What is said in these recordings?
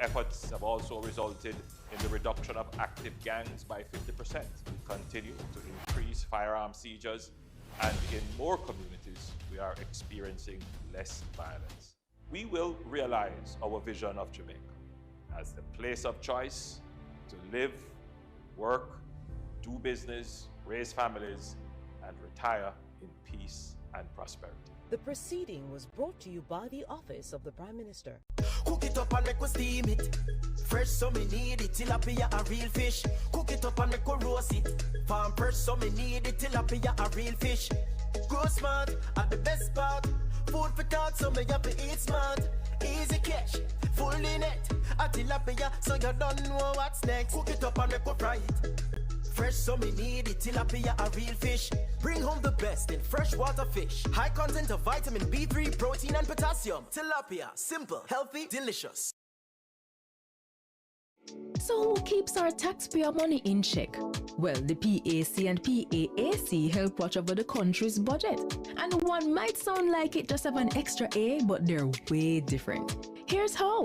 efforts have also resulted in the reduction of active gangs by 50%. We continue to increase firearm seizures, and in more communities, we are experiencing less violence. We will realize our vision of Jamaica as the place of choice to live, work, do business, raise families, and retire in peace and prosperity. The proceeding was brought to you by the Office of the Prime Minister. Cook it up and make we steam it. Fresh so me need it, tilapia a real fish. Cook it up and make we roast it. Farm fresh so me need it, tilapia a real fish. Grow smart at the best part. Food for thought so me have to eat smart. Easy cash, fully net. A tilapia so you don't know what's next. Cook it up and make we fry it. Fresh so me need it, tilapia a real fish. Bring home the best in freshwater fish. High content of vitamin B3, protein and potassium. Tilapia, simple, healthy, delicious. So who keeps our taxpayer money in check? Well, the PAC and PAAC help watch over the country's budget. And one might sound like it just have an extra A, but they're way different. Here's how.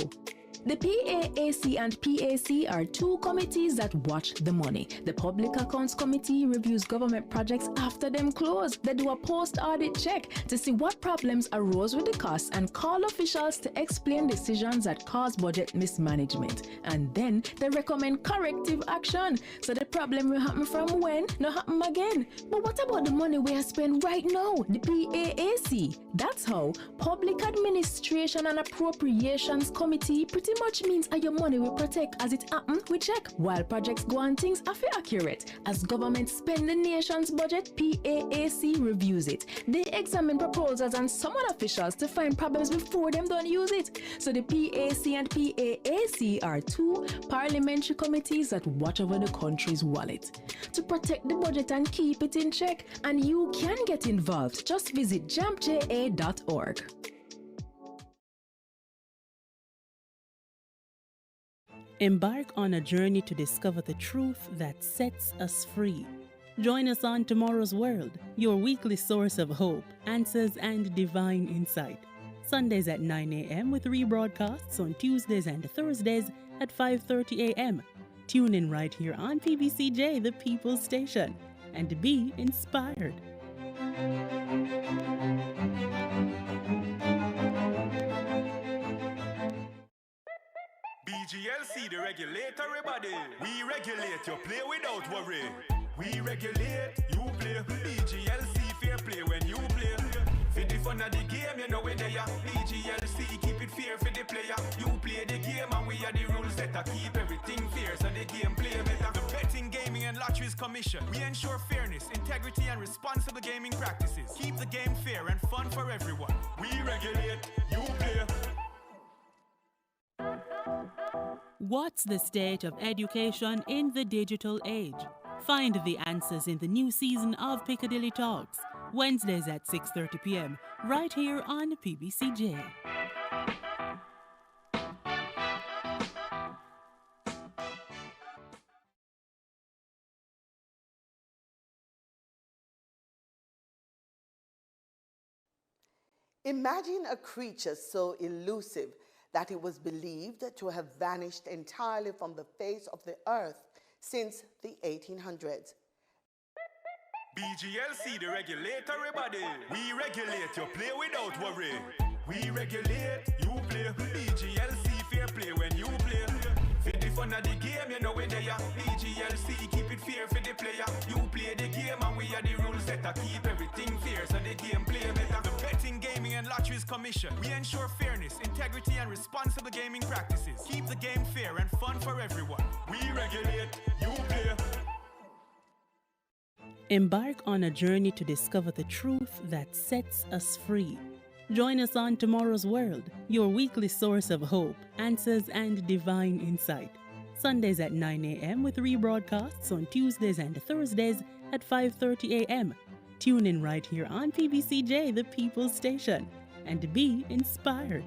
The PAAC and PAC are two committees that watch the money. The Public Accounts Committee reviews government projects after them close. They do a post-audit check to see what problems arose with the costs and call officials to explain decisions that cause budget mismanagement. And then they recommend corrective action so the problem will happen from when, not happen again. But what about the money we are spending right now? The PAAC. That's how Public Administration and Appropriations Committee pretty much means how your money will protect as it happen, we check. While projects go on, things are fair accurate. As government spend the nation's budget, PAAC reviews it. They examine proposals and summon officials to find problems before them don't use it. So the PAC and PAAC are two parliamentary committees that watch over the country's wallet to protect the budget and keep it in check. And you can get involved. Just visit jampja.org. Embark on a journey to discover the truth that sets us free. Join us on Tomorrow's World, your weekly source of hope, answers, and divine insight. Sundays at 9 a.m. with rebroadcasts on Tuesdays and Thursdays at 5:30 a.m. Tune in right here on PBCJ, the People's Station, and be inspired. BGLC, the regulatory body. We regulate, you play without worry. We regulate, you play. BGLC, fair play when you play. For the fun of the game, you know we're there. BGLC, keep it fair for the player. You play the game and we are the rules that keep everything fair so the game play better. The Betting, Gaming and Lotteries Commission. We ensure fairness, integrity and responsible gaming practices. Keep the game fair and fun for everyone. We regulate, you play. What's the state of education in the digital age? Find the answers in the new season of Piccadilly Talks, Wednesdays at 6:30 p.m. right here on PBCJ. Imagine a creature so elusive that it was believed to have vanished entirely from the face of the earth since the 1800s. BGLC, the regulatory body. We regulate, you play without worry. We regulate, you play. BGLC, fair play when you play. For the fun of the game, you know we're there. BGLC, keep it fair for the player. You play the game and we are the rules that keep everything fair so the game play better. The Betting, Gaming and Lotteries Commission. We ensure fairness, integrity and responsible gaming practices. Keep the game fair and fun for everyone. We regulate, you play. Embark on a journey to discover the truth that sets us free. Join us on Tomorrow's World, your weekly source of hope, answers, and divine insight. Sundays at 9 a.m. with rebroadcasts on Tuesdays and Thursdays at 5:30 a.m. Tune in right here on PBCJ, the People's Station, and be inspired.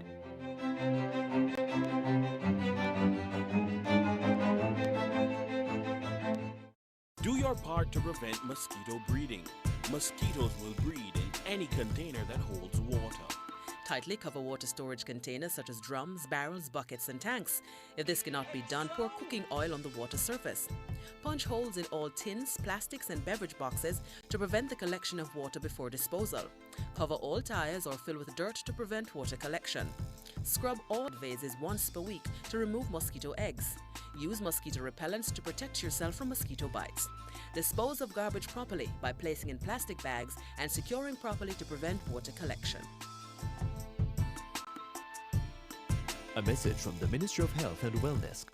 Do your part to prevent mosquito breeding. Mosquitoes will breed in any container that holds water. Tightly cover water storage containers such as drums, barrels, buckets and tanks. If this cannot be done, pour cooking oil on the water surface. Punch holes in all tins, plastics and beverage boxes to prevent the collection of water before disposal. Cover all tires or fill with dirt to prevent water collection. Scrub all vases once per week to remove mosquito eggs. Use mosquito repellents to protect yourself from mosquito bites. Dispose of garbage properly by placing in plastic bags and securing properly to prevent water collection. A message from the Ministry of Health and Wellness.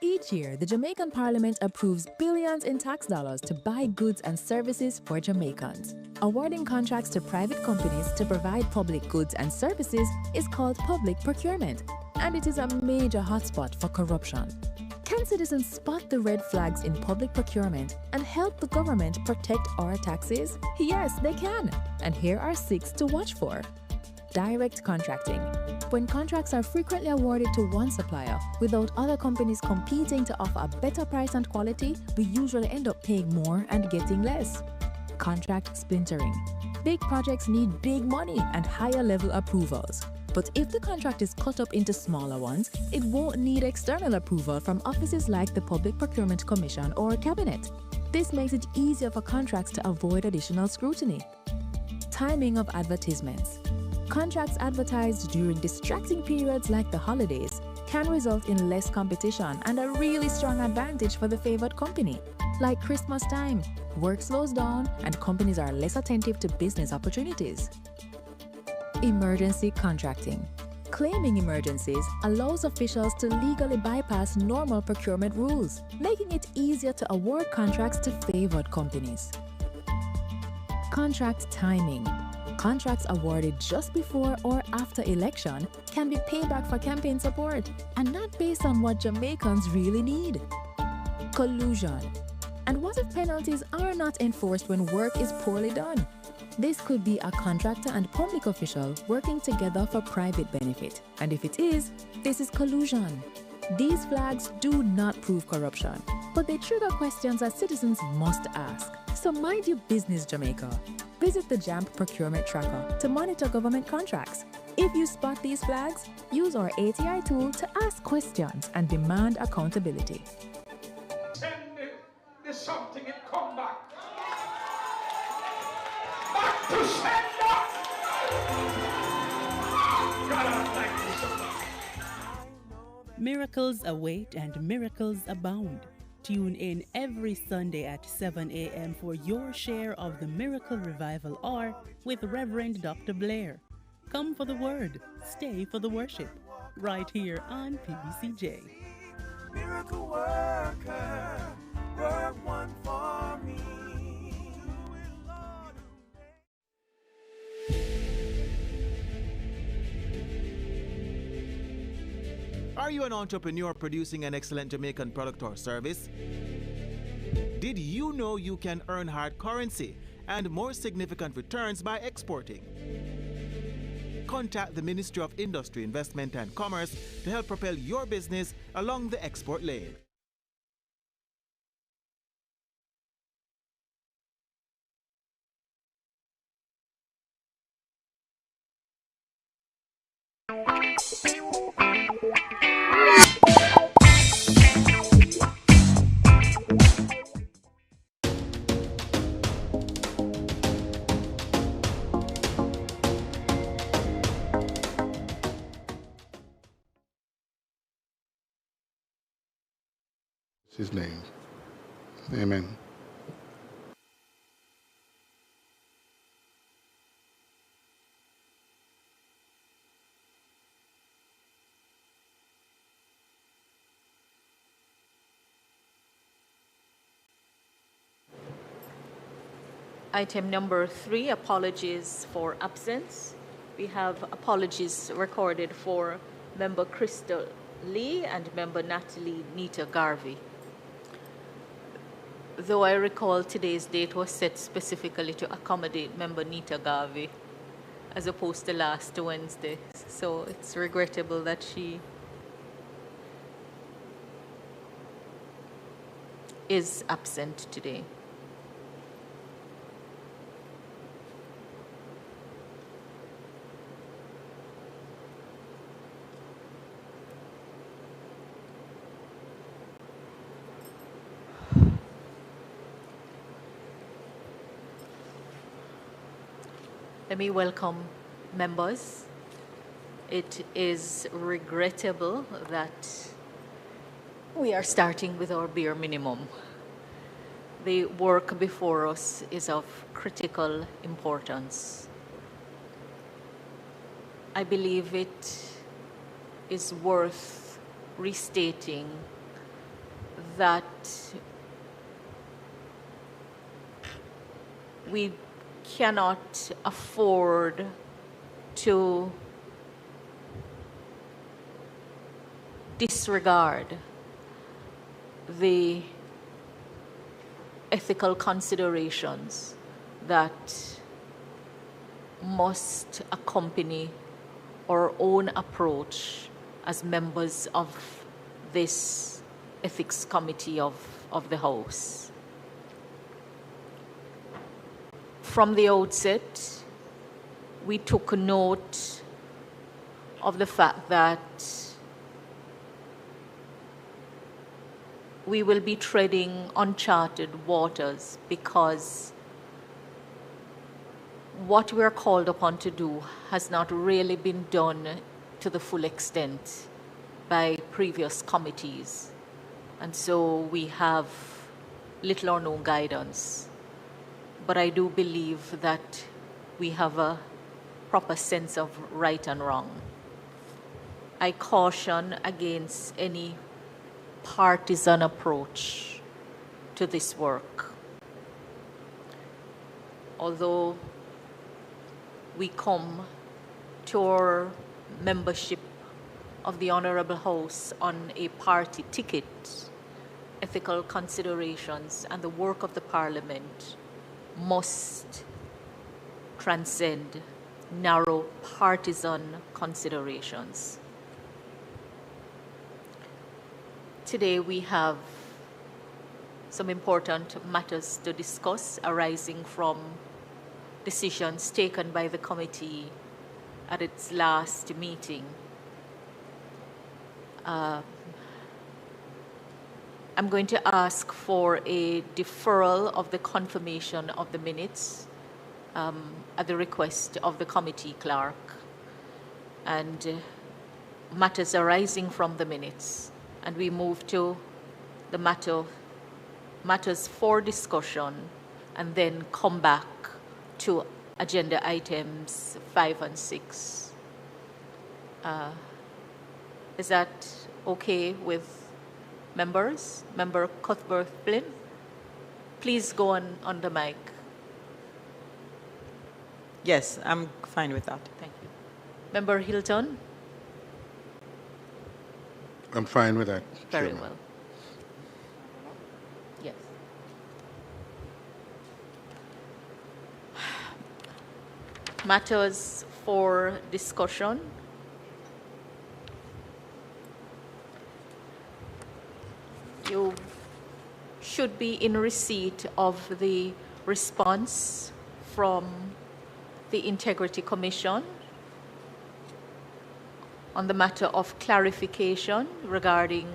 Each year, the Jamaican Parliament approves billions in tax dollars to buy goods and services for Jamaicans. Awarding contracts to private companies to provide public goods and services is called public procurement, and it is a major hotspot for corruption. Can citizens spot the red flags in public procurement and help the government protect our taxes? Yes, they can. And here are 6 to watch for. Direct contracting. When contracts are frequently awarded to one supplier without other companies competing to offer a better price and quality, we usually end up paying more and getting less. Contract splintering. Big projects need big money and higher level approvals. But if the contract is cut up into smaller ones, it won't need external approval from offices like the Public Procurement Commission or Cabinet. This makes it easier for contracts to avoid additional scrutiny. Timing of advertisements. Contracts advertised during distracting periods like the holidays can result in less competition and a really strong advantage for the favored company. Like Christmas time, work slows down and companies are less attentive to business opportunities. Emergency contracting. Claiming emergencies allows officials to legally bypass normal procurement rules, making it easier to award contracts to favored companies. Contract timing. Contracts awarded just before or after election can be payback for campaign support and not based on what Jamaicans really need. Collusion. And what if penalties are not enforced when work is poorly done? This could be a contractor and public official working together for private benefit. And if it is, this is collusion. These flags do not prove corruption, but they trigger questions that citizens must ask. So mind your business, Jamaica. Visit the JAMP Procurement Tracker to monitor government contracts. If you spot these flags, use our ATI tool to ask questions and demand accountability. Send the something and come back. Back to sender! God, I thank you so much. Miracles await and miracles abound. Tune in every Sunday at 7 a.m. for your share of the Miracle Revival Hour with Reverend Dr. Blair. Come for the word, stay for the worship, right here on PBCJ. Miracle worker, work one for me. Are you an entrepreneur producing an excellent Jamaican product or service? Did you know you can earn hard currency and more significant returns by exporting? Contact the Ministry of Industry, Investment and Commerce to help propel your business along the export lane. His name. Amen. Item number 3, apologies for absence. We have apologies recorded for Member Crystal Lee and Member Natalie Nita Garvey. Though I recall today's date was set specifically to accommodate Member Nita Garvey as opposed to last Wednesday. So it's regrettable that she is absent today. Let me welcome members. It is regrettable that we are starting with our bare minimum. The work before us is of critical importance. I believe it is worth restating that we cannot afford to disregard the ethical considerations that must accompany our own approach as members of this ethics committee of the House. From the outset, we took note of the fact that we will be treading uncharted waters because what we are called upon to do has not really been done to the full extent by previous committees. And so we have little or no guidance. But I do believe that we have a proper sense of right and wrong. I caution against any partisan approach to this work. Although we come to our membership of the Honorable House on a party ticket, ethical considerations and the work of the Parliament must transcend narrow partisan considerations. Today we have some important matters to discuss arising from decisions taken by the committee at its last meeting. I'm going to ask for a deferral of the confirmation of the minutes at the request of the committee clerk, and matters arising from the minutes. And we move to the matters for discussion and then come back to agenda items 5 and 6. Is that okay with members? Member Cuthbert-Flynn, please go on the mic. Yes, I'm fine with that. Thank you. Member Hilton? I'm fine with that. Very Chairman. well. Yes. Matters for discussion. You should be in receipt of the response from the Integrity Commission on the matter of clarification regarding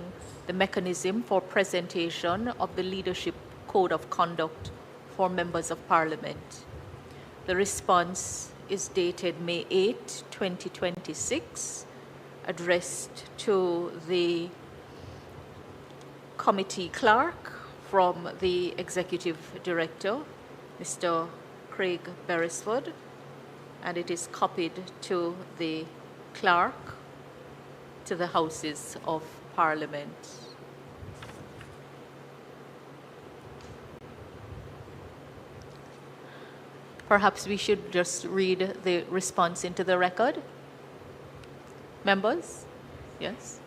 the mechanism for presentation of the Leadership Code of Conduct for Members of Parliament. The response is dated May 8, 2026, addressed to the committee clerk from the Executive Director, Mr. Craig Beresford, and it is copied to the clerk, to the Houses of Parliament. Perhaps we should just read the response into the record. Members? Yes.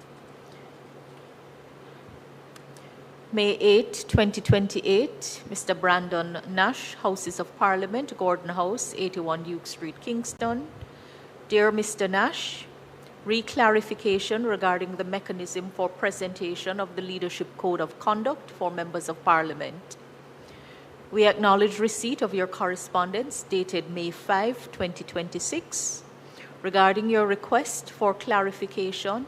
May 8, 2028, Mr. Brandon Nash, Houses of Parliament, Gordon House, 81 Duke Street, Kingston. Dear Mr. Nash, reclarification regarding the mechanism for presentation of the Leadership Code of Conduct for Members of Parliament. We acknowledge receipt of your correspondence dated May 5, 2026, regarding your request for clarification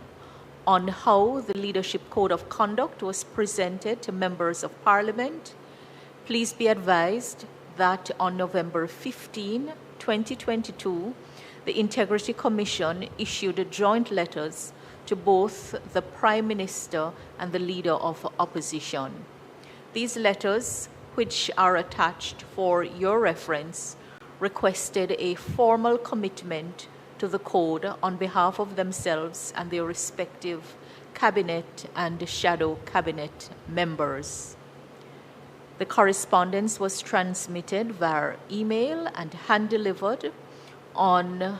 on how the Leadership Code of Conduct was presented to members of Parliament. Please be advised that on November 15, 2022, the Integrity Commission issued joint letters to both the Prime Minister and the Leader of Opposition. These letters, which are attached for your reference, requested a formal commitment to the Code on behalf of themselves and their respective Cabinet and Shadow Cabinet members. The correspondence was transmitted via email and hand-delivered on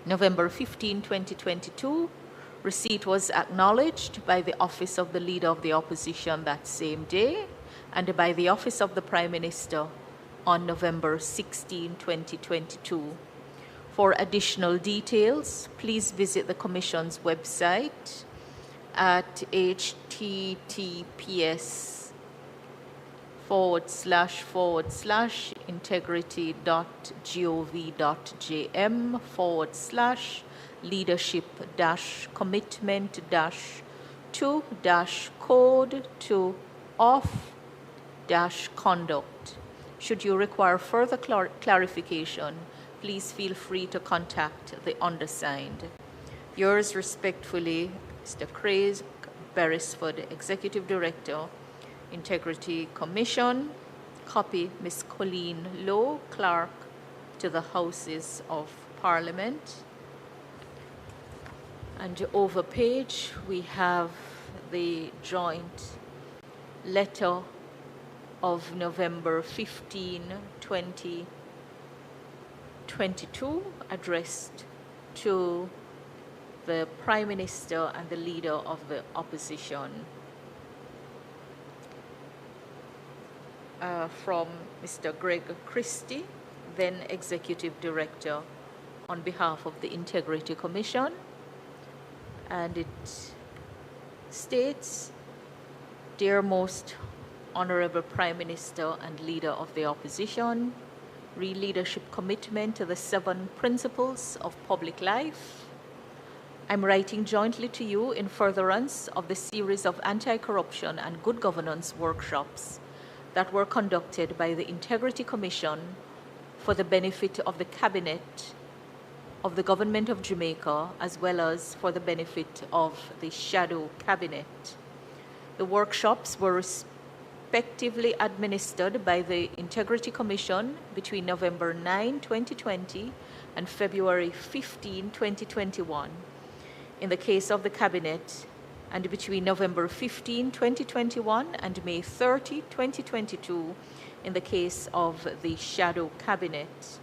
November 15, 2022. Receipt was acknowledged by the Office of the Leader of the Opposition that same day and by the Office of the Prime Minister on November 16, 2022. For additional details, please visit the Commission's website at https://integrity.gov.jm/leadership-commitment-2-code-to-off-conduct. Should you require further clarification, please feel free to contact the undersigned. Yours respectfully, Mr. Craig Beresford, Executive Director, Integrity Commission. Copy, Ms. Colleen Lowe, Clerk to the Houses of Parliament. And over page, we have the joint letter of November 15, 2022, addressed to the Prime Minister and the Leader of the Opposition. From Mr. Greg Christie, then Executive Director, on behalf of the Integrity Commission. And it states, Dear Most Honorable Prime Minister and Leader of the Opposition, real leadership commitment to the 7 principles of public life. I'm writing jointly to you in furtherance of the series of anti-corruption and good governance workshops that were conducted by the Integrity Commission for the benefit of the Cabinet of the Government of Jamaica, as well as for the benefit of the Shadow Cabinet. The workshops were respectively administered by the Integrity Commission between November 9, 2020 and February 15, 2021. In the case of the Cabinet, and between November 15, 2021 and May 30, 2022, in the case of the Shadow Cabinet.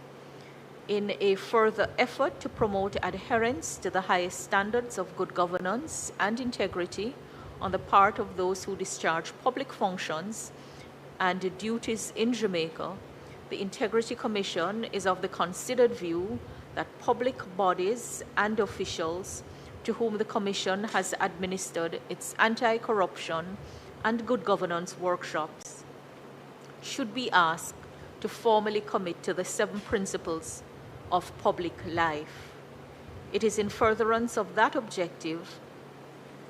In a further effort to promote adherence to the highest standards of good governance and integrity on the part of those who discharge public functions and duties in Jamaica, the Integrity Commission is of the considered view that public bodies and officials to whom the Commission has administered its anti-corruption and good governance workshops should be asked to formally commit to the 7 principles of public life. It is in furtherance of that objective,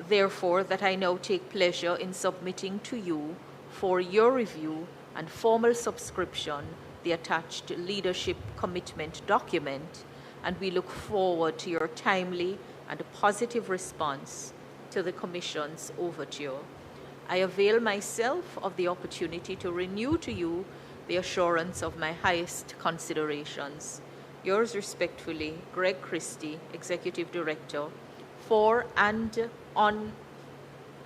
therefore, that I now take pleasure in submitting to you for your review and formal subscription the attached leadership commitment document, and we look forward to your timely and positive response to the Commission's overture. I avail myself of the opportunity to renew to you the assurance of my highest considerations. Yours respectfully, Greg Christie, Executive Director, for and on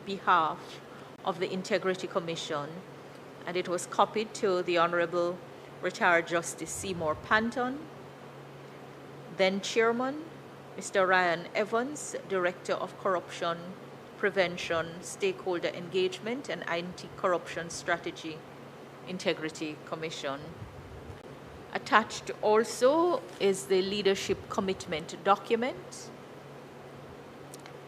behalf of the Integrity Commission, and it was copied to the Honorable Retired Justice Seymour Panton, then Chairman, Mr. Ryan Evans, Director of Corruption Prevention, Stakeholder Engagement and Anti-Corruption Strategy, Integrity Commission. Attached also is the leadership commitment document.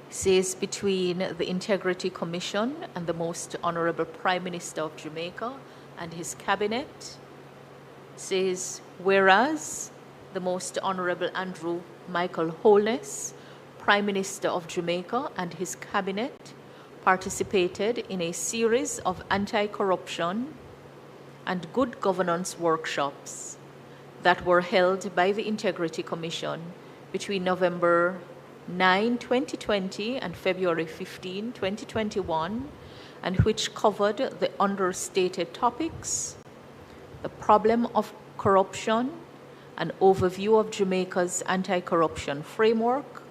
It says between the Integrity Commission and the Most Honorable Prime Minister of Jamaica and his cabinet. It says, whereas the Most Honorable Andrew Michael Holness, Prime Minister of Jamaica and his cabinet, participated in a series of anti-corruption and good governance workshops. that were held by the Integrity Commission between November 9, 2020 and February 15, 2021, and which covered the understated topics: the problem of corruption, an overview of Jamaica's anti-corruption framework,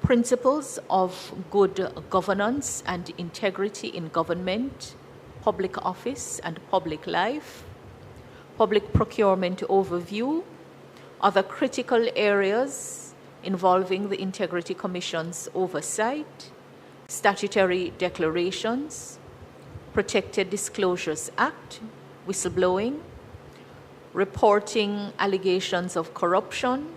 principles of good governance and integrity in government, public office and public life, public procurement overview, other critical areas involving the Integrity Commission's oversight, statutory declarations, Protected Disclosures Act, whistleblowing, reporting allegations of corruption,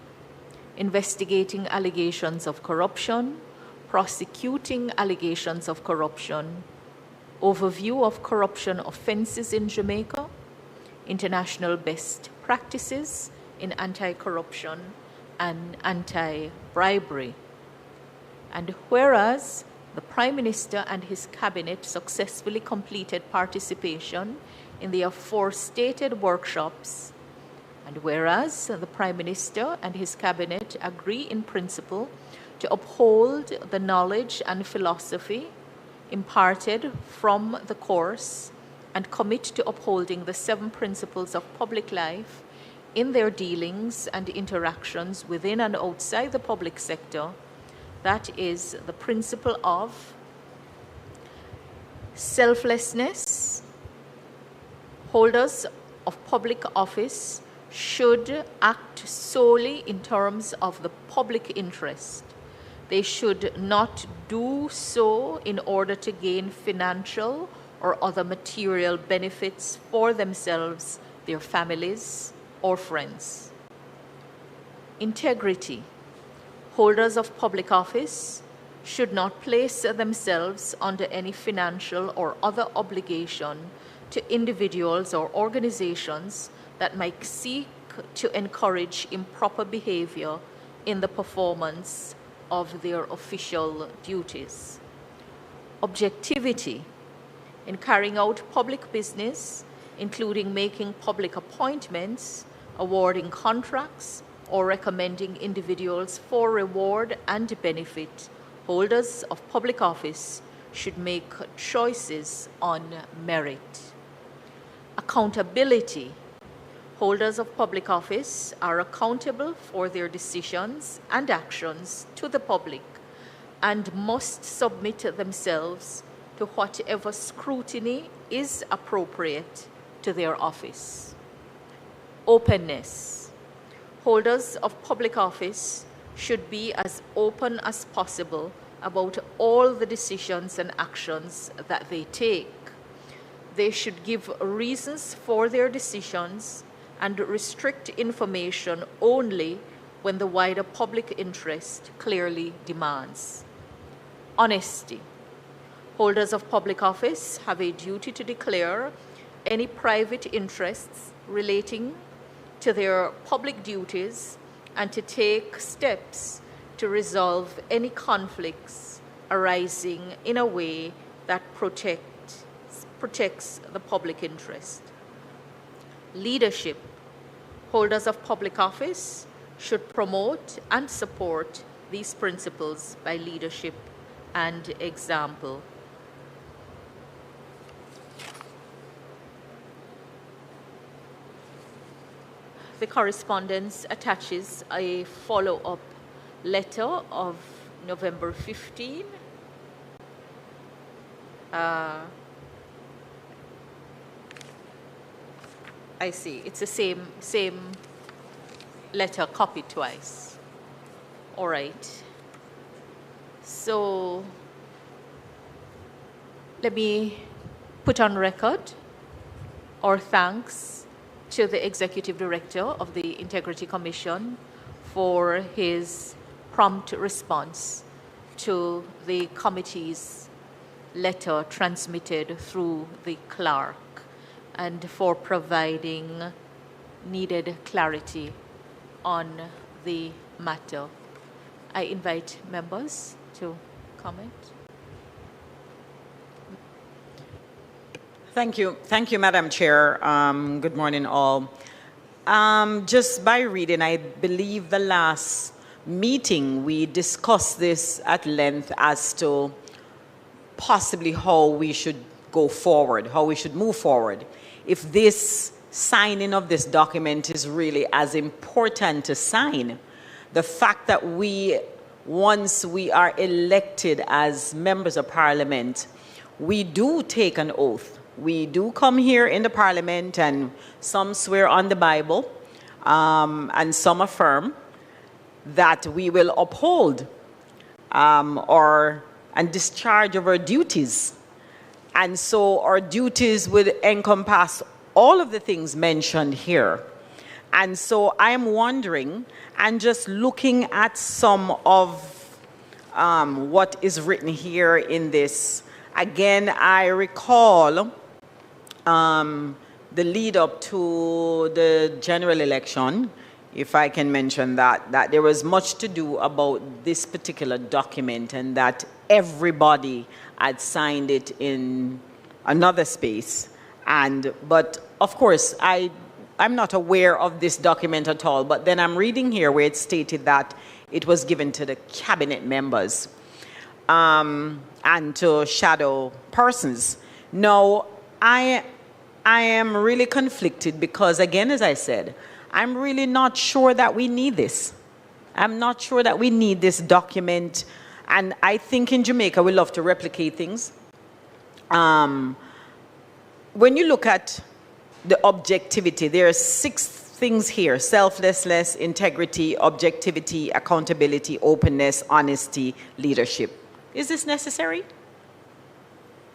investigating allegations of corruption, prosecuting allegations of corruption, overview of corruption offenses in Jamaica, international best practices in anti-corruption and anti-bribery. And whereas the Prime Minister and his cabinet successfully completed participation in the aforestated workshops, and whereas the Prime Minister and his cabinet agree in principle to uphold the knowledge and philosophy imparted from the course and commit to upholding the 7 principles of public life in their dealings and interactions within and outside the public sector, that is the principle of selflessness. Holders of public office should act solely in terms of the public interest. They should not do so in order to gain financial or other material benefits for themselves, their families, or friends. Integrity. Holders of public office should not place themselves under any financial or other obligation to individuals or organizations that might seek to encourage improper behavior in the performance of their official duties. Objectivity. In carrying out public business, including making public appointments, awarding contracts, or recommending individuals for reward and benefit, holders of public office should make choices on merit. Accountability. Holders of public office are accountable for their decisions and actions to the public and must submit themselves to whatever scrutiny is appropriate to their office. Openness. Holders of public office should be as open as possible about all the decisions and actions that they take. They should give reasons for their decisions and restrict information only when the wider public interest clearly demands. Honesty. Holders of public office have a duty to declare any private interests relating to their public duties and to take steps to resolve any conflicts arising in a way that protects the public interest. Leadership. Holders of public office should promote and support these principles by leadership and example. The correspondence attaches a follow-up letter of November 15. I see. It's the same letter copied twice. All right. So let me put on record our thanks to the Executive Director of the Integrity Commission for his prompt response to the committee's letter transmitted through the clerk and for providing needed clarity on the matter. I invite members to comment. Thank you, Madam Chair. Good morning, all. Just by reading, I believe the last meeting we discussed this at length as to possibly how we should go forward, how we should move forward. If this signing of this document is really as important to sign, the fact that once we are elected as members of parliament, we do take an oath. We do come here in the parliament and some swear on the Bible and some affirm that we will uphold and discharge of our duties. And so our duties would encompass all of the things mentioned here. And so I'm wondering, and just looking at some of what is written here in this, again, I recall the lead up to the general election, if I can mention that there was much to do about this particular document and that everybody had signed it in another space. But of course, I'm not aware of this document at all, but then I'm reading here where it stated that it was given to the cabinet members and to shadow persons. Now, I am really conflicted because, again, as I said, I'm really not sure that we need this. I'm not sure that we need this document. And I think in Jamaica, we love to replicate things. When you look at the objectivity, there are 6 things here: selflessness, integrity, objectivity, accountability, openness, honesty, leadership. Is this necessary?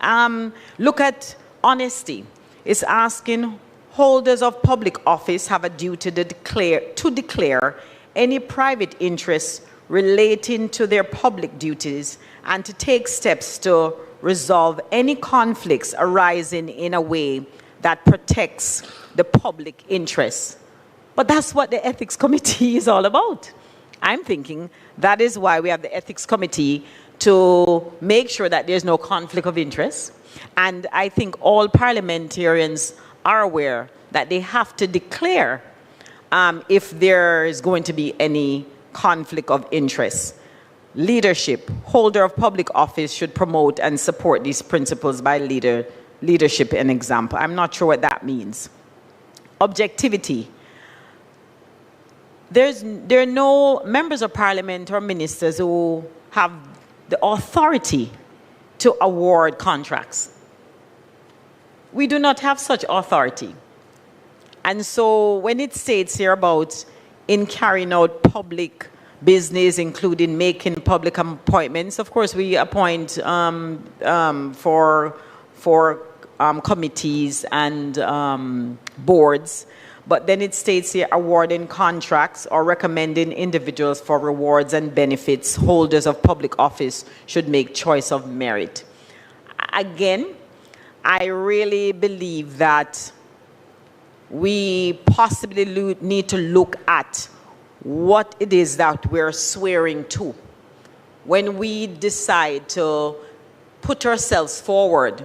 Look at honesty. It's asking holders of public office have a duty to declare any private interests relating to their public duties and to take steps to resolve any conflicts arising in a way that protects the public interest. But that's what the Ethics Committee is all about. I'm thinking that is why we have the Ethics Committee, to make sure that there's no conflict of interest. And I think all parliamentarians are aware that they have to declare if there is going to be any conflict of interest. Leadership, holder of public office should promote and support these principles by leadership and example. I'm not sure what that means. Objectivity. There are no members of parliament or ministers who have the authority to award contracts. We do not have such authority. And so when it states here about in carrying out public business, including making public appointments, of course we appoint for committees and boards, but then it states here awarding contracts or recommending individuals for rewards and benefits. Holders of public office should make choice of merit. Again, I really believe that we possibly need to look at what it is that we're swearing to. When we decide to put ourselves forward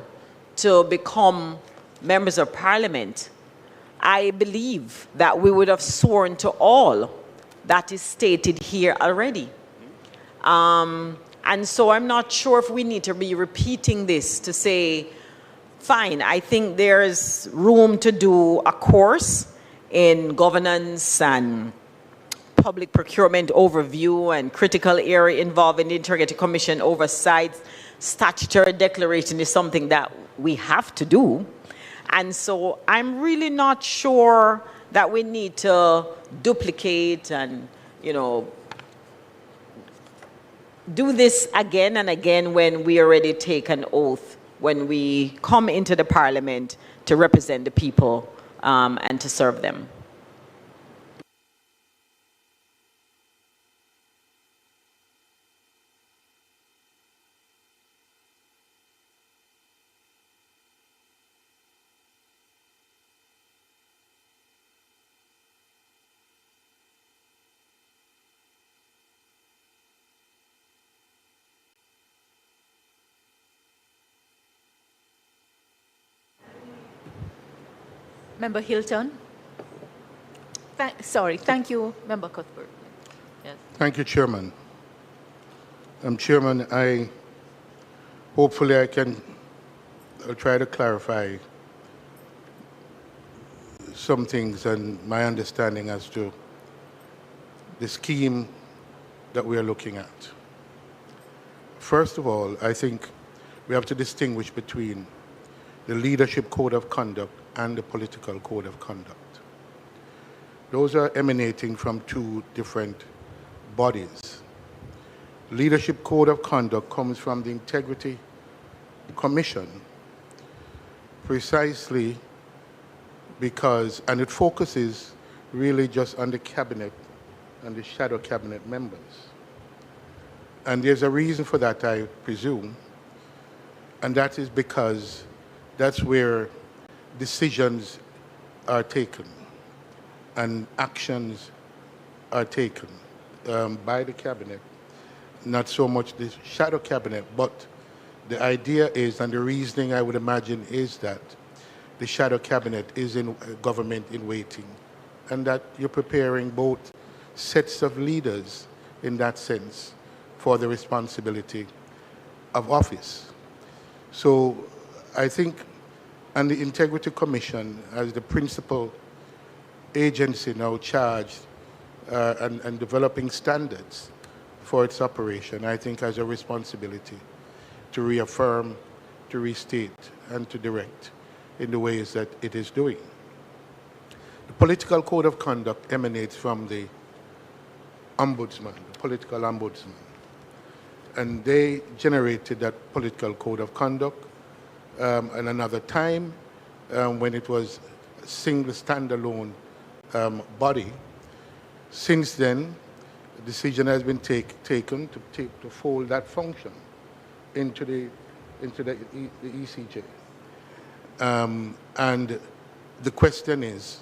to become members of parliament, I believe that we would have sworn to all that is stated here already. And so I'm not sure if we need to be repeating this to say, fine, I think there's room to do a course in governance and public procurement overview and critical area involving the Integrity Commission oversight. Statutory declaration is something that we have to do. And so I'm really not sure that we need to duplicate and, do this again and again when we already take an oath, when we come into the parliament to represent the people and to serve them. Member Hilton. Sorry, thank you, Member Cuthbert. Yes. Thank you, Chairman. Chairman, hopefully I'll try to clarify some things and my understanding as to the scheme that we are looking at. First of all, I think we have to distinguish between the Leadership Code of Conduct and the Political Code of Conduct. Those are emanating from two different bodies. Leadership Code of Conduct comes from the Integrity Commission precisely because, and it focuses really just on the cabinet and the shadow cabinet members. And there's a reason for that, I presume, and that is because that's where decisions are taken and actions are taken by the cabinet, not so much the shadow cabinet, but the idea is, and the reasoning I would imagine is that the shadow cabinet is in government in waiting, and that you're preparing both sets of leaders in that sense for the responsibility of office. So I think, and the Integrity Commission as the principal agency now charged and developing standards for its operation, I think has a responsibility to reaffirm, to restate, and to direct in the ways that it is doing. The Political Code of Conduct emanates from the ombudsman, the political ombudsman. And they generated that Political Code of Conduct in another time when it was a single standalone body. Since then, a decision has been taken to fold that function into the ECJ. And the question is,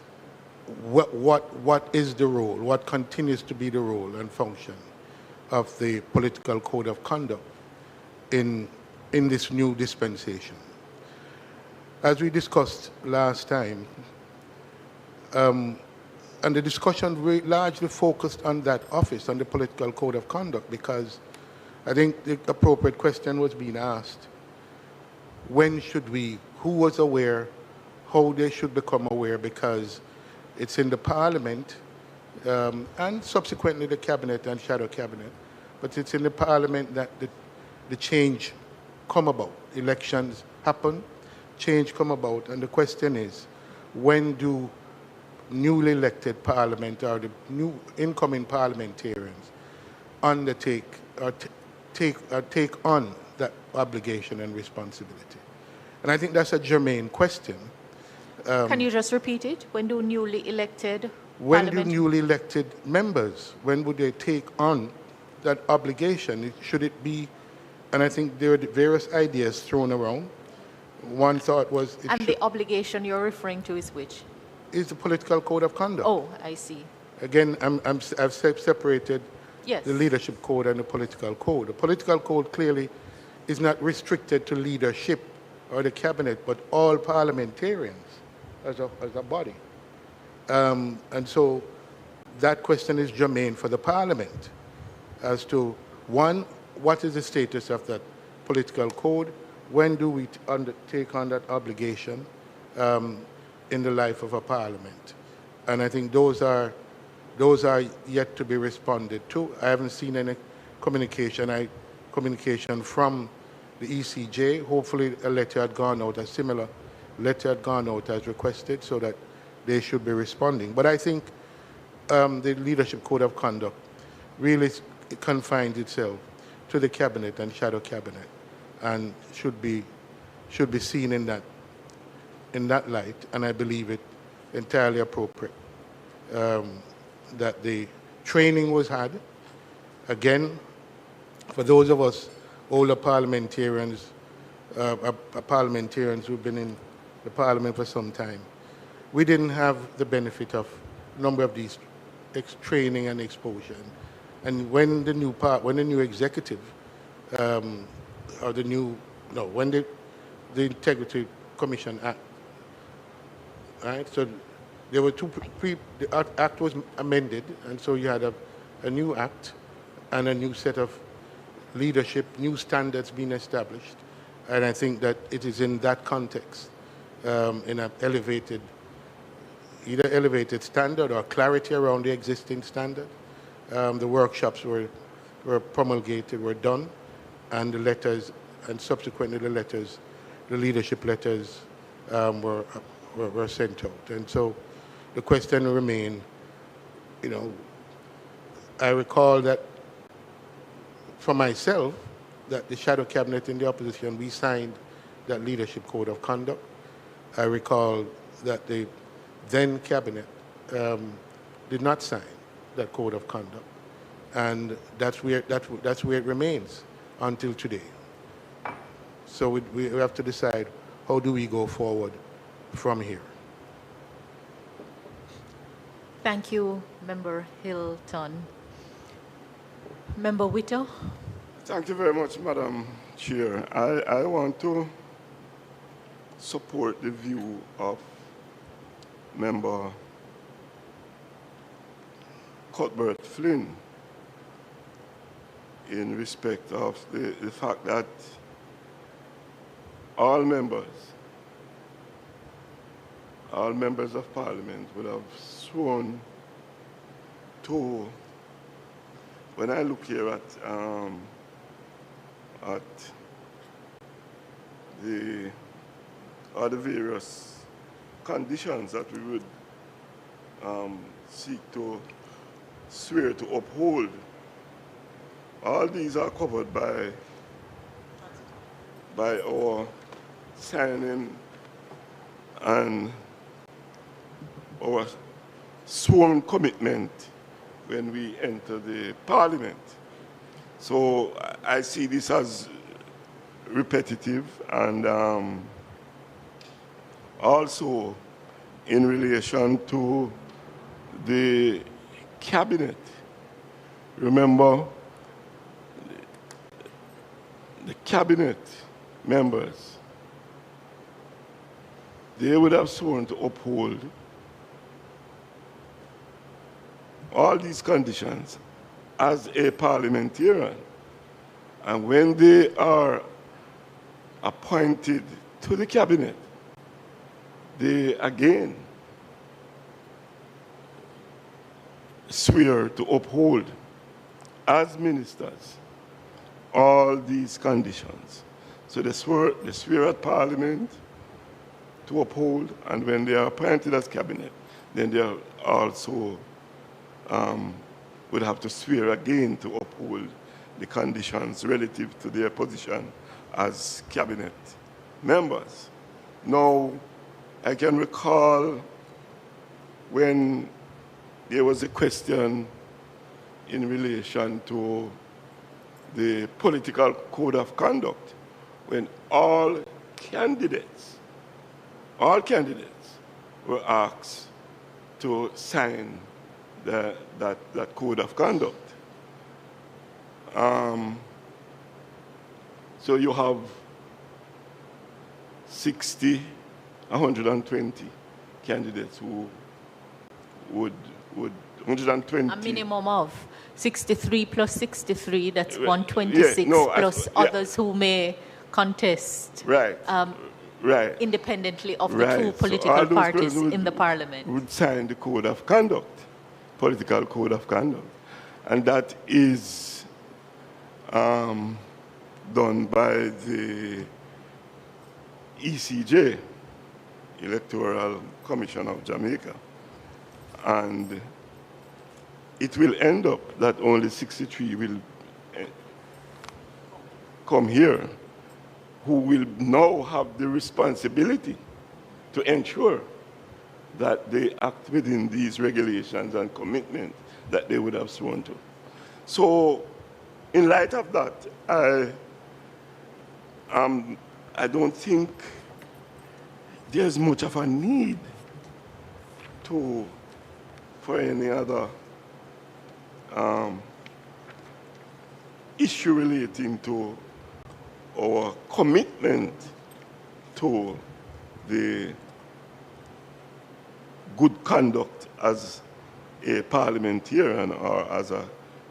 what is the role, what continues to be the role and function of the Political Code of Conduct in this new dispensation? As we discussed last time, and the discussion largely focused on that office, on the Political Code of Conduct, because I think the appropriate question was being asked, when should we, who was aware, how they should become aware, because it's in the Parliament and subsequently the Cabinet and Shadow Cabinet, but it's in the Parliament that the change come about. Elections happen, change come about, and the question is, when do newly elected Parliament or the new incoming parliamentarians undertake or take on that obligation and responsibility? And I think that's a germane question. Can you just repeat it? When do newly elected When do newly elected members, when would they take on that obligation? Should it be, and I think there are various ideas thrown around. One thought was... And the obligation you're referring to is which? Is the Political Code of Conduct. Oh, I see. Again, I've separated yes. the Leadership Code and the Political Code. The Political Code clearly is not restricted to leadership or the cabinet, but all parliamentarians as a body. And so that question is germane for the Parliament as to, one, what is the status of that Political Code? When do we take on that obligation in the life of a Parliament? And I think those are yet to be responded to. I haven't seen any communication from the ECJ. Hopefully a letter had gone out, a similar letter had gone out as requested, so that they should be responding. But I think the Leadership Code of Conduct really confines itself to the Cabinet and Shadow Cabinet, and should be seen in that light, and I believe it entirely appropriate that the training was had. Again, for those of us older parliamentarians, parliamentarians who've been in the Parliament for some time, we didn't have the benefit of a number of these training and exposure. And when the new executive, when the Integrity Commission Act, right? So there were the act was amended, and so you had a new act and a new set of leadership, new standards being established. And I think that it is in that context, in an either elevated standard or clarity around the existing standard. The workshops were promulgated, were done, and the letters, and subsequently the leadership letters were sent out. And so the question remained, you know, I recall that for myself, that the shadow cabinet in the opposition, we signed that leadership code of conduct. I recall that the then cabinet did not sign that code of conduct, and that's where it remains until today. So we have to decide, how do we go forward from here? Thank you, Member Hilton. Member Whittle. Thank you very much, Madam Chair. I want to support the view of Member Cuthbert Flynn in respect of the fact that all members of Parliament would have sworn to, when I look here at the various conditions that we would seek to swear to uphold, all these are covered by our signing and our sworn commitment when we enter the Parliament. So I see this as repetitive, and also in relation to the cabinet. Remember, the cabinet members, they would have sworn to uphold all these conditions as a parliamentarian. And when they are appointed to the cabinet, they again swear to uphold as ministers all these conditions. So they swear at Parliament to uphold, and when they are appointed as cabinet, then they are also would have to swear again to uphold the conditions relative to their position as cabinet members. Now, I can recall when there was a question in relation to the political code of conduct, when all candidates were asked to sign that code of conduct. So you have 60, 120 candidates who would 120. A minimum of 63 plus 63, that's 126, plus others who may contest. Right. Right. Independently of the two political parties in the Parliament. Would sign the code of conduct, political code of conduct. And that is done by the ECJ, Electoral Commission of Jamaica. And it will end up that only 63 will come here, who will now have the responsibility to ensure that they act within these regulations and commitments that they would have sworn to. So, in light of that, I don't think there's much of a need for any other issue relating to our commitment to the good conduct as a parliamentarian or as a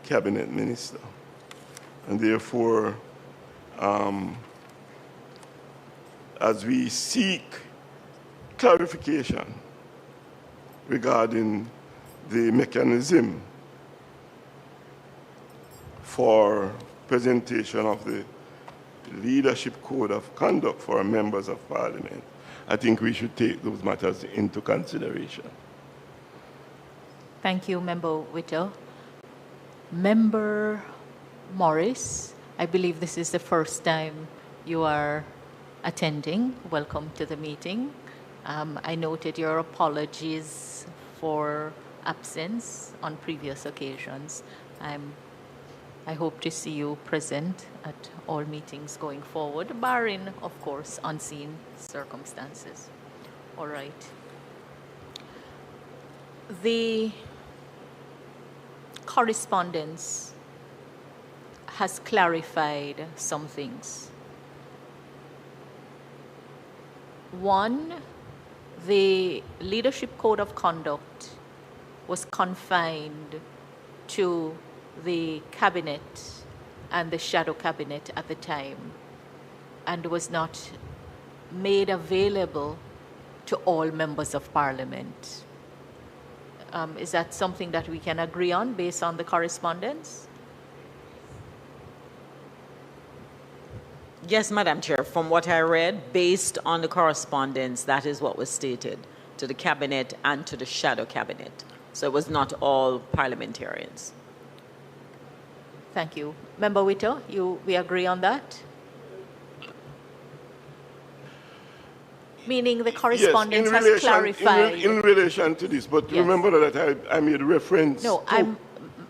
cabinet minister. And therefore, as we seek clarification regarding the mechanism for presentation of the leadership code of conduct for members of parliament, I think we should take those matters into consideration. Thank you, Member Whittle. Member Morris, I believe this is the first time you are attending. Welcome to the meeting. I noted your apologies for absence on previous occasions. I hope to see you present at all meetings going forward, barring, of course, unseen circumstances. All right. The correspondence has clarified some things. One, the Leadership Code of Conduct was confined to the cabinet and the shadow cabinet at the time and was not made available to all members of parliament. Is that something that we can agree on based on the correspondence? Yes, Madam Chair. From what I read, based on the correspondence, that is what was stated to the cabinet and to the shadow cabinet. So it was not all parliamentarians. Thank you. Member Whittle, we agree on that? Meaning the correspondence has clarified. In relation to this, but yes. Remember that I made reference. No,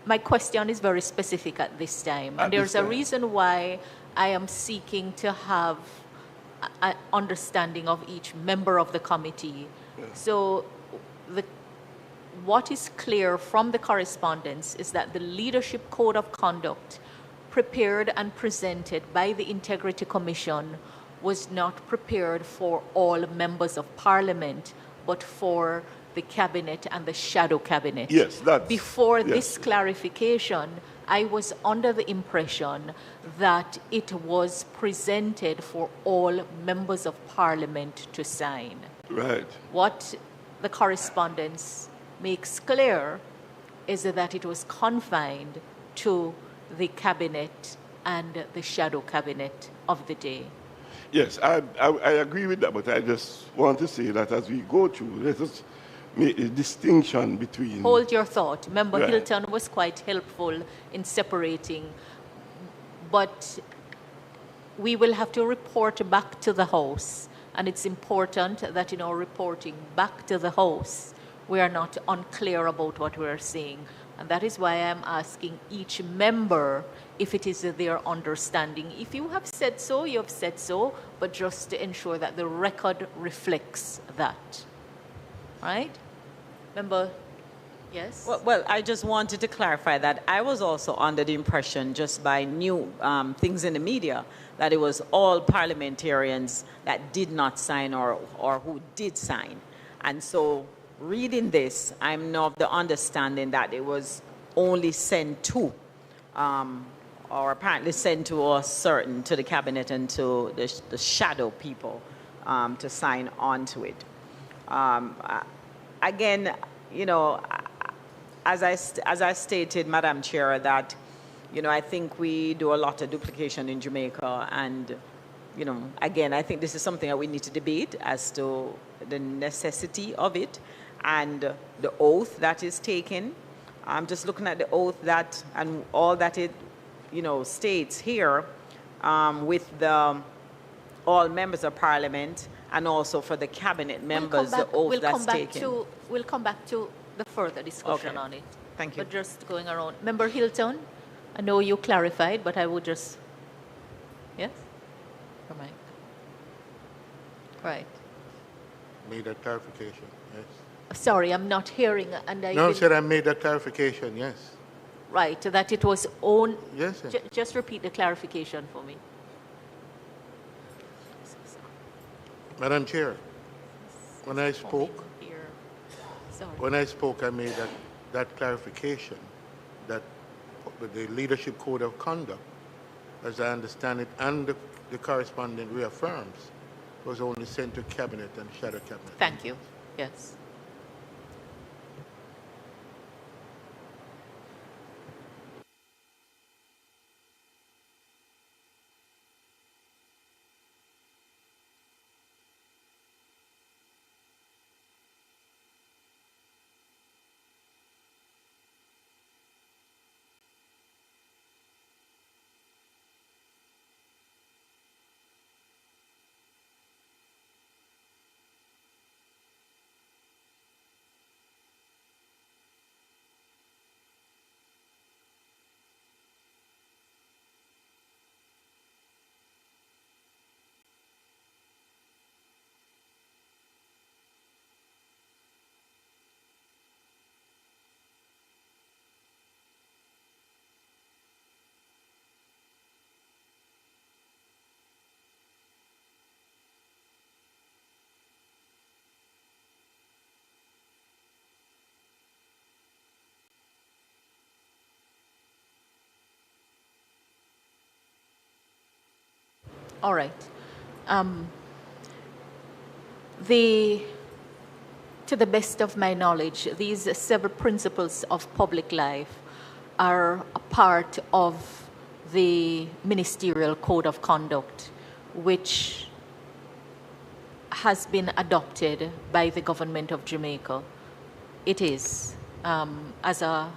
my question is very specific at this time. And there's a reason why I am seeking to have an understanding of each member of the committee. Yeah. So what is clear from the correspondence is that the Leadership Code of Conduct prepared and presented by the Integrity Commission was not prepared for all members of parliament, but for the cabinet and the shadow cabinet. Yes, that's... Before this clarification, I was under the impression that it was presented for all members of parliament to sign. Right. What the correspondence makes clear is that it was confined to the cabinet and the shadow cabinet of the day. Yes, I agree with that, but I just want to say that as we go through, let us make a distinction between... Hold your thought. Member Hilton was quite helpful in separating, but we will have to report back to the House, and it's important that in our reporting back to the House, we are not unclear about what we are saying. And that is why I'm asking each member if it is their understanding. If you have said so, you have said so, but just to ensure that the record reflects that. Right? Member, yes? Well, I just wanted to clarify that I was also under the impression, just by new things in the media, that it was all parliamentarians that did not sign or who did sign. And so reading this, I'm now of the understanding that it was only sent to, or apparently sent to us certain, to the cabinet and to the shadow people to sign on to it. Again, you know, as I stated, Madam Chair, that, you know, I think we do a lot of duplication in Jamaica, and, you know, again, I think this is something that we need to debate as to the necessity of it and the oath that is taken. I'm just looking at the oath that and all that it, you know, states here with all members of parliament and also for the cabinet members, the oath that's taken. We'll come back to the further discussion on it. Thank you. But just going around. Member Hilton, I know you clarified, but I would just, yes? Right. Made that clarification, yes. Sorry, I'm not hearing. And I said I made that clarification, yes. Right, that it was own. Yes, sir. Just repeat the clarification for me. Madam Chair, when I spoke, when I spoke, I made that clarification that the Leadership Code of Conduct, as I understand it, and the corresponding reaffirms, was only sent to Cabinet and Shadow Cabinet. Thank you. Yes. All right. To the best of my knowledge, these several principles of public life are a part of the Ministerial Code of Conduct, which has been adopted by the government of Jamaica. It is, as a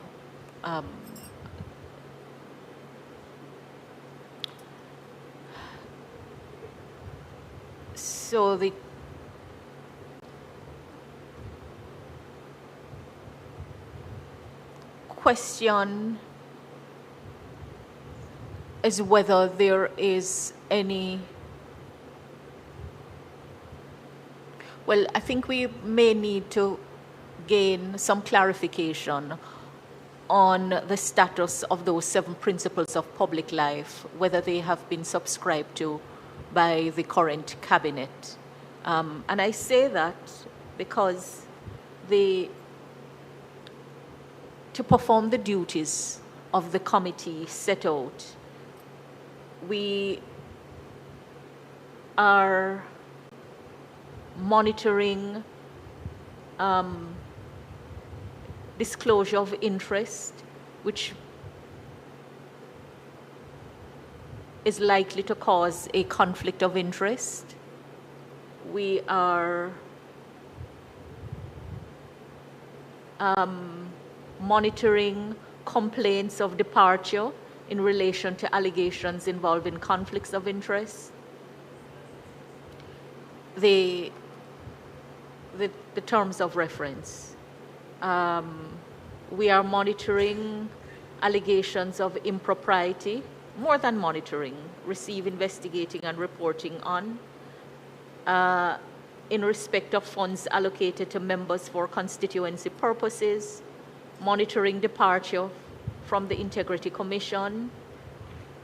so the question is whether there is any, well, I think we may need to gain some clarification on the status of those 7 principles of public life, whether they have been subscribed to by the current cabinet. And I say that because to perform the duties of the committee set out, we are monitoring disclosure of interest, which is likely to cause a conflict of interest. We are monitoring complaints of departure in relation to allegations involving conflicts of interest. The terms of reference. We are monitoring allegations of impropriety, more than monitoring, receive, investigating, and reporting on, in respect of funds allocated to members for constituency purposes, monitoring departure from the Integrity Commission,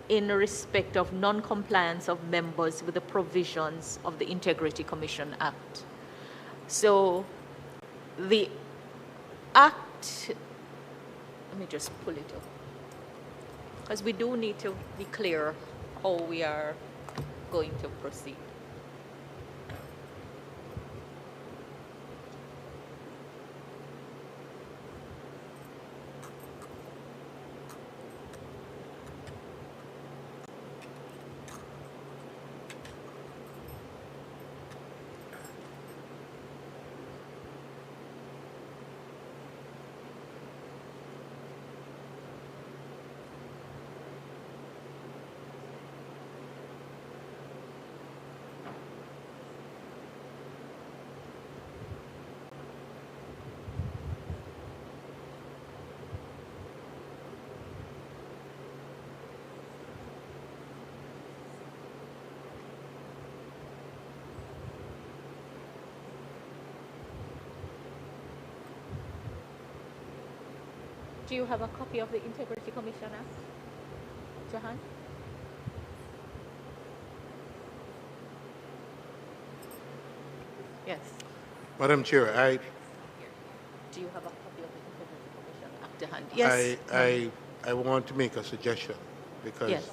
in respect of non-compliance of members with the provisions of the Integrity Commission Act. So the Act, let me just pull it up, because we do need to be clear how we are going to proceed. Do you have a copy of the Integrity Commission Act, Jahan? Yes. Madam Chair, Do Do you have a copy of the Integrity Commission Act to hand? Yes. I want to make a suggestion because yes.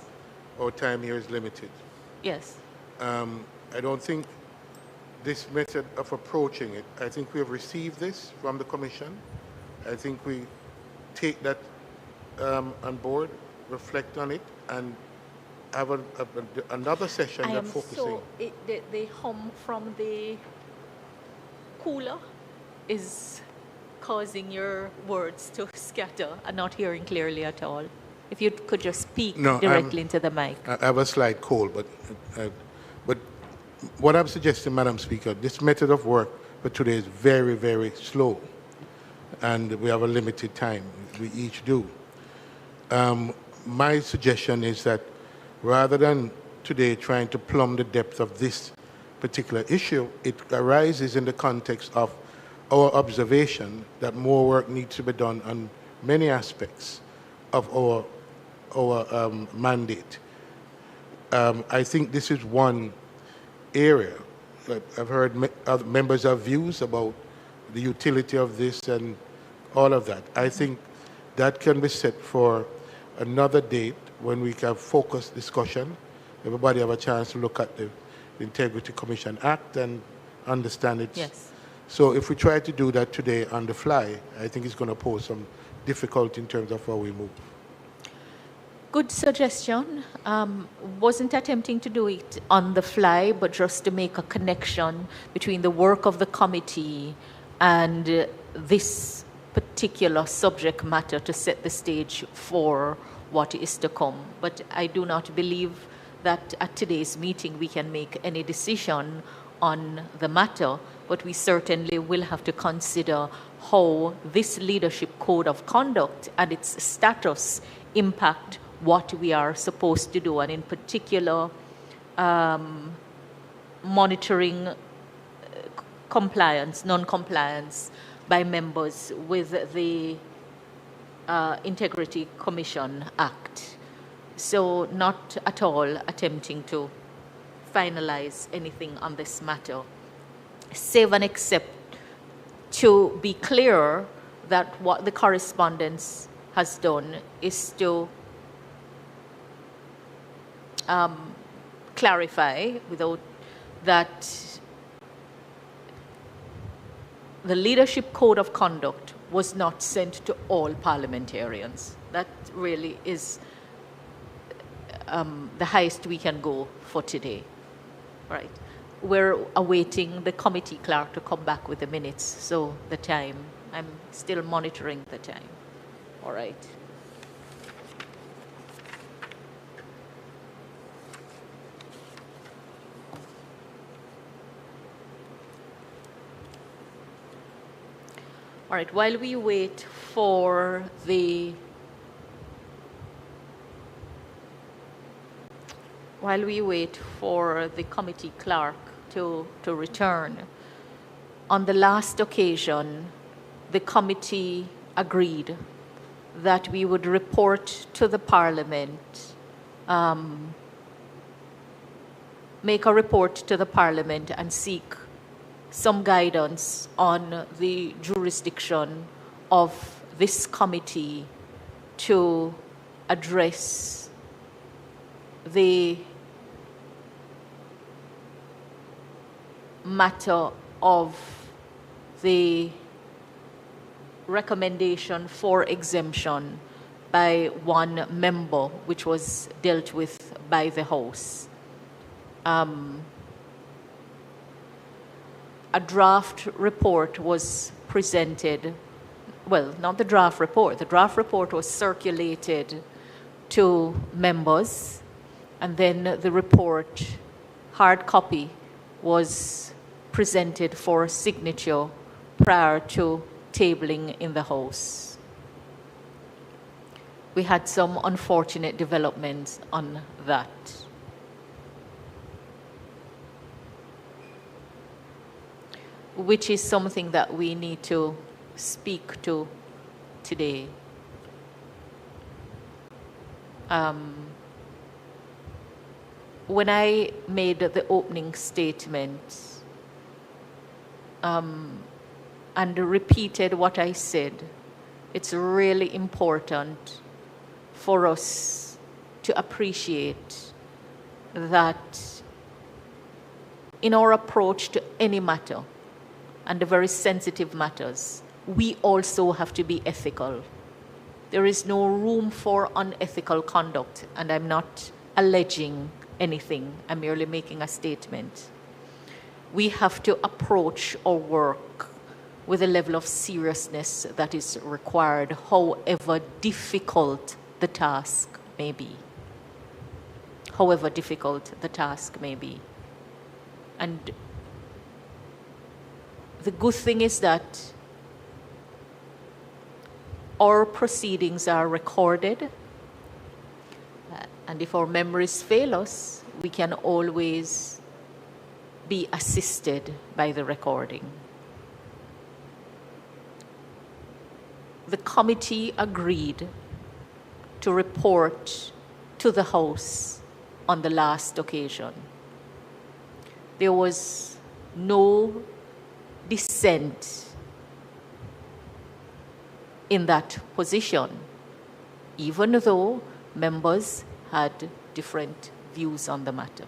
our time here is limited. Yes. I don't think this method of approaching it, I think we have received this from the Commission. I think we take that on board, reflect on it, and have another session that focusing. So the hum from the cooler is causing your words to scatter and not hearing clearly at all. If you could just speak directly into the mic. I have a slight cold, but what I'm suggesting, Madam Speaker, this method of work for today is very, very slow, and we have a limited time. We each do. My suggestion is that rather than today trying to plumb the depth of this particular issue, it arises in the context of our observation that more work needs to be done on many aspects of our mandate. I think this is one area. I've heard other members have views about the utility of this and all of that. I think that can be set for another date when we can focus discussion. Everybody have a chance to look at the Integrity Commission Act and understand it. Yes. So if we try to do that today on the fly, I think it's going to pose some difficulty in terms of how we move. Good suggestion. Wasn't attempting to do it on the fly, but just to make a connection between the work of the committee and this particular subject matter to set the stage for what is to come. But I do not believe that at today's meeting we can make any decision on the matter, but we certainly will have to consider how this leadership code of conduct and its status impact what we are supposed to do, and in particular monitoring compliance, non-compliance by members with the Integrity Commission Act. So not at all attempting to finalize anything on this matter, save and except to be clear that what the correspondence has done is to clarify without that the leadership code of conduct was not sent to all parliamentarians. That really is the highest we can go for today. Right. We're awaiting the committee clerk to come back with the minutes, so the time, I'm still monitoring the time. All right. All right, while we wait for the committee clerk to return, on the last occasion, the committee agreed that we would report to the Parliament, make a report to the Parliament and seek some guidance on the jurisdiction of this committee to address the matter of the recommendation for exemption by one member, which was dealt with by the House. A draft report was presented, well, not the draft report was circulated to members, and then the report, hard copy, was presented for signature prior to tabling in the House. We had some unfortunate developments on that. Which is something that we need to speak to today. When I made the opening statement, and repeated what I said. It's really important for us to appreciate that in our approach to any matter, and the very sensitive matters, we also have to be ethical. There is no room for unethical conduct, and I'm not alleging anything. I'm merely making a statement. We have to approach our work with a level of seriousness that is required, however difficult the task may be. However difficult the task may be. And the good thing is that our proceedings are recorded, and if our memories fail us, we can always be assisted by the recording. The committee agreed to report to the House on the last occasion. There was no dissent in that position, even though members had different views on the matter.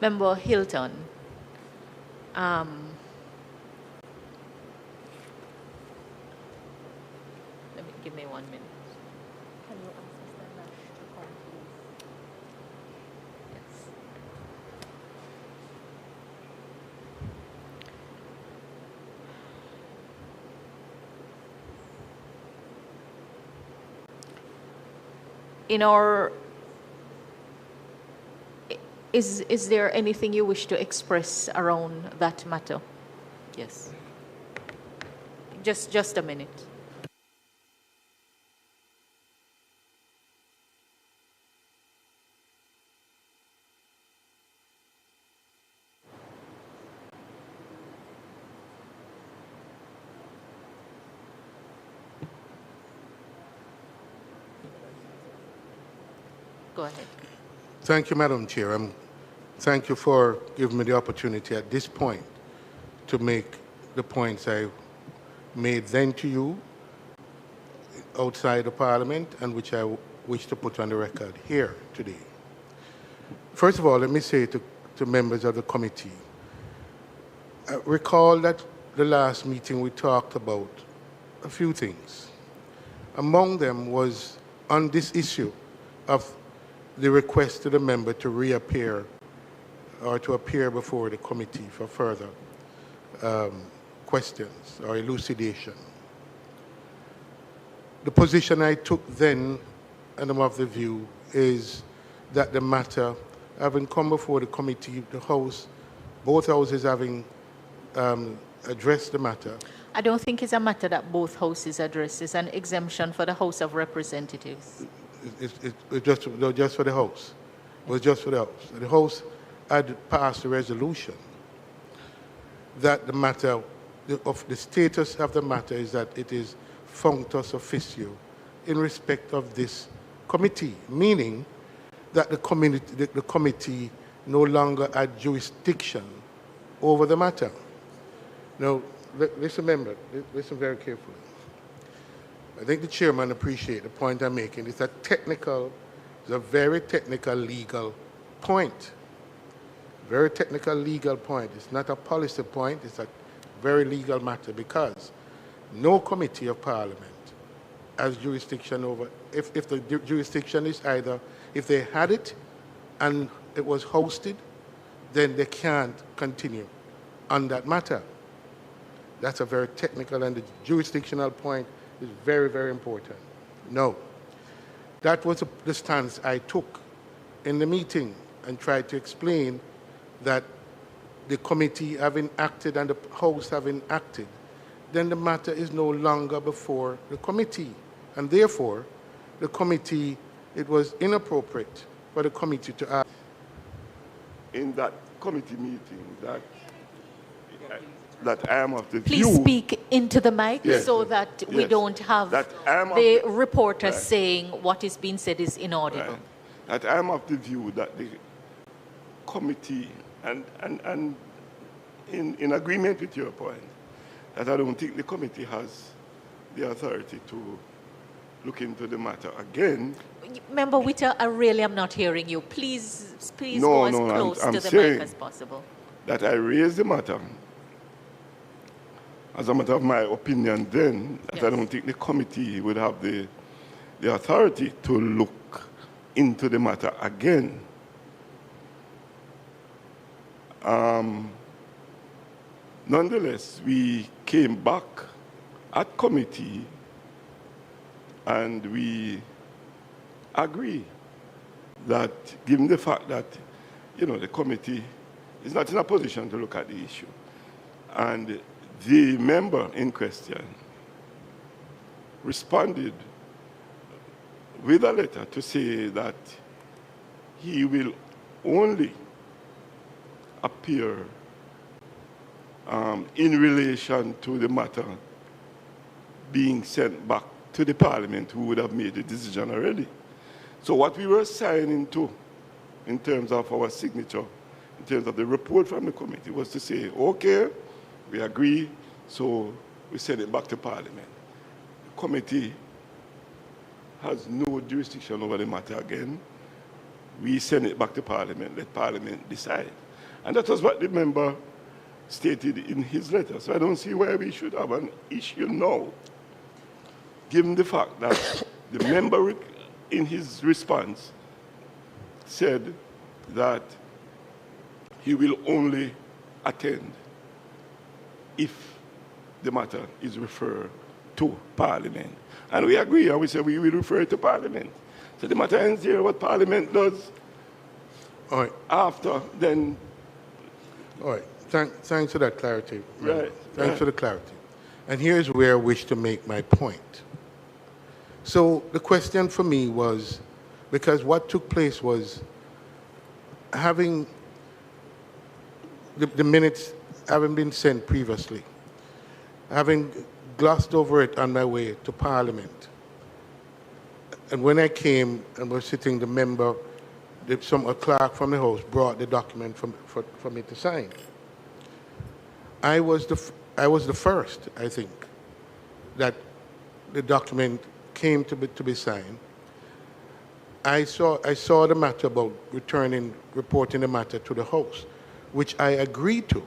Member Hilton, give me 1 minute. Can you ask Mr. Nash to come, please? Yes. In our, is there anything you wish to express around that matter? Yes. Just a minute. Go ahead. Thank you, Madam Chair. Thank you for giving me the opportunity at this point to make the points I made then to you outside the Parliament and which I wish to put on the record here today. First of all, let me say to members of the committee, recall that the last meeting we talked about a few things. Among them was on this issue of the request to the member to reappear or to appear before the committee for further questions or elucidation. The position I took then, and I'm of the view, is that the matter, having come before the committee, the House, both houses having addressed the matter. I don't think it's a matter that both houses address. It's an exemption for the House of Representatives. It's just for the House. It was just for the House. The House had passed a resolution that the matter, of the status of the matter is that it is functus officio in respect of this committee, meaning that the committee no longer had jurisdiction over the matter. Now, listen very carefully. I think the chairman appreciates the point I'm making. It's a very technical legal point. Very technical legal point. It's not a policy point, it's a very legal matter because no committee of Parliament has jurisdiction over, if the jurisdiction is either, if they had it and it was hosted, then they can't continue on that matter. That's a very technical, and the jurisdictional point is very, very important. No. That was the stance I took in the meeting and tried to explain that the committee having acted and the House having acted, then the matter is no longer before the committee. And therefore, the committee, it was inappropriate for the committee to act. In that committee meeting, that I am of the Please view. speak into the mic so that we don't have the reporter saying what is being said is inaudible. Right. that I'm of the view that the committee, and in agreement with your point, that I don't think the committee has the authority to look into the matter again. Member Witter, I really am not hearing you. Please go as close to the mic as possible. That I raised the matter as a matter of my opinion then, that I don't think the committee would have the authority to look into the matter again. Nonetheless, we came back at committee and we agree that, given the fact that, the committee is not in a position to look at the issue, and the member in question responded with a letter to say that he will only appear in relation to the matter being sent back to the Parliament, who would have made the decision already. So what we were signing to, in terms of our signature, in terms of the report from the committee, was to say, okay, we agree, so we send it back to Parliament. The committee has no jurisdiction over the matter again. We send it back to Parliament, let Parliament decide. And that was what the member stated in his letter. So I don't see why we should have an issue now, given the fact that the member in his response said that he will only attend if the matter is referred to Parliament. And we agree, and we say we will refer it to Parliament. So the matter ends here. What Parliament does after, then... All right. Thanks for that clarity. Right. Thanks for the clarity. And here's where I wish to make my point. So the question for me was, because what took place was having the minutes having been sent previously, having glossed over it on my way to Parliament. And when I came and was sitting, the member, a clerk from the House brought the document for me to sign. I was the first, I think, that the document came to be signed. I saw the matter about reporting the matter to the House, which I agreed to.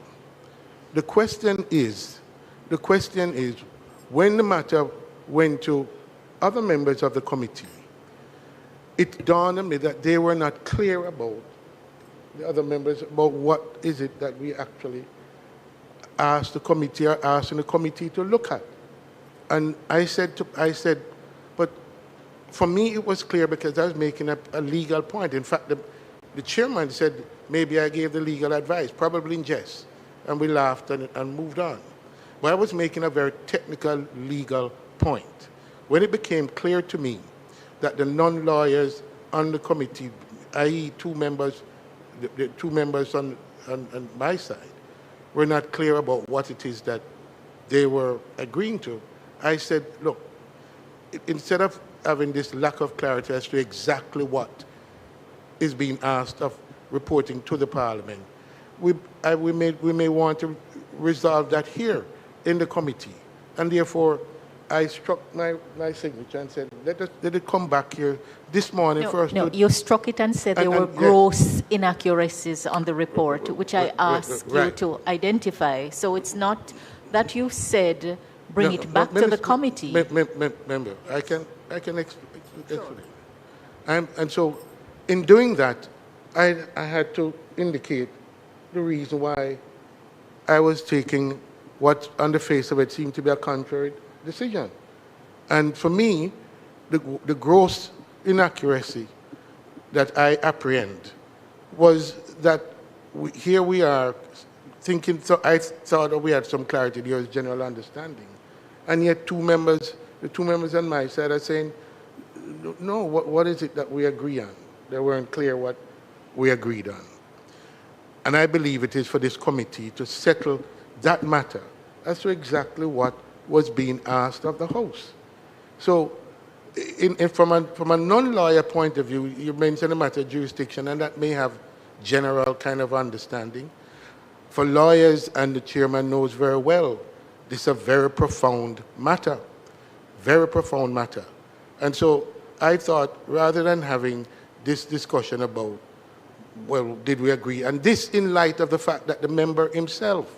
The question is, when the matter went to other members of the committee, it dawned on me that they were not clear about, the other members, about what is it that we actually asked the committee or asking the committee to look at. And I said, but for me it was clear because I was making a legal point. In fact, the chairman said, maybe I gave the legal advice, probably in jest. And we laughed and moved on. But I was making a very technical, legal point. When it became clear to me that the non-lawyers on the committee, i.e. two members, the two members on my side, were not clear about what it is that they were agreeing to, I said, look, instead of having this lack of clarity as to exactly what is being asked of reporting to the Parliament, we may want to resolve that here in the committee. And therefore, I struck my signature and said, let it come back here this morning first. No, you struck it and said there were gross inaccuracies on the report, which I asked you to identify. So it's not that you said bring it back to the committee. Member, I can explain. And so in doing that, I had to indicate the reason why I was taking what on the face of it seemed to be a contrary decision. And for me, the gross inaccuracy that I apprehend was that here we are thinking, so I thought that we had some clarity, there was general understanding. And yet the two members on my side are saying, no, what is it that we agree on? They weren't clear what we agreed on. And I believe it is for this committee to settle that matter as to exactly what was being asked of the House. So from a non-lawyer point of view, you mentioned the matter of jurisdiction, and that may have general kind of understanding. For lawyers, and the chairman knows very well, this is a very profound matter, very profound matter. And so I thought, rather than having this discussion about, well, did we agree? And this in light of the fact that the member himself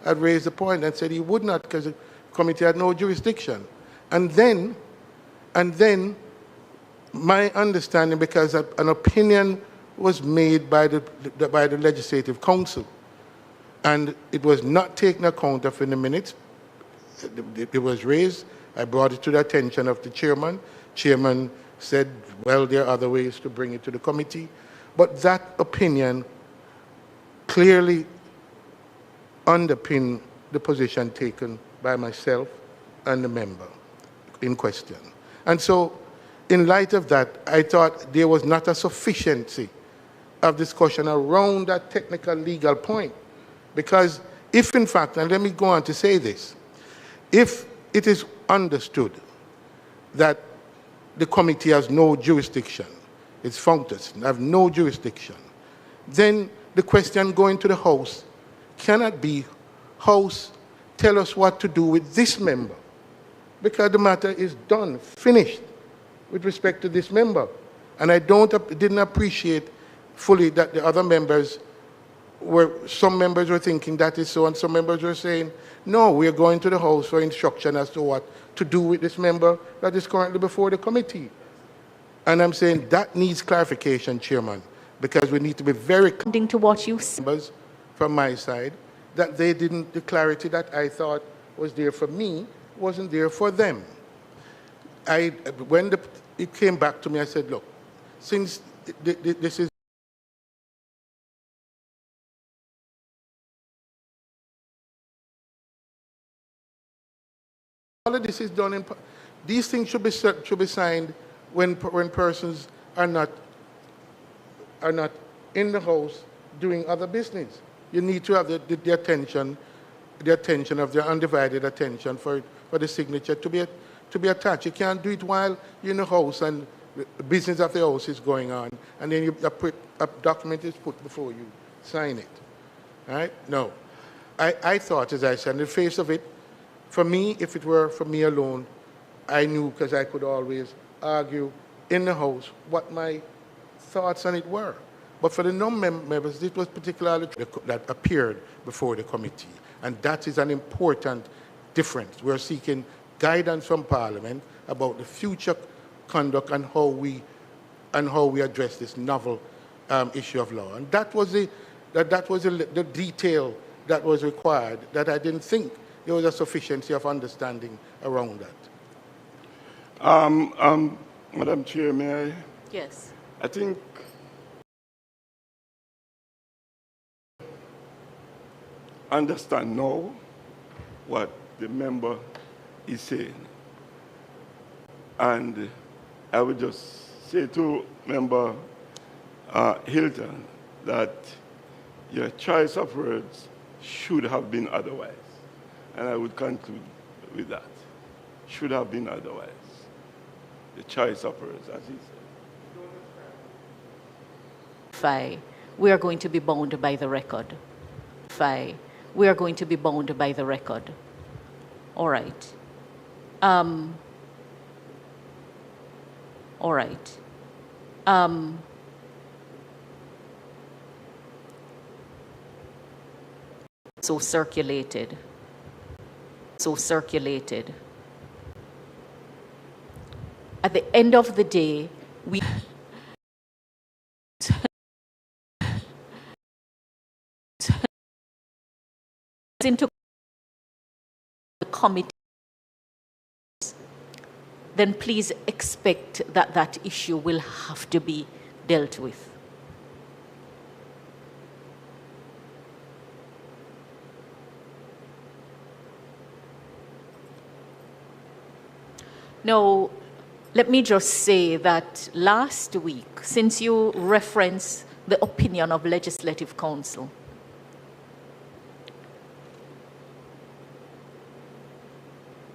had raised the point and said he would not because the committee had no jurisdiction. And then my understanding, because an opinion was made by the Legislative Council, and it was not taken account of in the minutes. It was raised. I brought it to the attention of the chairman. Chairman said, well, there are other ways to bring it to the committee. But that opinion clearly underpinned the position taken by myself and the member in question. And so, in light of that, I thought there was not a sufficiency of discussion around that technical legal point. Because if, in fact, and let me go on to say this, if it is understood that the committee has no jurisdiction, its functors have no jurisdiction, then the question going to the House cannot be, House, tell us what to do with this member. Because the matter is done, finished, with respect to this member. And I didn't appreciate fully that the other members some members were thinking that is so, and some members were saying, no, we are going to the House for instruction as to what to do with this member that is currently before the committee. And I'm saying that needs clarification, Chairman, because we need to be very clear to what you members from my side, that they didn't, the clarity that I thought was there for me wasn't there for them. When it came back to me, I said, look, since this is all of this is done in. These things should be signed when persons are not in the House doing other business. You need to have the attention of their undivided attention for the signature to be attached. You can't do it while you're in the House and the business of the House is going on, and then a document is put before you, sign it. All right? No. I thought, as I said, in the face of it, for me, if it were for me alone, I knew, because I could always argue in the House what my thoughts on it were. But for the non-members, this was particularly that appeared before the committee. And that is an important difference. We're seeking guidance from Parliament about the future conduct and how we address this novel issue of law. And that was the detail that was required, that I didn't think there was a sufficiency of understanding around that. Madam Chair, may I? Yes. I think understand now what the member is saying. And I would just say to Member Hilton that your choice of words should have been otherwise. And I would conclude with that. Should have been otherwise. The choice of words, as he said. We are going to be bound by the record. We are going to be bound by the record. All right. All right. So circulated. At the end of the day, we into the committee, then please expect that that issue will have to be dealt with. Now, let me just say that last week, since you referenced the opinion of Legislative Council,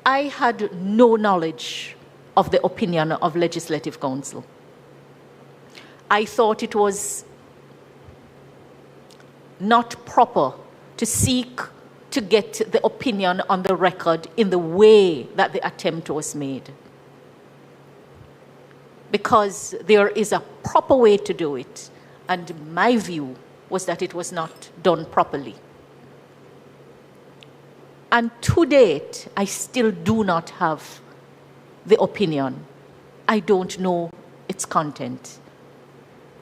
I had no knowledge of the opinion of Legislative Council. I thought it was not proper to seek to get the opinion on the record in the way that the attempt was made. Because there is a proper way to do it, and my view was that it was not done properly. And to date, I still do not have the opinion. I don't know its content.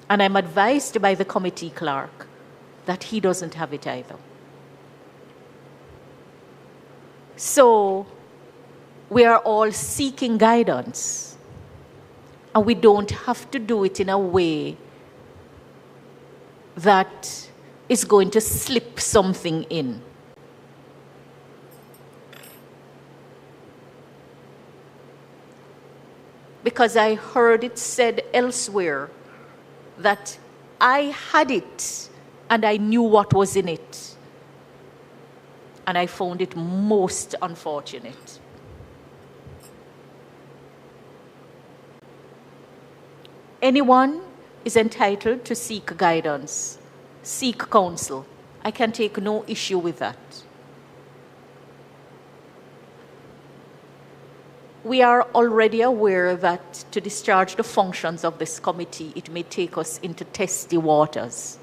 And I'm advised by the committee clerk that he doesn't have it either. So we are all seeking guidance, and we don't have to do it in a way that is going to slip something in. Because I heard it said elsewhere that I had it and I knew what was in it. And I found it most unfortunate. Anyone is entitled to seek guidance, seek counsel. I can take no issue with that. We are already aware that to discharge the functions of this committee, it may take us into testy waters.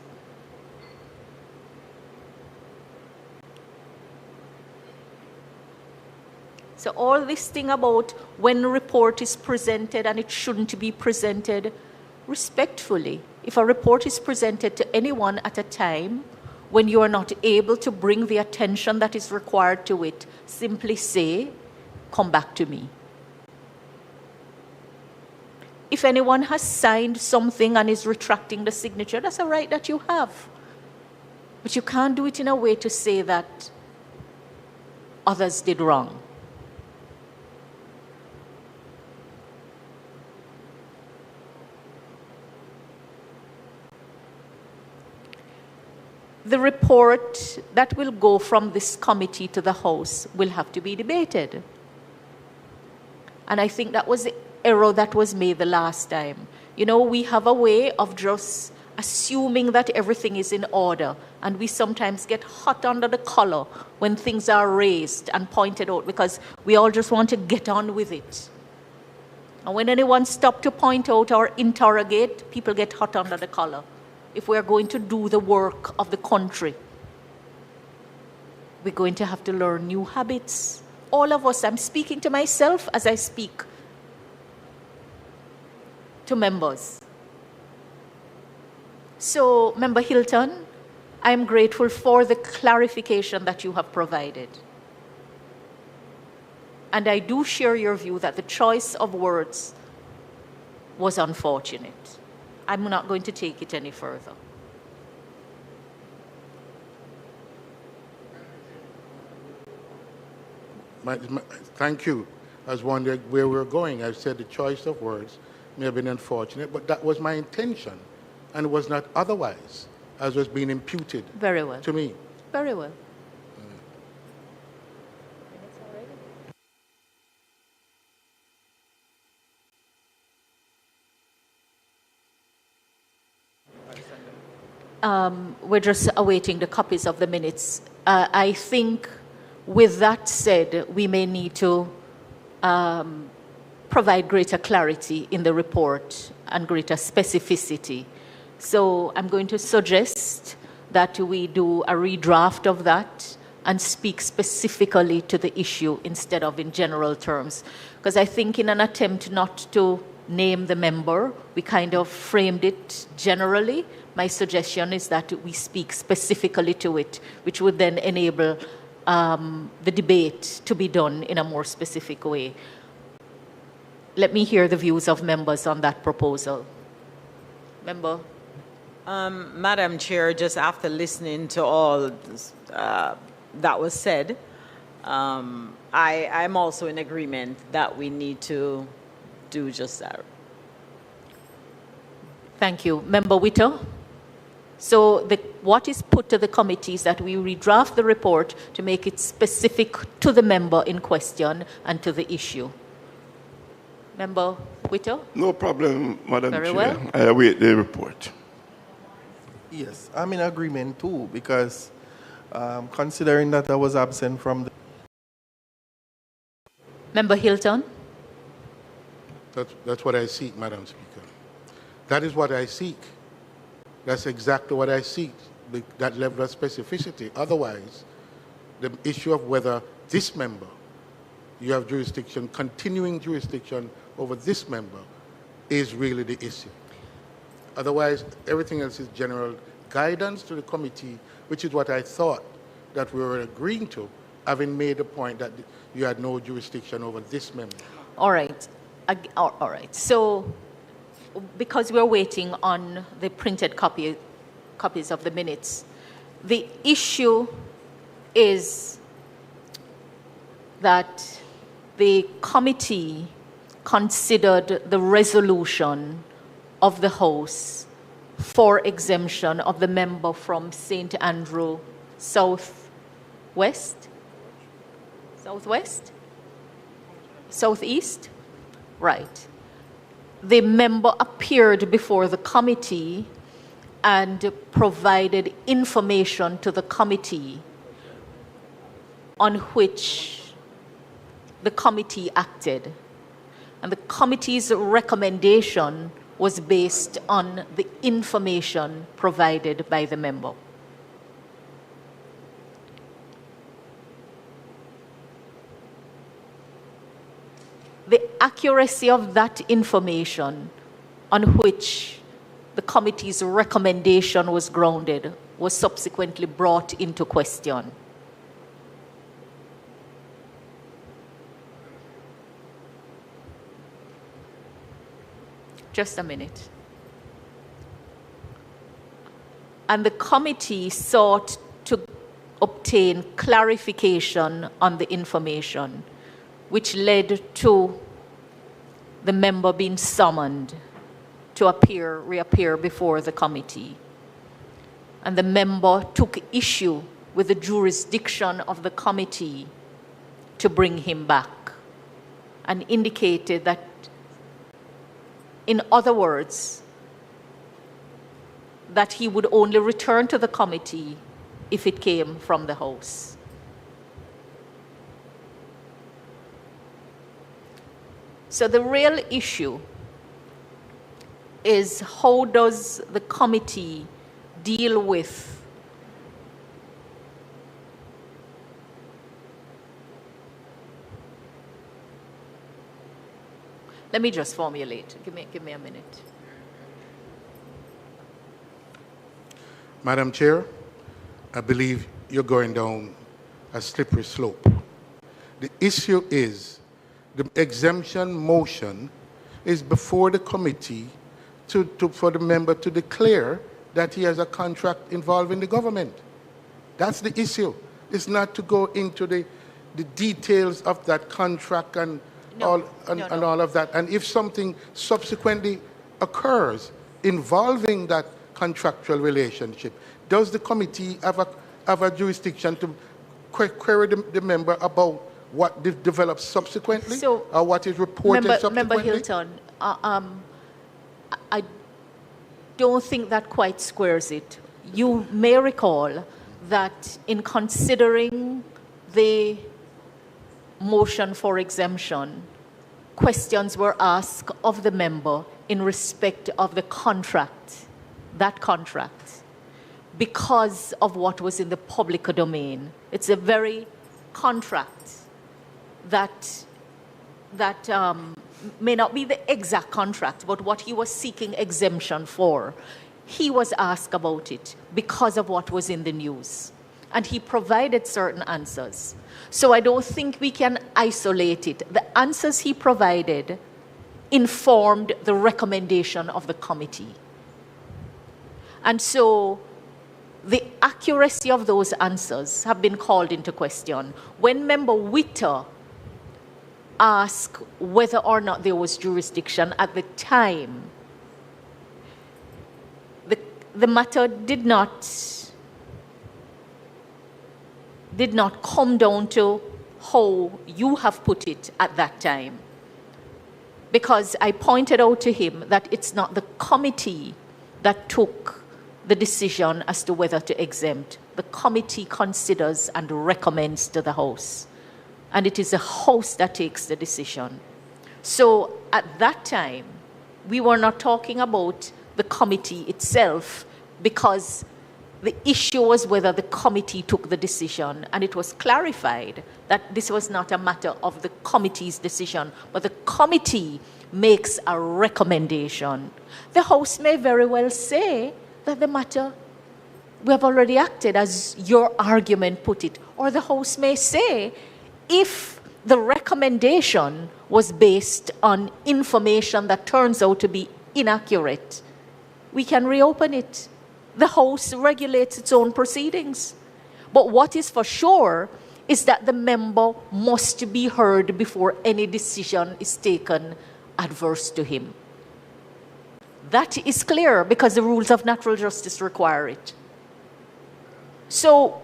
So all this thing about when a report is presented and it shouldn't be presented, respectfully, if a report is presented to anyone at a time when you are not able to bring the attention that is required to it, simply say, come back to me. If anyone has signed something and is retracting the signature, that's a right that you have. But you can't do it in a way to say that others did wrong. The report that will go from this committee to the House will have to be debated. And I think that was the error that was made the last time. You know, we have a way of just assuming that everything is in order, and we sometimes get hot under the collar when things are raised and pointed out because we all just want to get on with it. And when anyone stops to point out or interrogate, people get hot under the collar. If we're going to do the work of the country, we're going to have to learn new habits. All of us, I'm speaking to myself as I speak to members. So, Member Hilton, I'm grateful for the clarification that you have provided. And I do share your view that the choice of words was unfortunate. I'm not going to take it any further. Thank you. I was wondering where we were going. I said the choice of words may have been unfortunate, but that was my intention, and it was not otherwise, as was being imputed Very well. to me. Very well. We're just awaiting the copies of the minutes. I think with that said, we may need to provide greater clarity in the report and greater specificity. So I'm going to suggest that we do a redraft of that and speak specifically to the issue instead of in general terms. Because I think in an attempt not to name the member, we kind of framed it generally. My suggestion is that we speak specifically to it, which would then enable the debate to be done in a more specific way. Let me hear the views of members on that proposal. Member? Madam Chair, just after listening to all that was said, I'm also in agreement that we need to do just that. Thank you. Member Witter? So what is put to the committee is that we redraft the report to make it specific to the member in question and to the issue. Member Whittle? No problem, Madam Very Chair. well. I await the report. Yes, I'm in agreement too, because considering that I was absent from the... Member Hilton? That's what I seek, Madam Speaker. That is what I seek. That's exactly what I seek, that level of specificity. Otherwise, the issue of whether this member, you have jurisdiction, continuing jurisdiction over this member, is really the issue. Otherwise, everything else is general guidance to the committee, which is what I thought that we were agreeing to, having made the point that you had no jurisdiction over this member. All right. All right. So, because we're waiting on the printed copies of the minutes, the issue is that the committee considered the resolution of the House for exemption of the member from St. Andrew Southwest? Southeast? Right. The member appeared before the committee and provided information to the committee on which the committee acted. And the committee's recommendation was based on the information provided by the member. The accuracy of that information on which the committee's recommendation was grounded was subsequently brought into question. Just a minute. And the committee sought to obtain clarification on the information, which led to the member being summoned to reappear before the committee. And the member took issue with the jurisdiction of the committee to bring him back and indicated that, in other words, that he would only return to the committee if it came from the House. So the real issue is, how does the committee deal with Let me just formulate. Give me a minute. Madam Chair, I believe you're going down a slippery slope. The issue is the exemption motion is before the committee for the member to declare that he has a contract involving the government. That's the issue. It's not to go into the details of that contract and all of that. And if something subsequently occurs involving that contractual relationship, does the committee have a jurisdiction to query the member about what develops subsequently, or what is reported subsequently? Member Hilton, I don't think that quite squares it. You may recall that in considering the motion for exemption, questions were asked of the member in respect of the contract, that contract, because of what was in the public domain. It's a very contract that may not be the exact contract, but what he was seeking exemption for. He was asked about it because of what was in the news, and he provided certain answers. So I don't think we can isolate it. The answers he provided informed the recommendation of the committee. And so the accuracy of those answers have been called into question. When Member Witter asked whether or not there was jurisdiction at the time, the matter did not come down to how you have put it at that time. because I pointed out to him that it's not the committee that took the decision as to whether to exempt. The committee considers and recommends to the House. And it is the House that takes the decision. So at that time, we were not talking about the committee itself, because the issue was whether the committee took the decision, and it was clarified that this was not a matter of the committee's decision, but the committee makes a recommendation. The House may very well say that the matter, we have already acted as your argument put it, or the House may say, if the recommendation was based on information that turns out to be inaccurate, we can reopen it. The House regulates its own proceedings. But what is for sure is that the member must be heard before any decision is taken adverse to him. That is clear because the rules of natural justice require it. So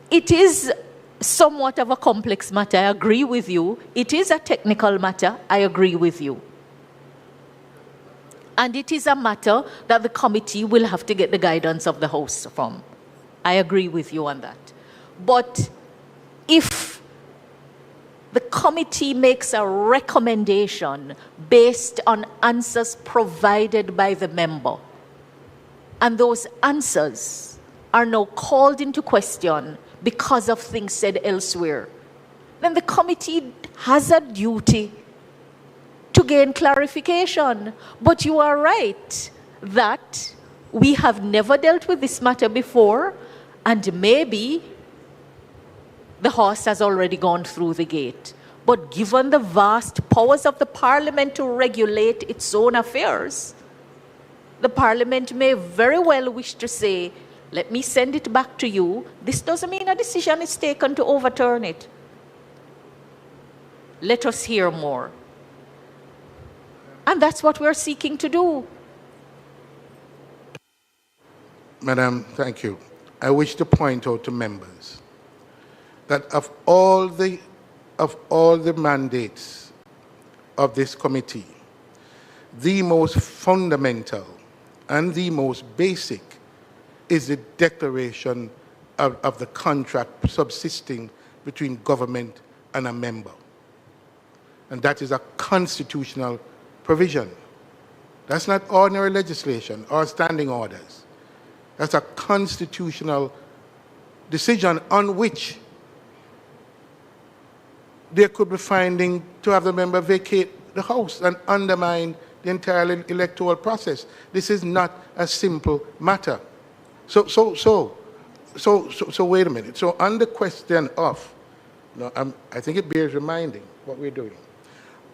it is somewhat of a complex matter. I agree with you. It is a technical matter. I agree with you. And it is a matter that the committee will have to get the guidance of the House from. I agree with you on that. But if the committee makes a recommendation based on answers provided by the member, and those answers are now called into question because of things said elsewhere, then the committee has a duty to gain clarification. But you are right that we have never dealt with this matter before, and maybe the horse has already gone through the gate. But given the vast powers of the Parliament to regulate its own affairs, the Parliament may very well wish to say, let me send it back to you. This doesn't mean a decision is taken to overturn it. Let us hear more. And that's what we're seeking to do. Madam, thank you. I wish to point out to members that of all the mandates of this committee, the most fundamental and the most basic is the declaration of the contract subsisting between government and a member. And that is a constitutional provision. That's not ordinary legislation or standing orders. That's a constitutional decision on which there could be finding to have the member vacate the House and undermine the entire electoral process. This is not a simple matter. So wait a minute. So on the question of, I think it bears reminding what we're doing.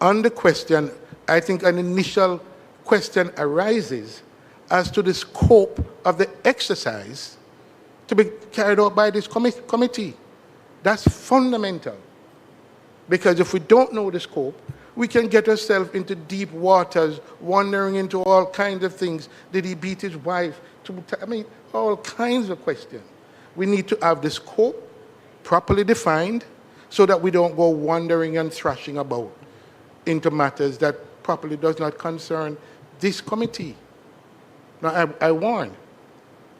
On the question, I think an initial question arises as to the scope of the exercise to be carried out by this committee. That's fundamental. Because if we don't know the scope, we can get ourselves into deep waters, wandering into all kinds of things. Did he beat his wife? All kinds of questions. We need to have the scope properly defined so that we don't go wandering and thrashing about into matters that properly does not concern this committee. Now, I warn.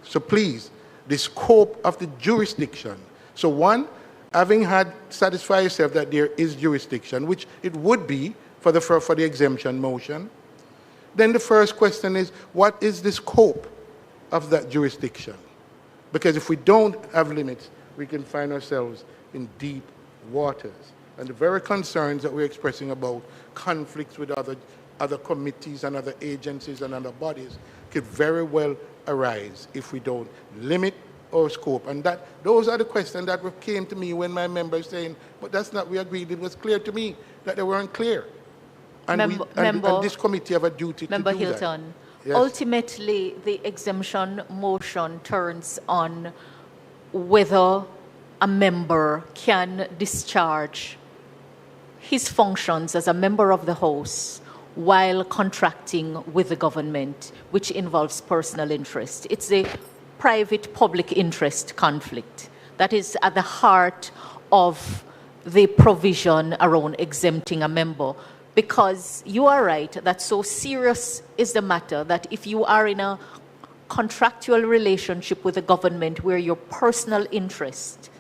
So please, the scope of the jurisdiction. So one, having had satisfied yourself that there is jurisdiction, which it would be for the exemption motion, then the first question is, what is the scope of that jurisdiction? Because if we don't have limits, we can find ourselves in deep waters. And the very concerns that we're expressing about conflicts with other committees and other agencies and other bodies could very well arise if we don't limit our scope. And those are the questions that came to me when my members saying, but that's not, we agreed. It was clear to me that they weren't clear. And, and this committee have a duty to do that. Member Hilton, yes. Ultimately, the exemption motion turns on whether a member can discharge his functions as a member of the House while contracting with the government, which involves personal interest. It's a private-public interest conflict that is at the heart of the provision around exempting a member. Because you are right that so serious is the matter that if you are in a contractual relationship with the government where your personal interest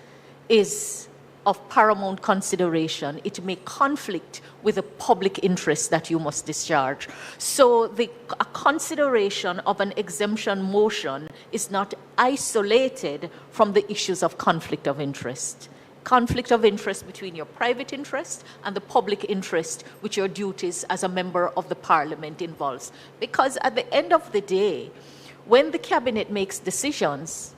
is of paramount consideration, it may conflict with the public interest that you must discharge. So a consideration of an exemption motion is not isolated from the issues of conflict of interest. Conflict of interest between your private interest and the public interest, which your duties as a member of the parliament involves. Because at the end of the day, when the cabinet makes decisions,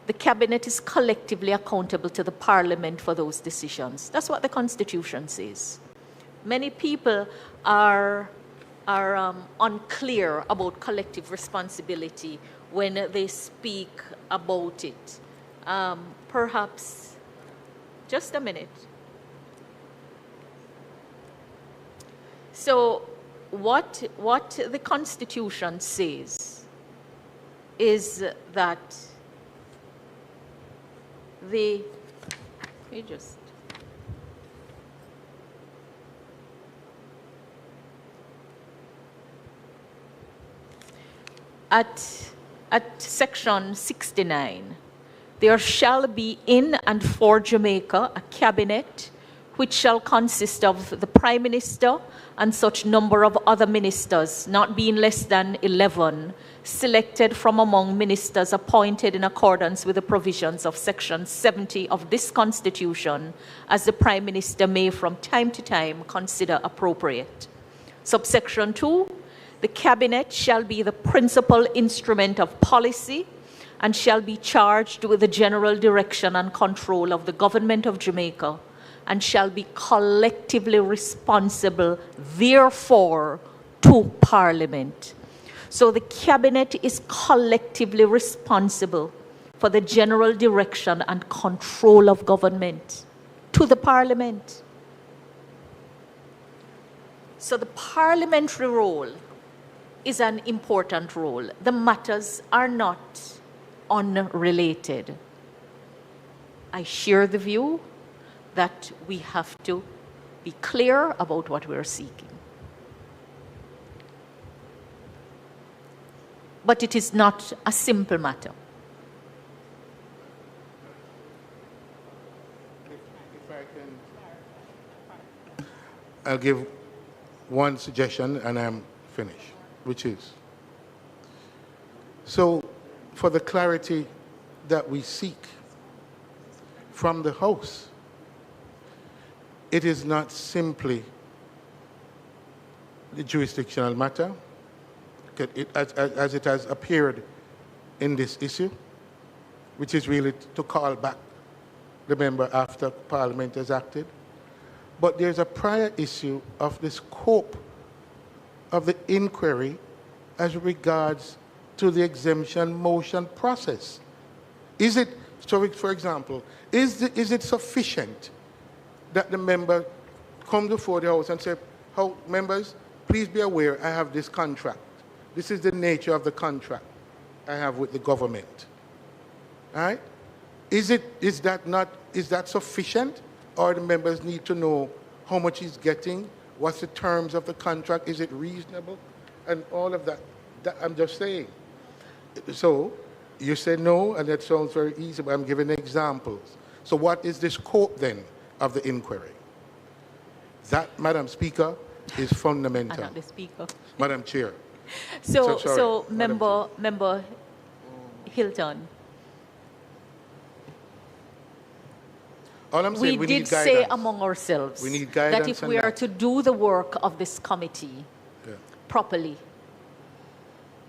the cabinet is collectively accountable to the parliament for those decisions. That's what the Constitution says. Many people are unclear about collective responsibility when they speak about it. Perhaps, just a minute. So what the Constitution says is that at section 69, there shall be in and for Jamaica a cabinet which shall consist of the Prime Minister and such number of other ministers, not being less than 11, selected from among ministers appointed in accordance with the provisions of Section 70 of this Constitution, as the Prime Minister may from time to time consider appropriate. Subsection 2, the Cabinet shall be the principal instrument of policy and shall be charged with the general direction and control of the government of Jamaica, and shall be collectively responsible, therefore, to Parliament. So the Cabinet is collectively responsible for the general direction and control of government to the Parliament. So the parliamentary role is an important role. The matters are not unrelated. I share the view that we have to be clear about what we're seeking. But it is not a simple matter. If I can, I'll give one suggestion and I'm finished, which is, so for the clarity that we seek from the House, it is not simply the jurisdictional matter, as it has appeared in this issue, which is really to call back the member after Parliament has acted. But there's a prior issue of the scope of the inquiry as regards to the exemption motion process. Is it, so for example, is it sufficient that the member come before the House and say, members, please be aware I have this contract. This is the nature of the contract I have with the government. All right? Is that sufficient? Or the members need to know how much he's getting, what's the terms of the contract, is it reasonable? And all of that I'm just saying. So you say no, and that sounds very easy, but I'm giving examples. So what is the scope then of the inquiry? That, Madam Speaker, is fundamental. Madam Speaker. Madam Chair. So Member Hilton. All I'm saying, we did say among ourselves that if we are to do the work of this committee properly,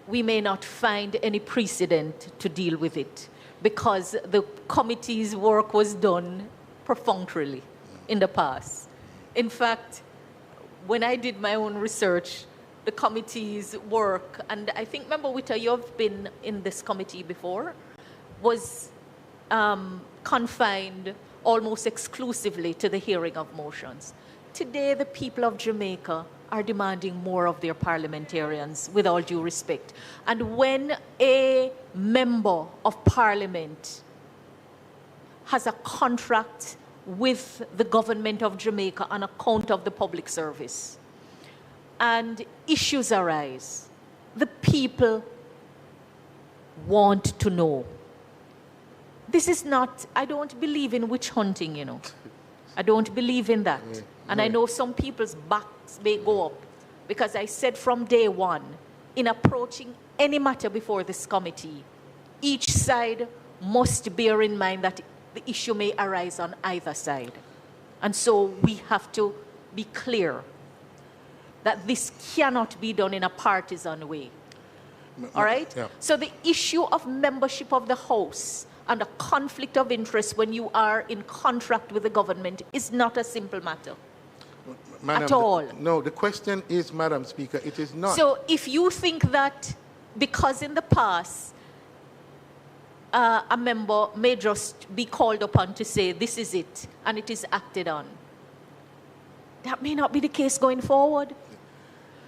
we may not find any precedent to deal with it, because the committee's work was done perfunctorily in the past. In fact, when I did my own research, the committee's work, and I think, Member Witter, you've been in this committee before, was confined almost exclusively to the hearing of motions. Today, the people of Jamaica are demanding more of their parliamentarians, with all due respect. And when a member of parliament has a contract with the government of Jamaica on account of the public service, and issues arise, the people want to know. This is not, I don't believe in witch hunting, you know. I don't believe in that. And I know some people's backs may go up because I said from day one, in approaching any matter before this committee, each side must bear in mind that the issue may arise on either side. And so we have to be clear that this cannot be done in a partisan way. All right? Yeah. So the issue of membership of the House and a conflict of interest when you are in contract with the government is not a simple matter. Madam, at all. No, the question is, Madam Speaker, it is not. So if you think that because in the past a member may just be called upon to say this is it and it is acted on, that may not be the case going forward.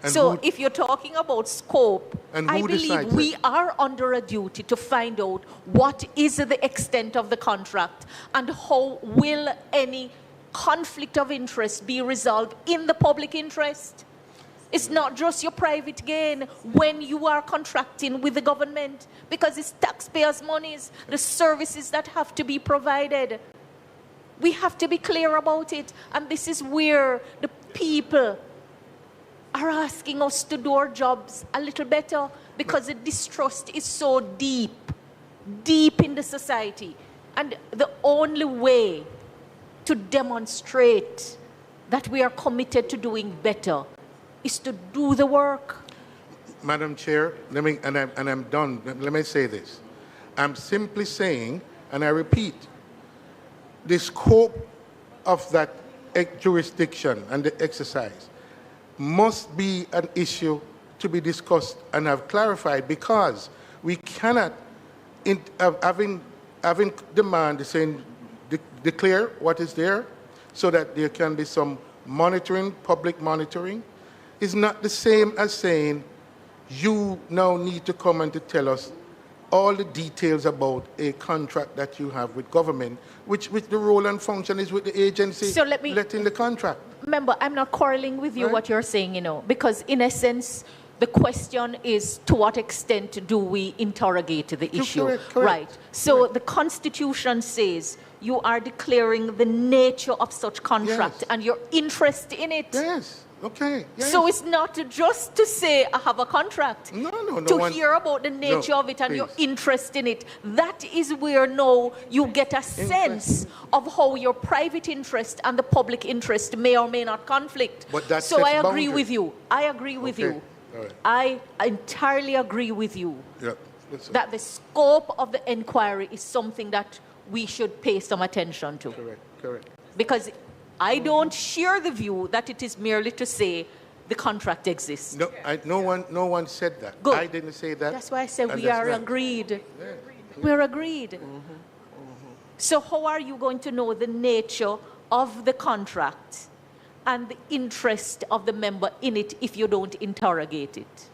And so if you're talking about scope, and I believe we are under a duty to find out what is the extent of the contract and how will any conflict of interest be resolved in the public interest. It's not just your private gain when you are contracting with the government, because it's taxpayers' monies, the services that have to be provided. We have to be clear about it, and this is where the people are asking us to do our jobs a little better, because the distrust is so deep in the society. And the only way to demonstrate that we are committed to doing better is to do the work. Madam Chair, I'm done. Let me say this. I'm simply saying, and I repeat, the scope of that jurisdiction and the exercise must be an issue to be discussed and have clarified, because we cannot, having demand saying, declare what is there so that there can be some monitoring, public monitoring, is not the same as saying you now need to come and to tell us all the details about a contract that you have with government, which the role and function is with the agency so letting the contract. Remember, I'm not quarreling with you what you're saying, you know, because in essence, the question is to what extent do we interrogate the issue? Correct. Right. So the Constitution says you are declaring the nature of such contract and your interest in it. Yes. Okay. Yes. So it's not just to say I have a contract. No. To hear about the nature of it and your interest in it. That is where now you get a sense of how your private interest and the public interest may or may not conflict. But that so I agree boundaries. with you. I agree with you. All right. I entirely agree with you that the scope of the inquiry is something that we should pay some attention to. Correct. Because I don't share the view that it is merely to say the contract exists. No, no one said that. Good. I didn't say that. That's why I said we are agreed. We're agreed. So how are you going to know the nature of the contract and the interest of the member in it if you don't interrogate it?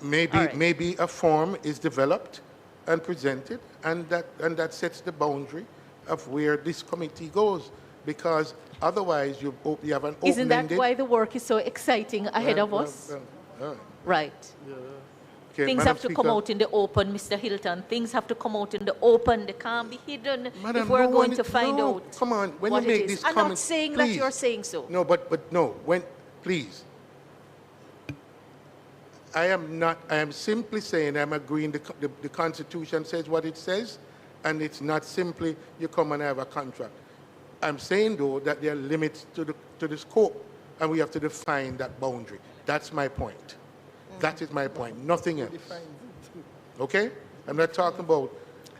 Maybe a form is developed and presented, and that sets the boundary of where this committee goes, because otherwise you have an open-ended... Isn't that why the work is so exciting ahead of us? Right. Okay, things Madam have to Speaker, come out in the open, Mr. Hilton. Things have to come out in the open. They can't be hidden if we're going to find out come on, when what you make it is. these I'm comments, not saying please. that you're saying so. No, but no, please. I am simply saying I'm agreeing the Constitution says what it says, and it's not simply you come and have a contract. I'm saying, though, that there are limits to the scope, and we have to define that boundary. That's my point. That is my point, nothing else. Okay? I'm not talking about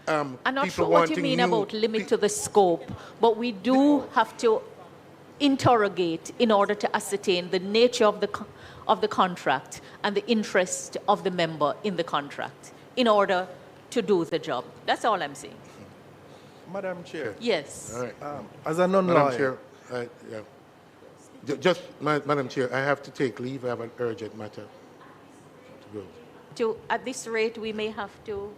I'm not people sure what you wanting mean about limit to the scope, but we do have to interrogate in order to ascertain the nature of the contract and the interest of the member in the contract in order to do the job. That's all I'm saying. Madam Chair. Yes. All right. As a non-lawyer. Madam Chair, Madam Chair, I have to take leave. I have an urgent matter to go. At this rate, we may have to.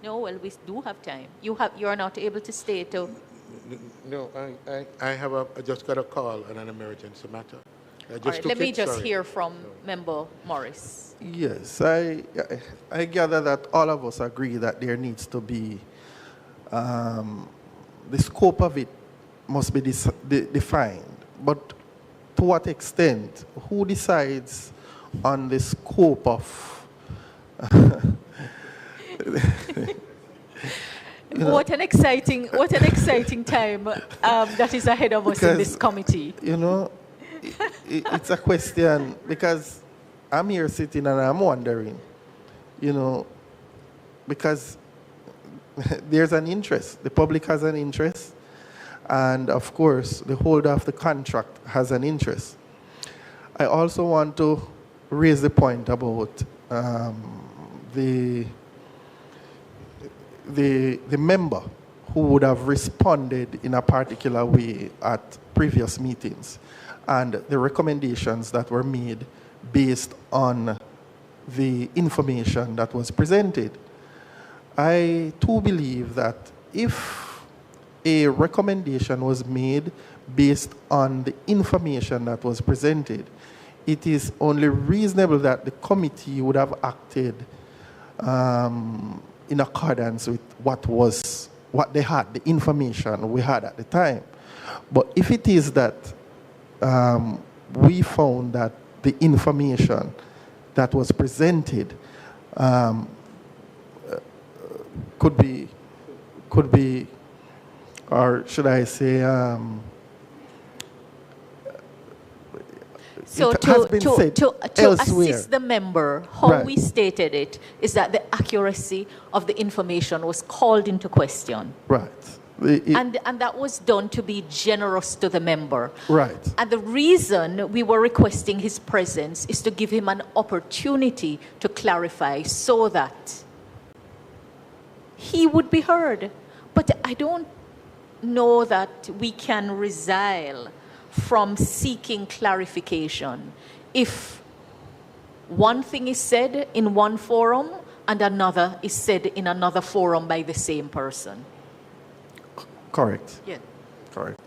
No, well, we do have time. You are not able to stay to. No, I just got a call on an emergency matter. All right, let me just hear from Member Morris. Yes, I gather that all of us agree that there needs to be, the scope of it must be defined. But to what extent? Who decides on the scope of... What an exciting time that is ahead of us in this committee. You know, it's a question, because I'm here sitting and I'm wondering, you know, because there's an interest. The public has an interest. And of course, the holder of the contract has an interest. I also want to raise the point about the member who would have responded in a particular way at previous meetings and the recommendations that were made based on the information that was presented. I too believe that if a recommendation was made based on the information that was presented, it is only reasonable that the committee would have acted in accordance with what they had, the information we had at the time. But if it is that we found that the information that was presented could be, or should I say, so to assist the member, how we stated it is that the accuracy of the information was called into question. Right. And that was done to be generous to the member. Right. And the reason we were requesting his presence is to give him an opportunity to clarify so that he would be heard. But I don't know that we can resile from seeking clarification if one thing is said in one forum and another is said in another forum by the same person. Correct. Yeah. Correct.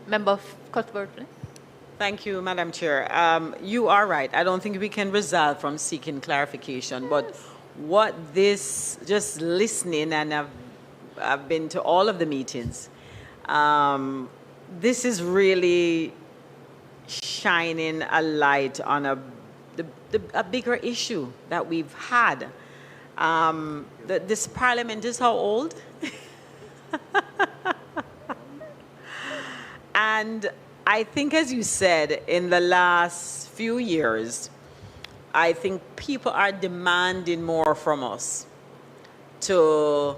Member Cuthbert. Thank you, Madam Chair. You are right. I don't think we can resile from seeking clarification, but what this, just listening, and I've been to all of the meetings, this is really shining a light on a bigger issue that we've had. This parliament is how old? And I think, as you said, in the last few years, I think people are demanding more from us to,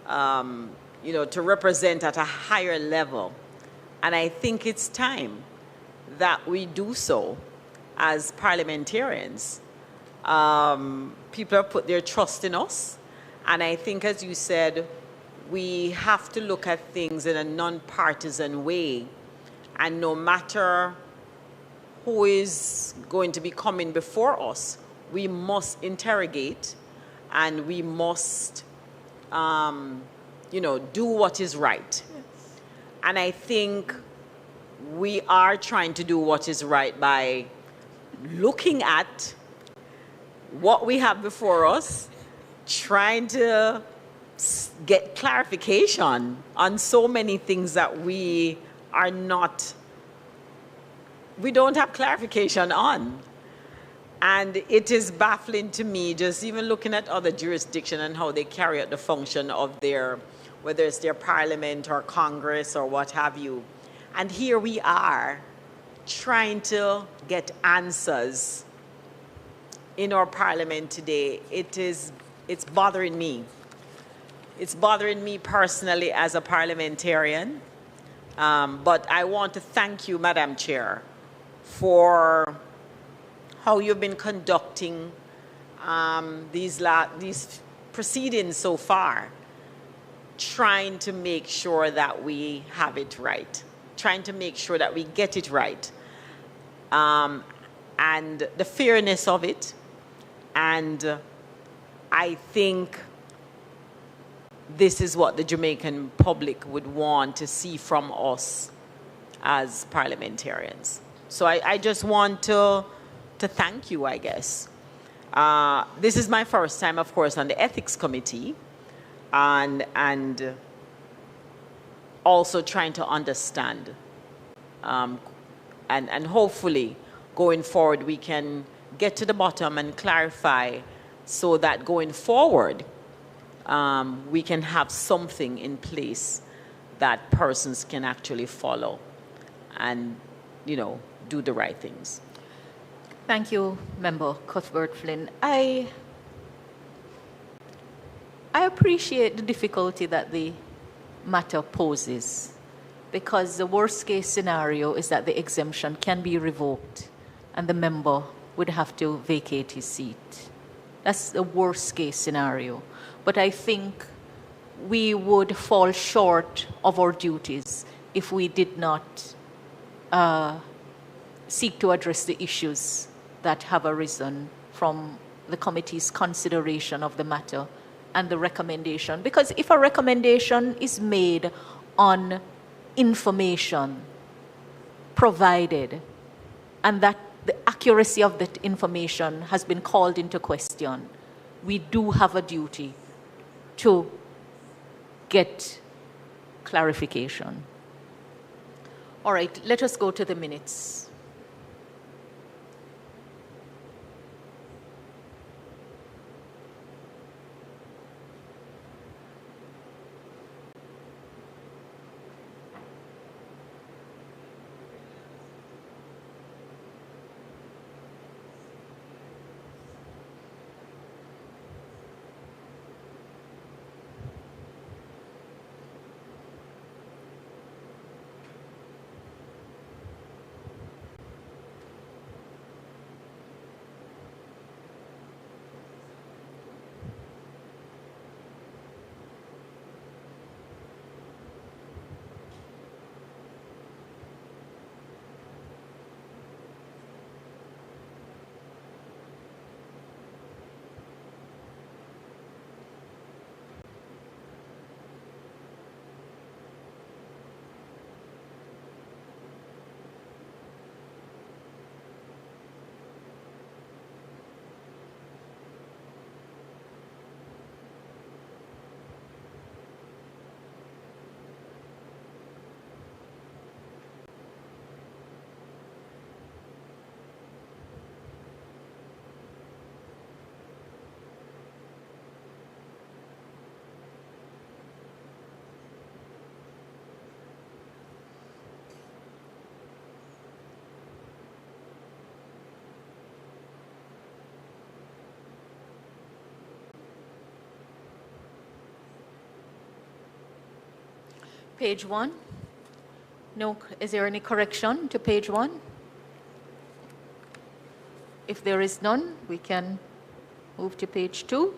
to represent at a higher level. And I think it's time that we do so as parliamentarians. People have put their trust in us. And I think, as you said, we have to look at things in a non-partisan way. And no matter who is going to be coming before us, we must interrogate and we must, do what is right. Yes. And I think we are trying to do what is right by looking at what we have before us, trying to get clarification on so many things that we don't have clarification on. And it is baffling to me, just even looking at other jurisdictions and how they carry out the function of their, whether it's their parliament or Congress or what have you. And here we are trying to get answers in our parliament today. It's bothering me. It's bothering me personally as a parliamentarian. But I want to thank you, Madam Chair, for how you've been conducting these proceedings so far, trying to make sure that we have it right, trying to make sure that we get it right, and the fairness of it. And I think this is what the Jamaican public would want to see from us as parliamentarians. So I just want to thank you, I guess. This is my first time, of course, on the Ethics Committee, and also trying to understand. And hopefully, going forward, we can get to the bottom and clarify so that going forward, we can have something in place that persons can actually follow and, you know, do the right things. Thank you, Member Cuthbert Flynn. I appreciate the difficulty that the matter poses, because the worst case scenario is that the exemption can be revoked and the member would have to vacate his seat. That's the worst case scenario. But I think we would fall short of our duties if we did not seek to address the issues that have arisen from the committee's consideration of the matter and the recommendation. Because if a recommendation is made on information provided and that the accuracy of that information has been called into question, we do have a duty to get clarification. All right, let us go to the minutes. Page 1. No, is there any correction to page 1? If there is none, we can move to page 2.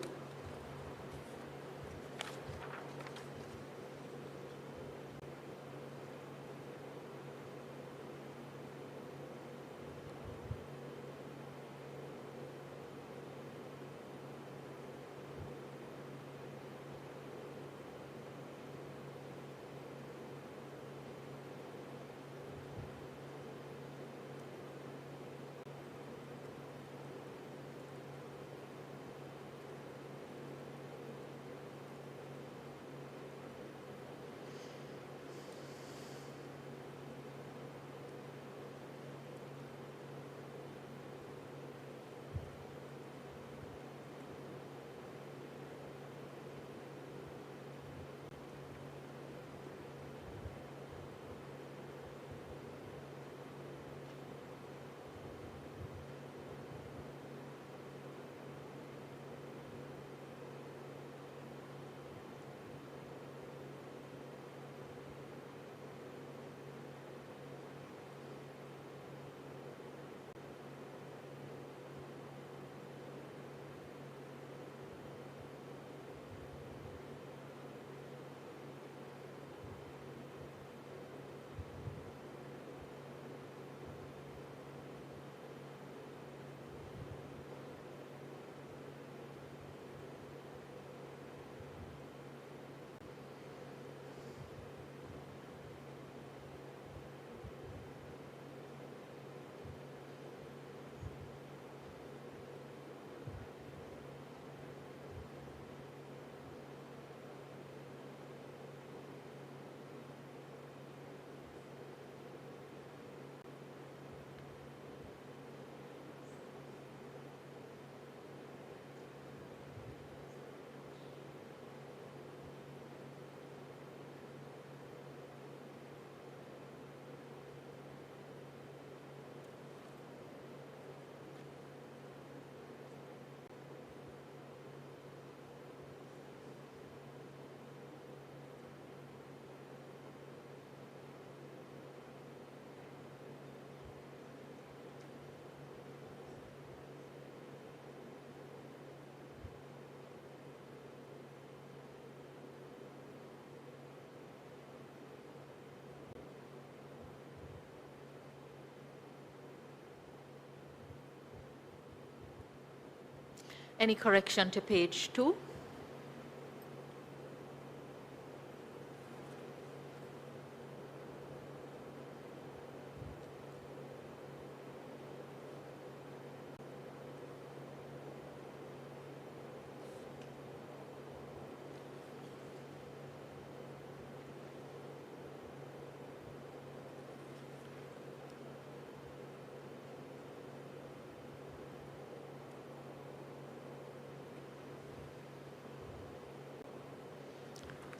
Any correction to page 2?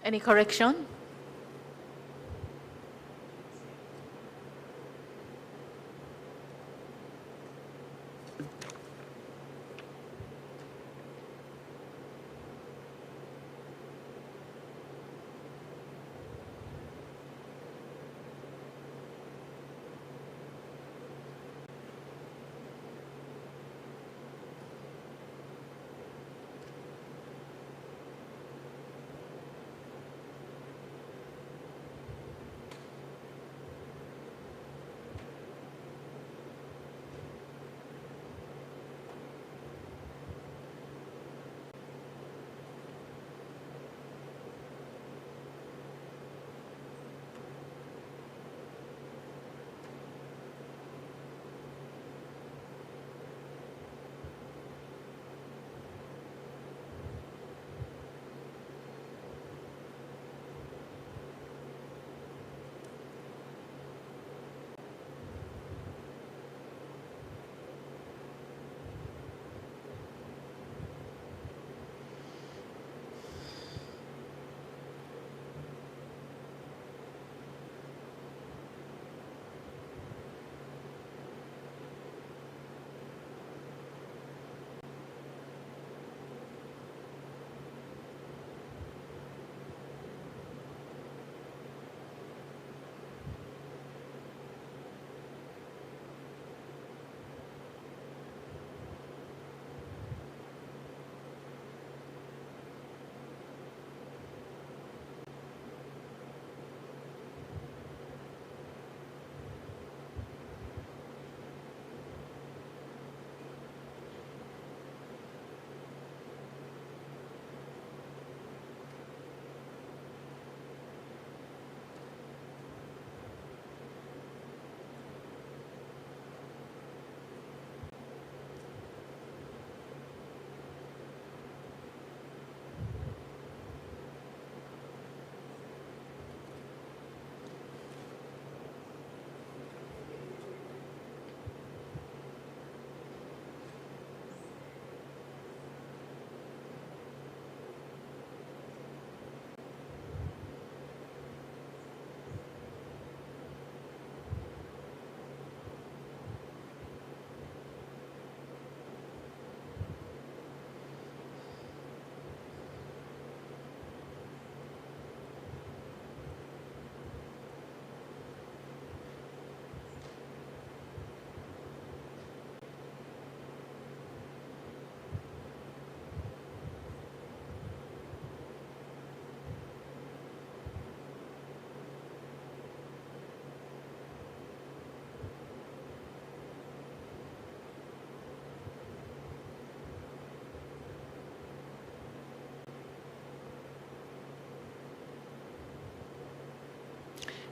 Any correction?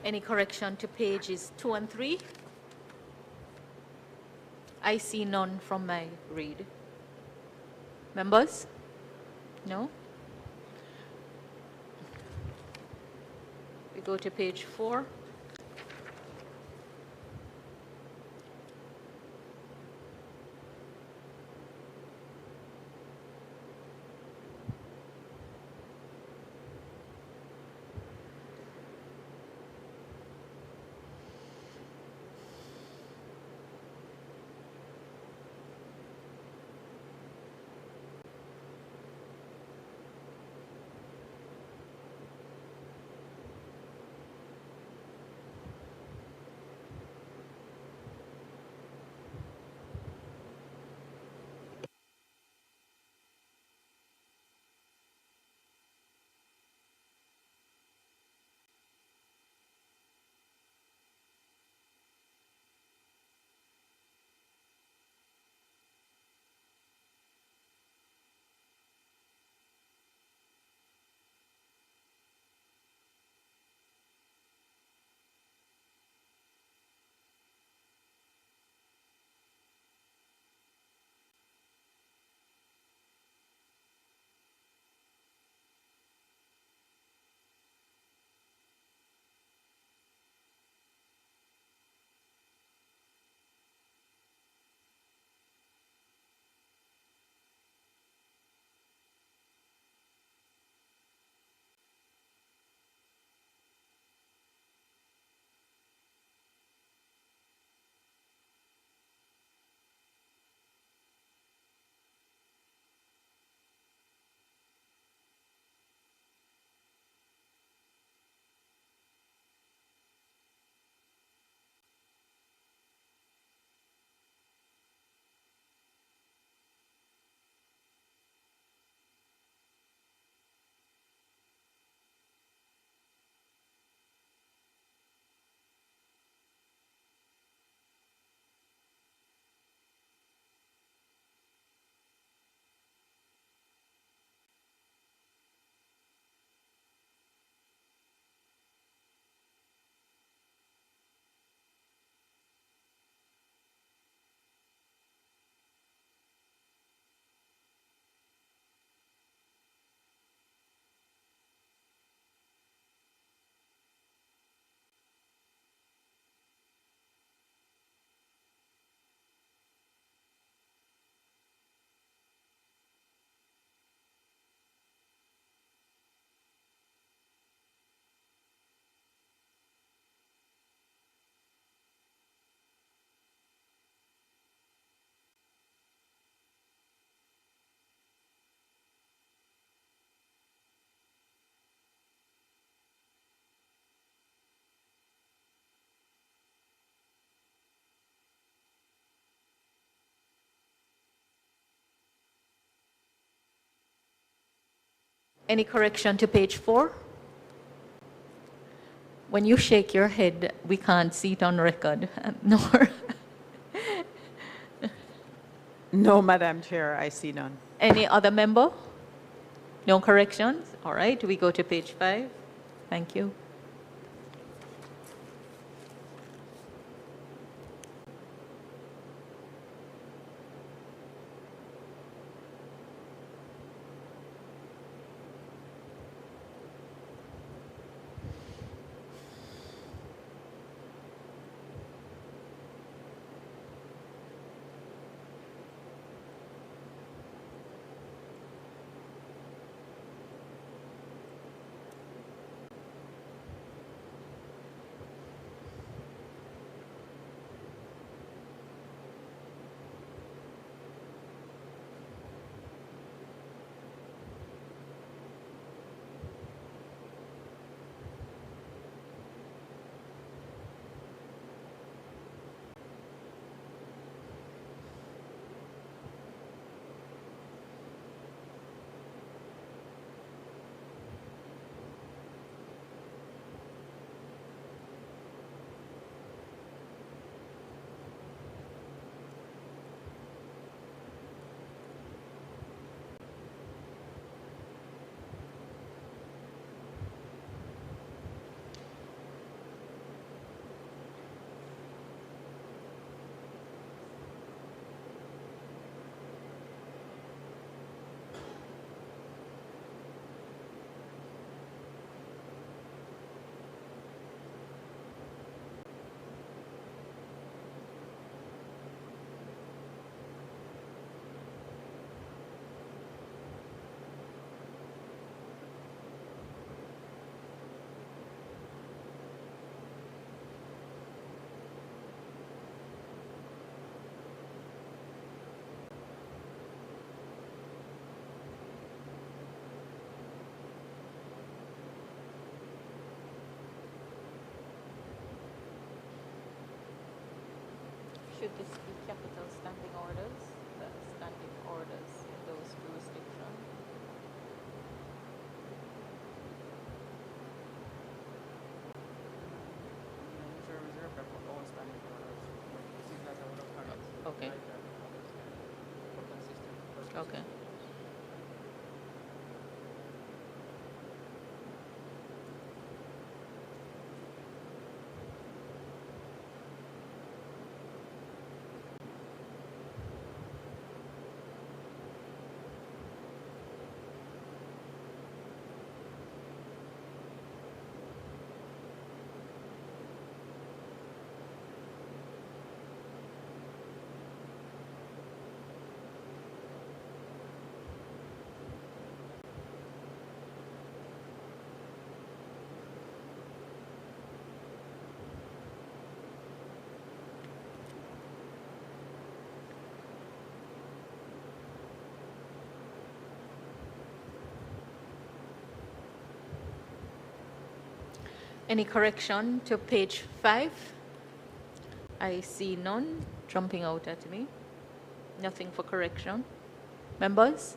Any correction to pages 2 and 3? I see none from my read. Members? No? We go to page 4. Any correction to page 4? When you shake your head, we can't see it on record. Nor No, Madam Chair, I see none. any other member? No corrections? All right, we go to page 5. Thank you. Should this be capital standing orders? The standing orders in those jurisdictions? Okay. Okay. Any correction to page 5? I see none jumping out at me. Nothing for correction. Members?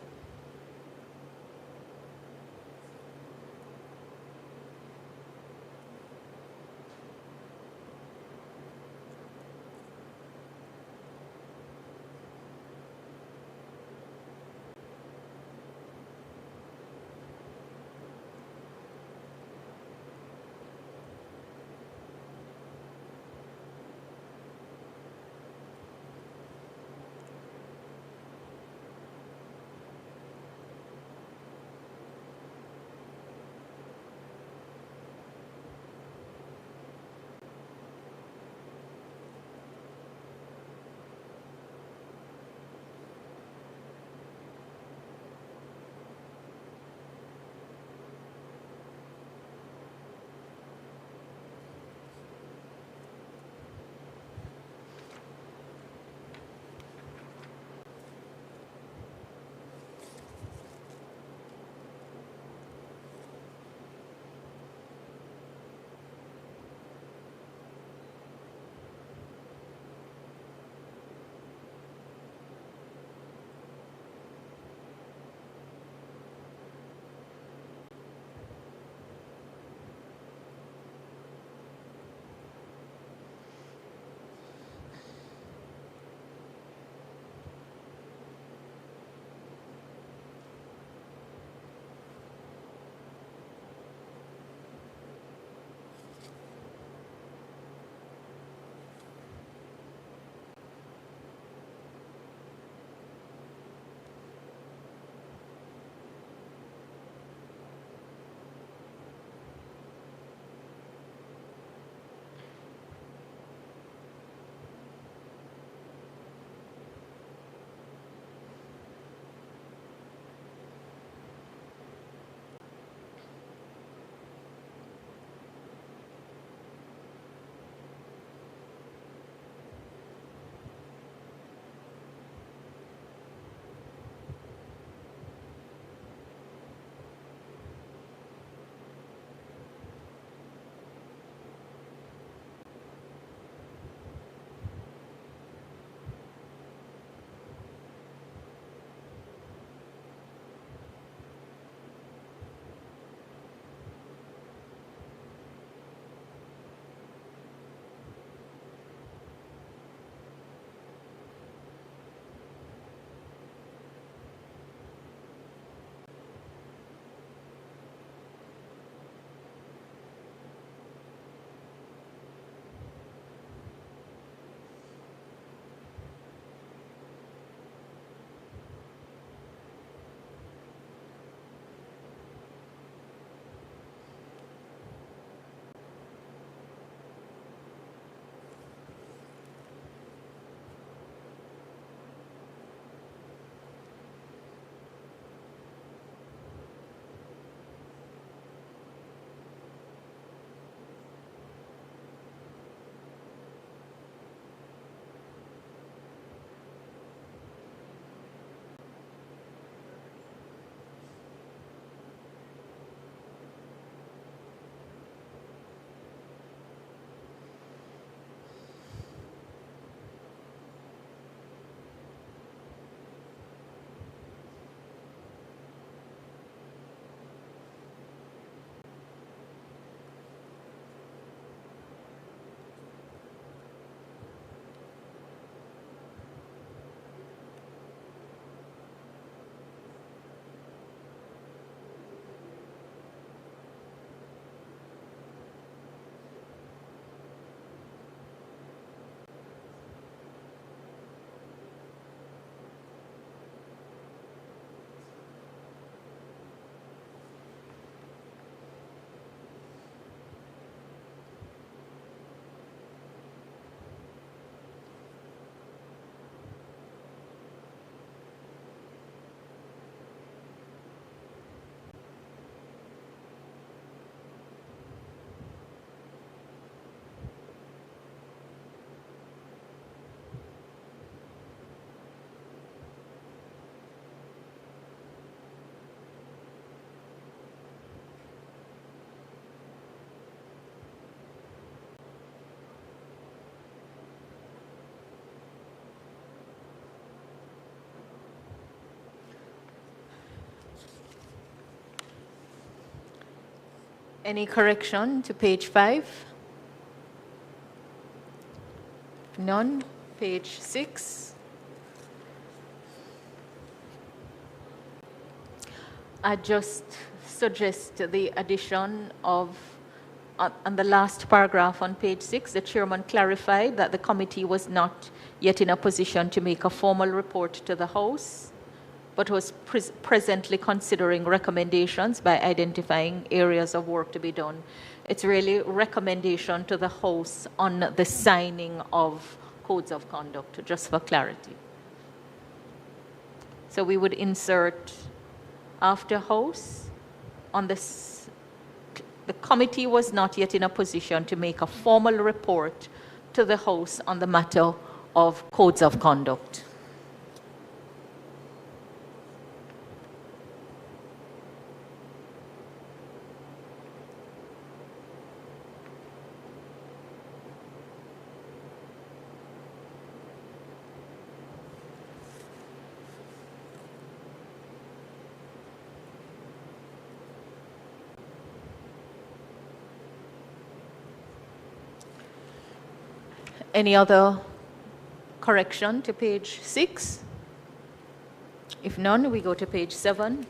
Any correction to page 5? None. Page 6. I just suggest the addition of, on the last paragraph on page 6, the chairman clarified that the committee was not yet in a position to make a formal report to the House, but was presently considering recommendations by identifying areas of work to be done. It's really recommendation to the House on the signing of codes of conduct, just for clarity. So we would insert after House, on this, the committee was not yet in a position to make a formal report to the House on the matter of codes of conduct. Any other correction to page 6? If none, we go to page 7.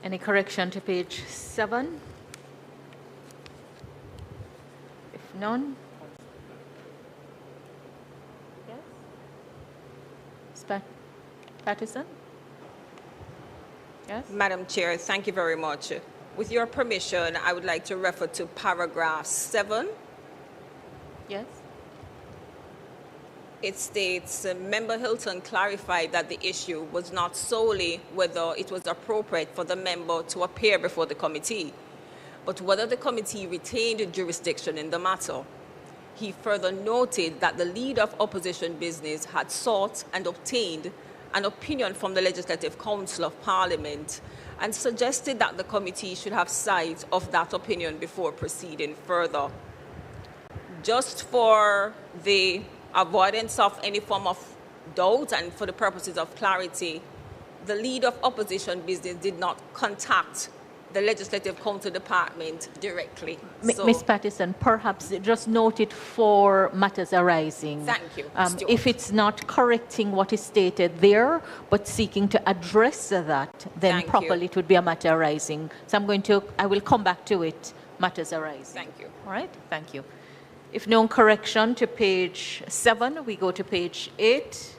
Any correction to page 7? If none. Yes? Patterson? Yes? Madam Chair, thank you very much. With your permission, I would like to refer to paragraph 7. Yes. It states, Member Hilton clarified that the issue was not solely whether it was appropriate for the member to appear before the committee, but whether the committee retained jurisdiction in the matter. He further noted that the leader of opposition business had sought and obtained an opinion from the Legislative Council of Parliament and suggested that the committee should have sight of that opinion before proceeding further. Just for the avoidance of any form of doubt and for the purposes of clarity, the lead of opposition business did not contact the Legislative Council Department directly. Ms. Patterson, perhaps just note it for matters arising. Thank you. If it's not correcting what is stated there, but seeking to address that, then properly it would be a matter arising. So I will come back to it, matters arising. Thank you. All right, thank you. If no correction to page 7, we go to page 8.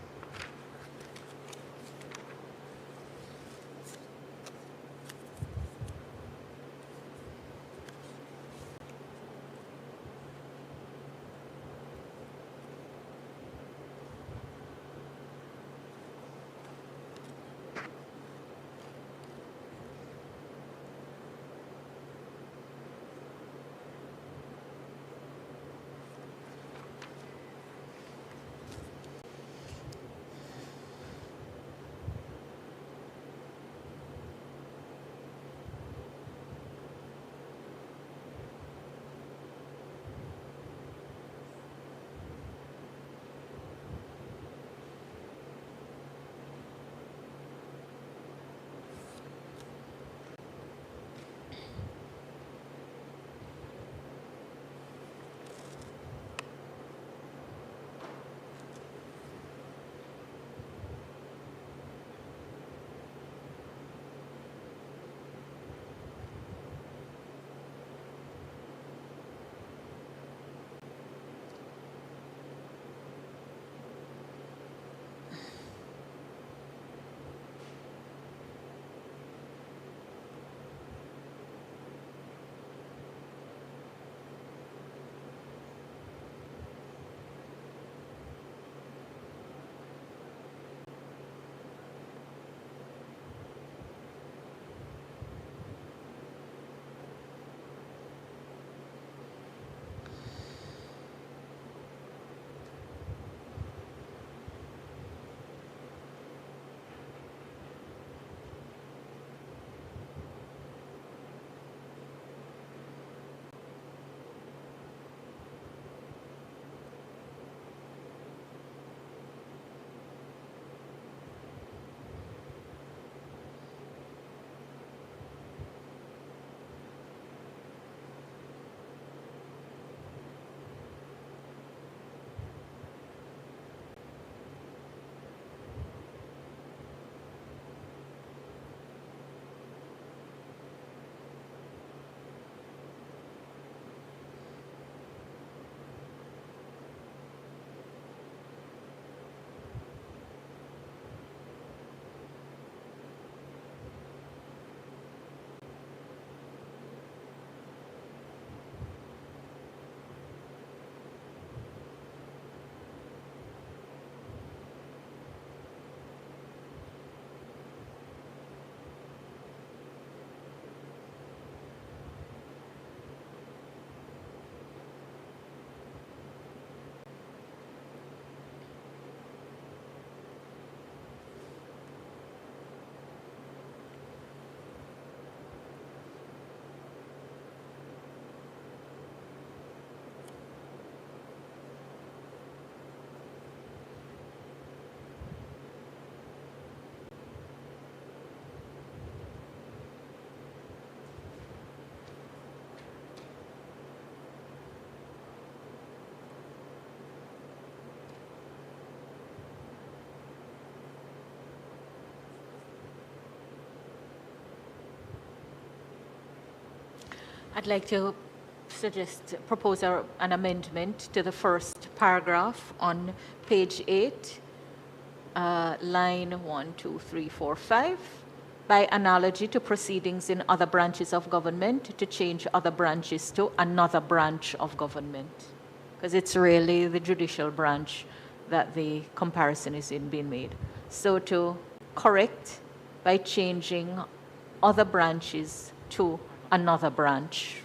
I'd like to propose an amendment to the first paragraph on page 8, line 1, 2, 3, 4, 5, by analogy to proceedings in other branches of government, to change other branches to another branch of government. Because it's really the judicial branch that the comparison is being made. So to correct by changing other branches to another branch.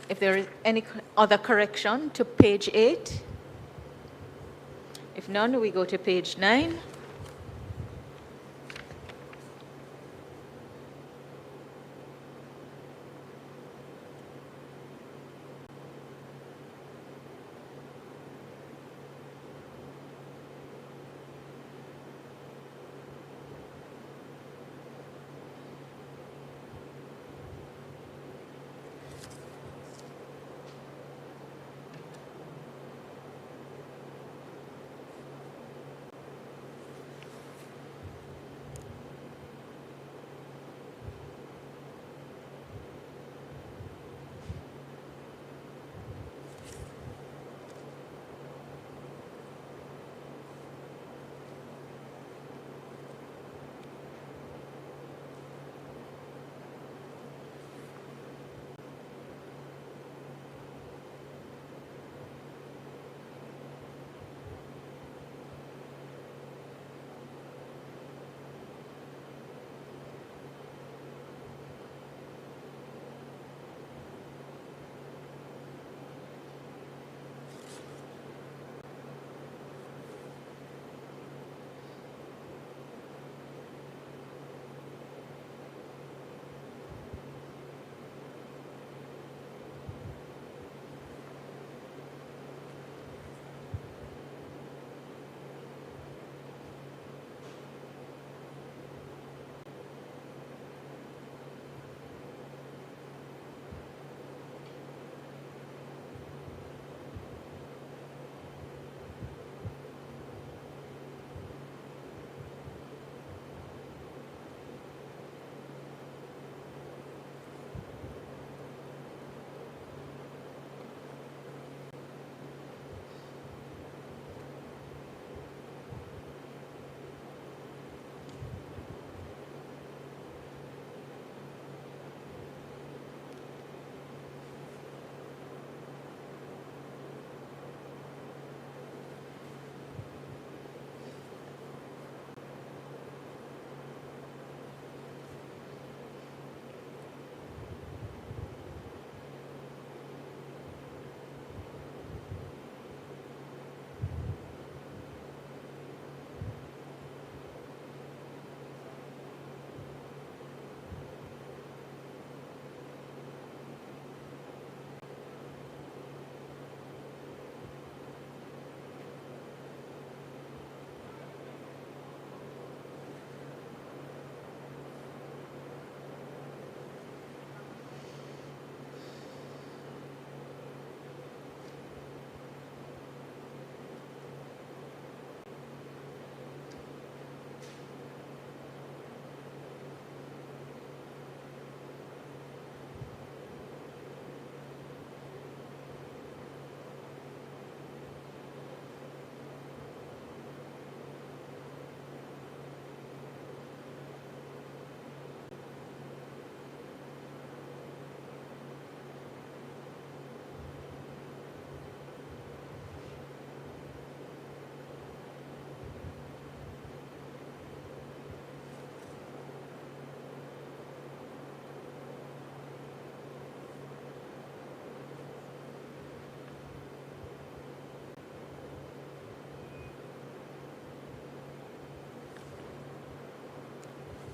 If there is any other correction to page 8, if none, we go to page 9.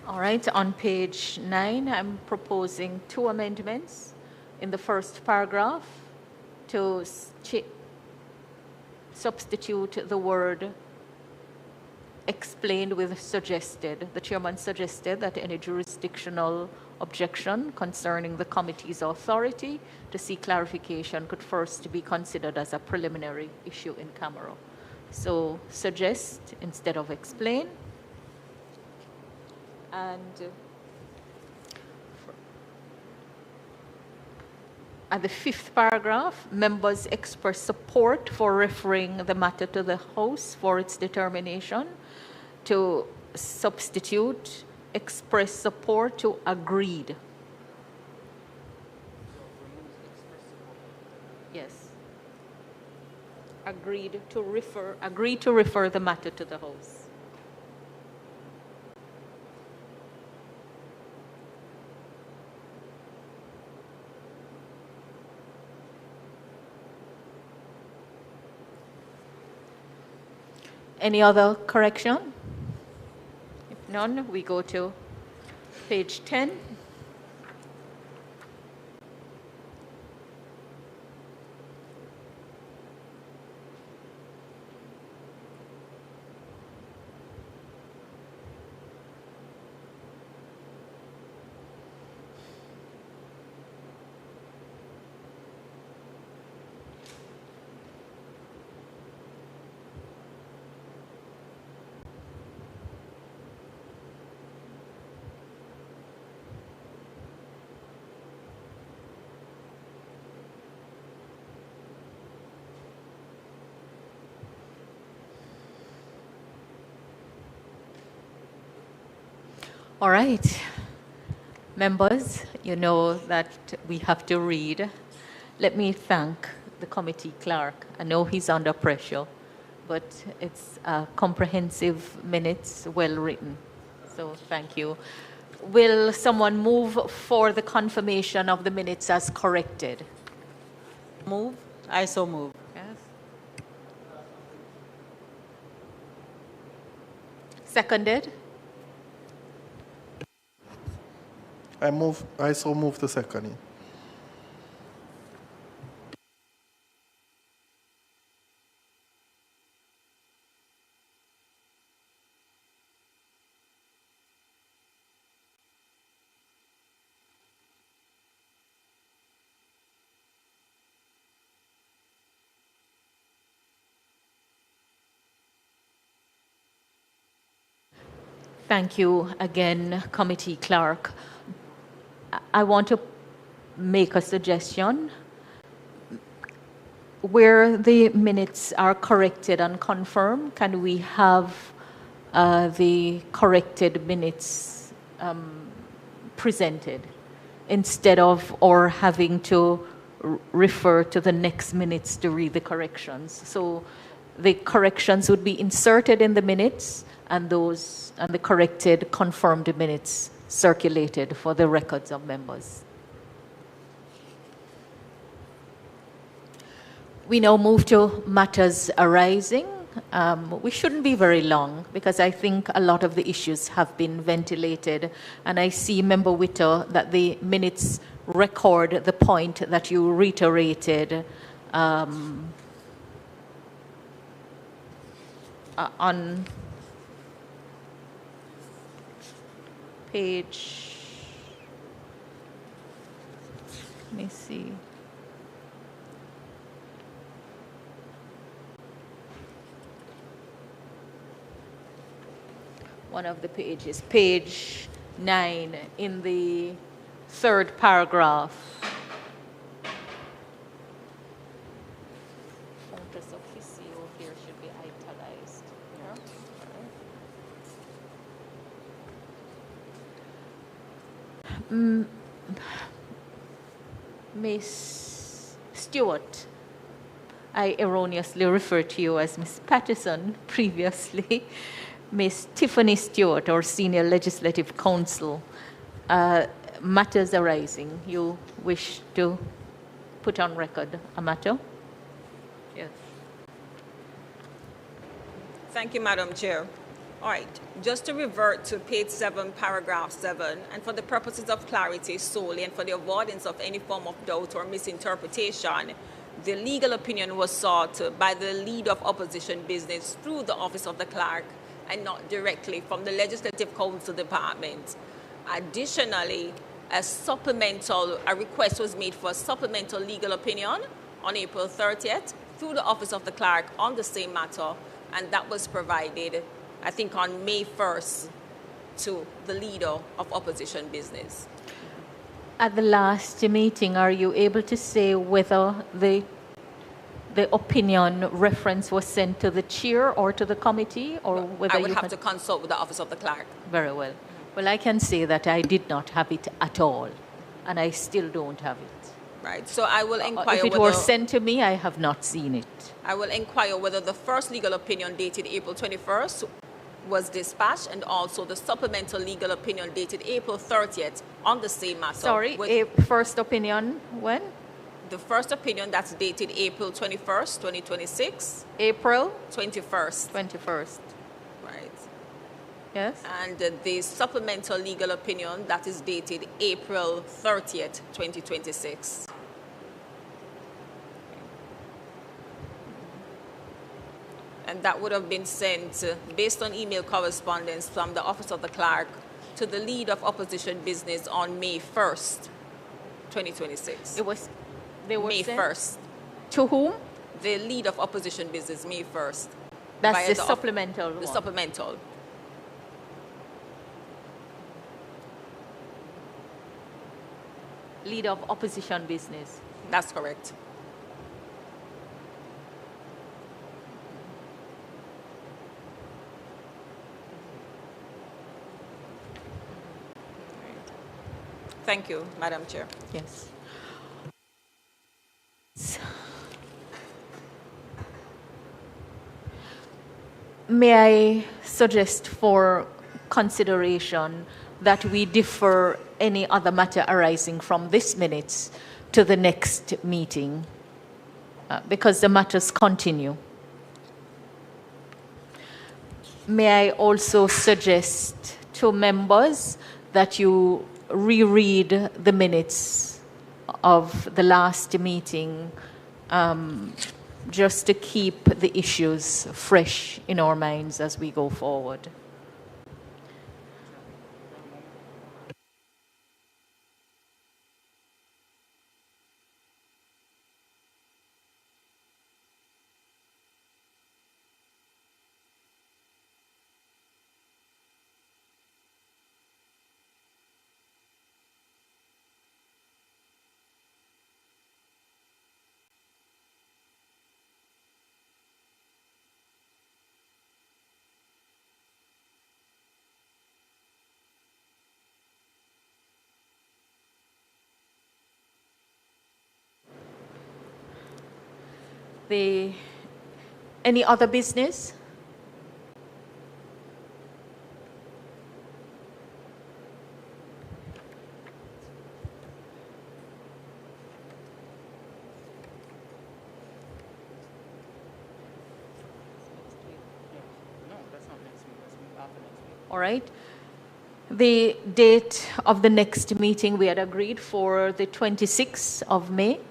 All right, on page 9, I'm proposing 2 amendments. In the first paragraph, to substitute the word explained with the chairman suggested that any jurisdictional objection concerning the committee's authority to seek clarification could first be considered as a preliminary issue in camera. So suggest instead of explain. And at the 5th paragraph, members express support for referring the matter to the House for its determination, to substitute express support to agreed. Yes. Agreed to refer the matter to the House. Any other correction? If none, we go to page 10. All right, members, you know that we have to read. Let me thank the committee clerk. I know he's under pressure, but it's comprehensive minutes, well written. So thank you. Will someone move for the confirmation of the minutes as corrected? Move? I so move. Yes. Seconded? I so move to second. Thank you again, committee clerk. I want to make a suggestion. Where the minutes are corrected and confirmed, can we have the corrected minutes presented instead of or having to refer to the next minutes to read the corrections? So the corrections would be inserted in the minutes, and the corrected, confirmed minutes circulated for the records of members. We now move to matters arising. We shouldn't be very long because I think a lot of the issues have been ventilated, and I see, Member Witter, that the minutes record the point that you reiterated on page, let me see. One of the pages, page 9, in the 3rd paragraph. Fontes officio here should be italicized. Yeah. Miss Stewart, I erroneously referred to you as Miss Patterson previously. Miss Tiffany Stewart, our Senior Legislative Counsel, matters arising. You wish to put on record a matter? Yes. Thank you, Madam Chair. All right, just to revert to page 7, paragraph 7, and for the purposes of clarity solely and for the avoidance of any form of doubt or misinterpretation, the legal opinion was sought by the lead of opposition business through the office of the clerk, and not directly from the Legislative Council Department. Additionally, a request was made for a supplemental legal opinion on April 30th through the Office of the Clerk on the same matter, and that was provided, I think, on May 1st to the leader of opposition business. At the last meeting, are you able to say whether the opinion reference was sent to the chair or to the committee, or whether I would have to consult with the Office of the Clerk. Very well. Well, I can say that I did not have it at all, and I still don't have it. Right. So I will inquire if it whether, were sent to me, I have not seen it. I will inquire whether the first legal opinion dated April 21st was dispatched, and also the supplemental legal opinion dated April 30th on the same matter. Sorry, first opinion when? The first opinion that's dated April 21st, 2026. April? 21st. 21st. Right. Yes. And the supplemental legal opinion that is dated April 30th, 2026. And that would have been sent based on email correspondence from the Office of the Clerk to the lead of opposition business on May 1st, 2026. They were May sent 1st. To whom? The lead of opposition business, May 1st. That's the supplemental one. The supplemental. Lead of opposition business. That's correct. Thank you, Madam Chair. Yes. May I suggest for consideration that we defer any other matter arising from this minutes to the next meeting because the matters continue. May I also suggest to members that you reread the minutes of the last meeting just to keep the issues fresh in our minds as we go forward. Any other business? All right. The date of the next meeting we had agreed for the 26th of May.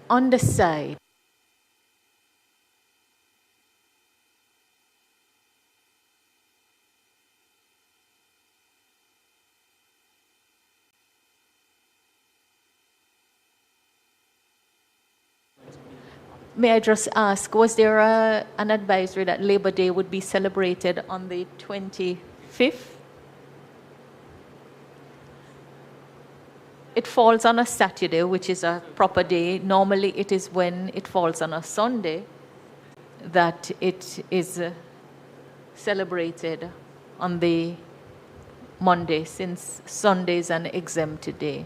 On the side, may I just ask, was there an advisory that Labor Day would be celebrated on the 25th? It falls on a Saturday, which is a proper day. Normally, it is when it falls on a Sunday that it is celebrated on the Monday, since Sunday is an exempt day.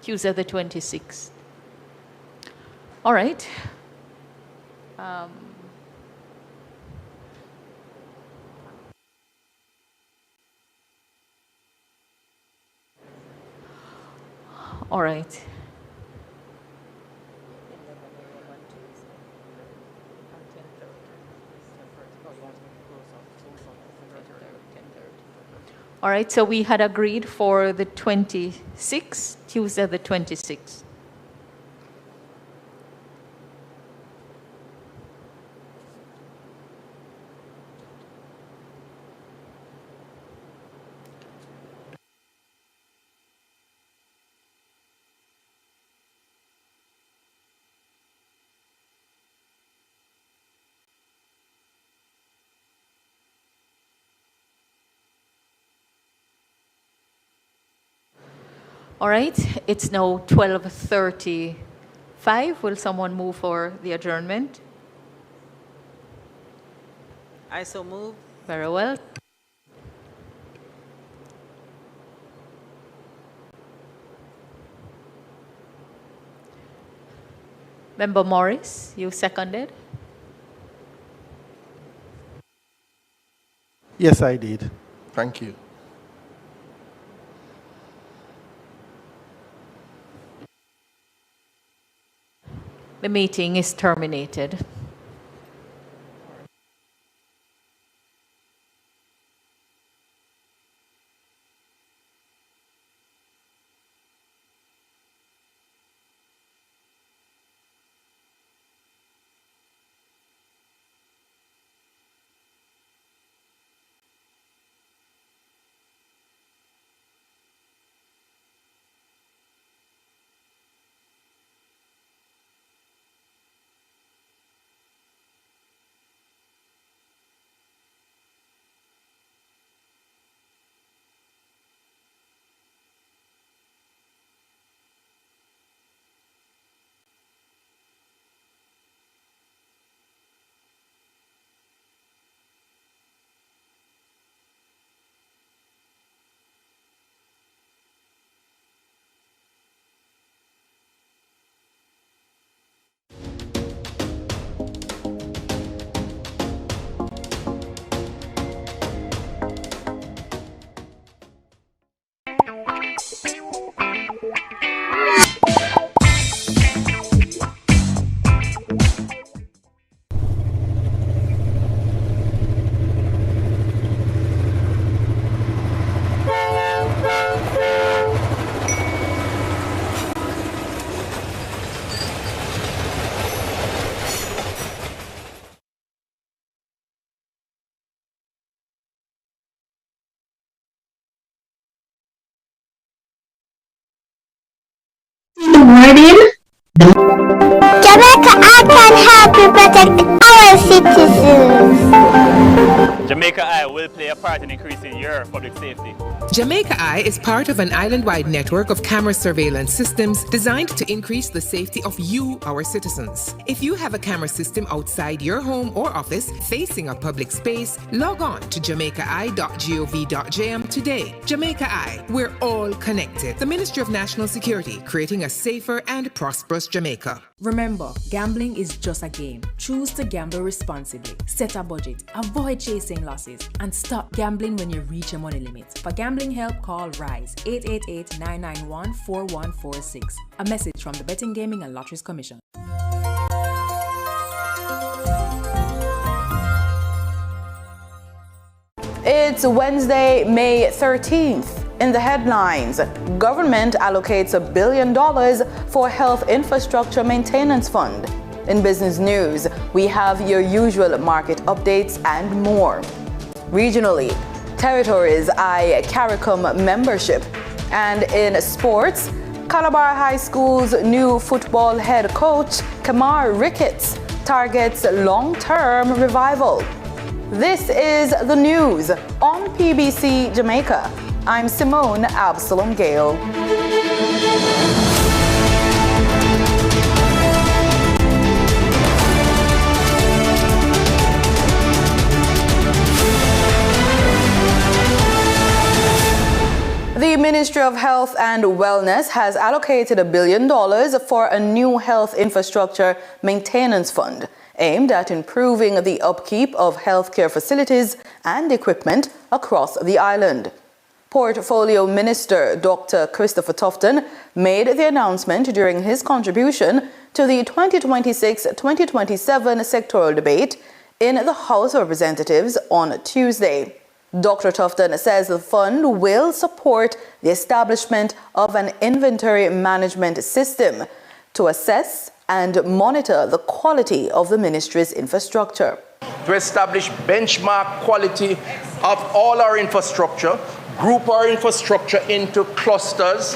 Tuesday the 26th. All right. All right. All right, so we had agreed for the 26th, Tuesday the 26th. All right, it's now 12:35. Will someone move for the adjournment? I so move. Very well. Member Morris, you seconded? Yes, I did. Thank you. The meeting is terminated. Jamaica, I can help you protect our citizens. Jamaica Eye will play a part in increasing your public safety. Jamaica Eye is part of an island-wide network of camera surveillance systems designed to increase the safety of you, our citizens. If you have a camera system outside your home or office facing a public space, log on to jamaicai.gov.jm today. Jamaica Eye, we're all connected. The Ministry of National Security, creating a safer and prosperous Jamaica. Remember, gambling is just a game. Choose to gamble responsibly. Set a budget, avoid chasing losses, and stop gambling when you reach your money limit. For gambling help, call RISE 888-991-4146. A message from the Betting, Gaming and Lotteries Commission. It's Wednesday, May 13th. In the headlines, government allocates $1 billion for Health Infrastructure Maintenance Fund. In business news, we have your usual market updates and more. Regionally, territories eye CARICOM membership. And in sports, Calabar High School's new football head coach, Kamar Ricketts, targets long-term revival. This is the news on PBC Jamaica. I'm Simone Absalom Gale. The Ministry of Health and Wellness has allocated $1 billion for a new health infrastructure maintenance fund aimed at improving the upkeep of healthcare facilities and equipment across the island. Portfolio Minister Dr. Christopher Tufton made the announcement during his contribution to the 2026-2027 sectoral debate in the House of Representatives on Tuesday. Dr. Tufton says the fund will support the establishment of an inventory management system to assess and monitor the quality of the ministry's infrastructure. To establish benchmark quality of all our infrastructure, group our infrastructure into clusters,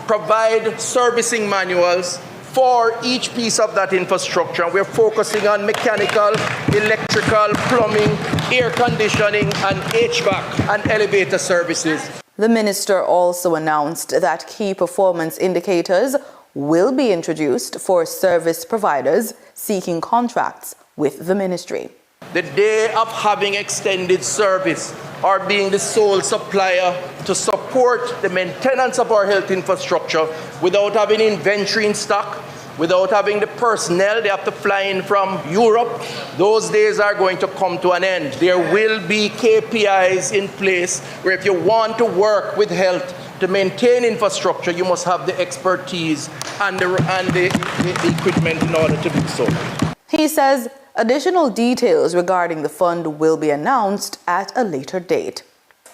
provide servicing manuals for each piece of that infrastructure. We're focusing on mechanical, electrical, plumbing, air conditioning, and HVAC and elevator services. The minister also announced that key performance indicators will be introduced for service providers seeking contracts with the ministry. The day of having extended service or being the sole supplier to support the maintenance of our health infrastructure without having inventory in stock, without having the personnel, they have to fly in from Europe, those days are going to come to an end. There will be KPIs in place where if you want to work with health to maintain infrastructure, you must have the expertise and the equipment in order to do so. He says additional details regarding the fund will be announced at a later date.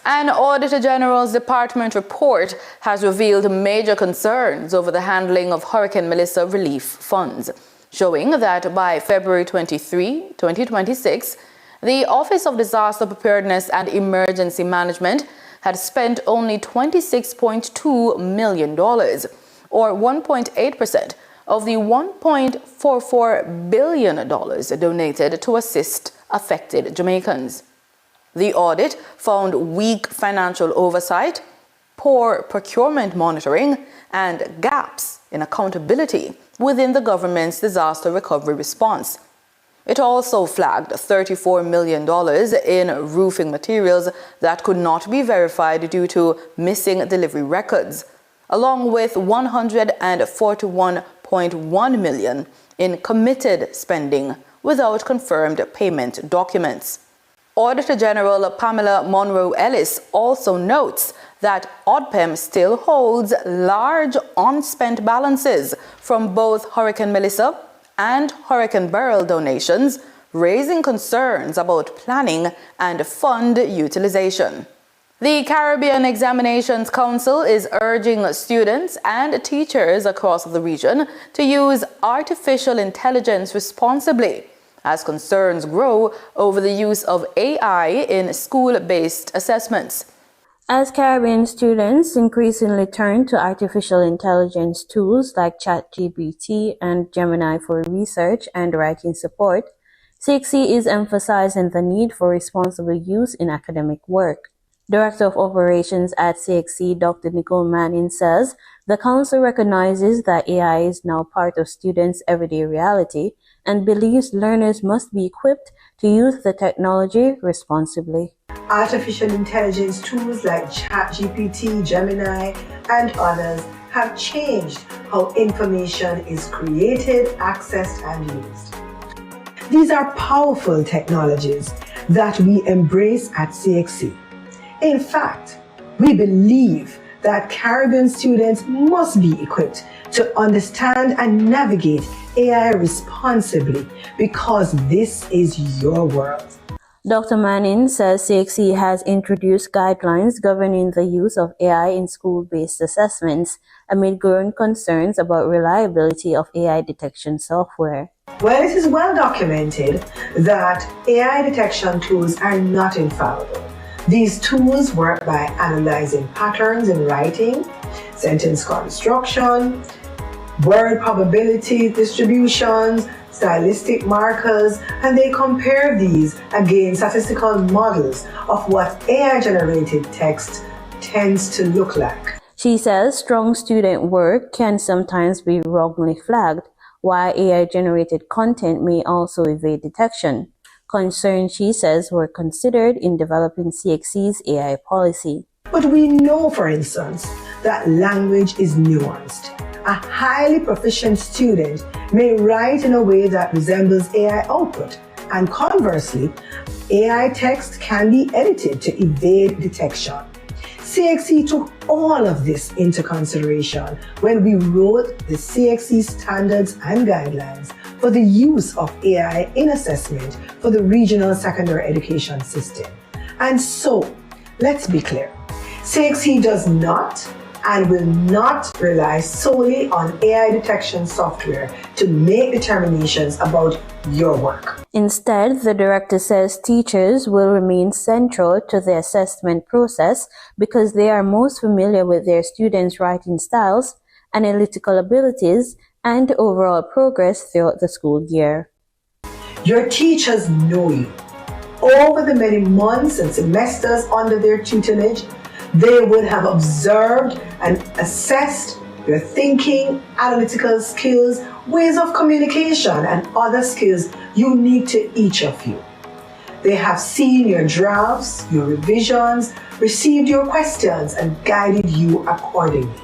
An Auditor General's Department report has revealed major concerns over the handling of Hurricane Melissa relief funds, showing that by February 23, 2026, the Office of Disaster Preparedness and Emergency Management had spent only $26.2 million, or 1.8% of the $1.44 billion donated to assist affected Jamaicans. The audit found weak financial oversight, poor procurement monitoring, and gaps in accountability within the government's disaster recovery response. It also flagged $34 million in roofing materials that could not be verified due to missing delivery records, along with $141.1 million in committed spending without confirmed payment documents. Auditor General Pamela Monroe-Ellis also notes that ODPEM still holds large unspent balances from both Hurricane Melissa and Hurricane Beryl donations, raising concerns about planning and fund utilization. The Caribbean Examinations Council is urging students and teachers across the region to use artificial intelligence responsibly, as concerns grow over the use of AI in school-based assessments. As Caribbean students increasingly turn to artificial intelligence tools like ChatGPT and Gemini for research and writing support, CXC is emphasizing the need for responsible use in academic work. Director of Operations at CXC, Dr. Nicole Manning, says the council recognizes that AI is now part of students' everyday reality and believes learners must be equipped to use the technology responsibly. Artificial intelligence tools like ChatGPT, Gemini, and others have changed how information is created, accessed, and used. These are powerful technologies that we embrace at CXC. In fact, we believe that Caribbean students must be equipped to understand and navigate AI responsibly because this is your world. Dr. Manning says CXC has introduced guidelines governing the use of AI in school-based assessments amid growing concerns about reliability of AI detection software. Well, it is well documented that AI detection tools are not infallible. These tools work by analyzing patterns in writing, sentence construction, word probability distributions, stylistic markers, and they compare these against statistical models of what AI-generated text tends to look like. She says strong student work can sometimes be wrongly flagged, while AI-generated content may also evade detection. Concerns, she says, were considered in developing CXC's AI policy. But we know, for instance, that language is nuanced. A highly proficient student may write in a way that resembles AI output, and conversely, AI text can be edited to evade detection. CXC took all of this into consideration when we wrote the CXC standards and guidelines for the use of AI in assessment for the regional secondary education system. And so, let's be clear. CXC does not and will not rely solely on AI detection software to make determinations about your work. Instead, the director says teachers will remain central to the assessment process because they are most familiar with their students' writing styles, analytical abilities, and overall progress throughout the school year. Your teachers know you. Over the many months and semesters under their tutelage, they would have observed and assessed your thinking, analytical skills, ways of communication, and other skills unique to each of you. They have seen your drafts, your revisions, received your questions, and guided you accordingly.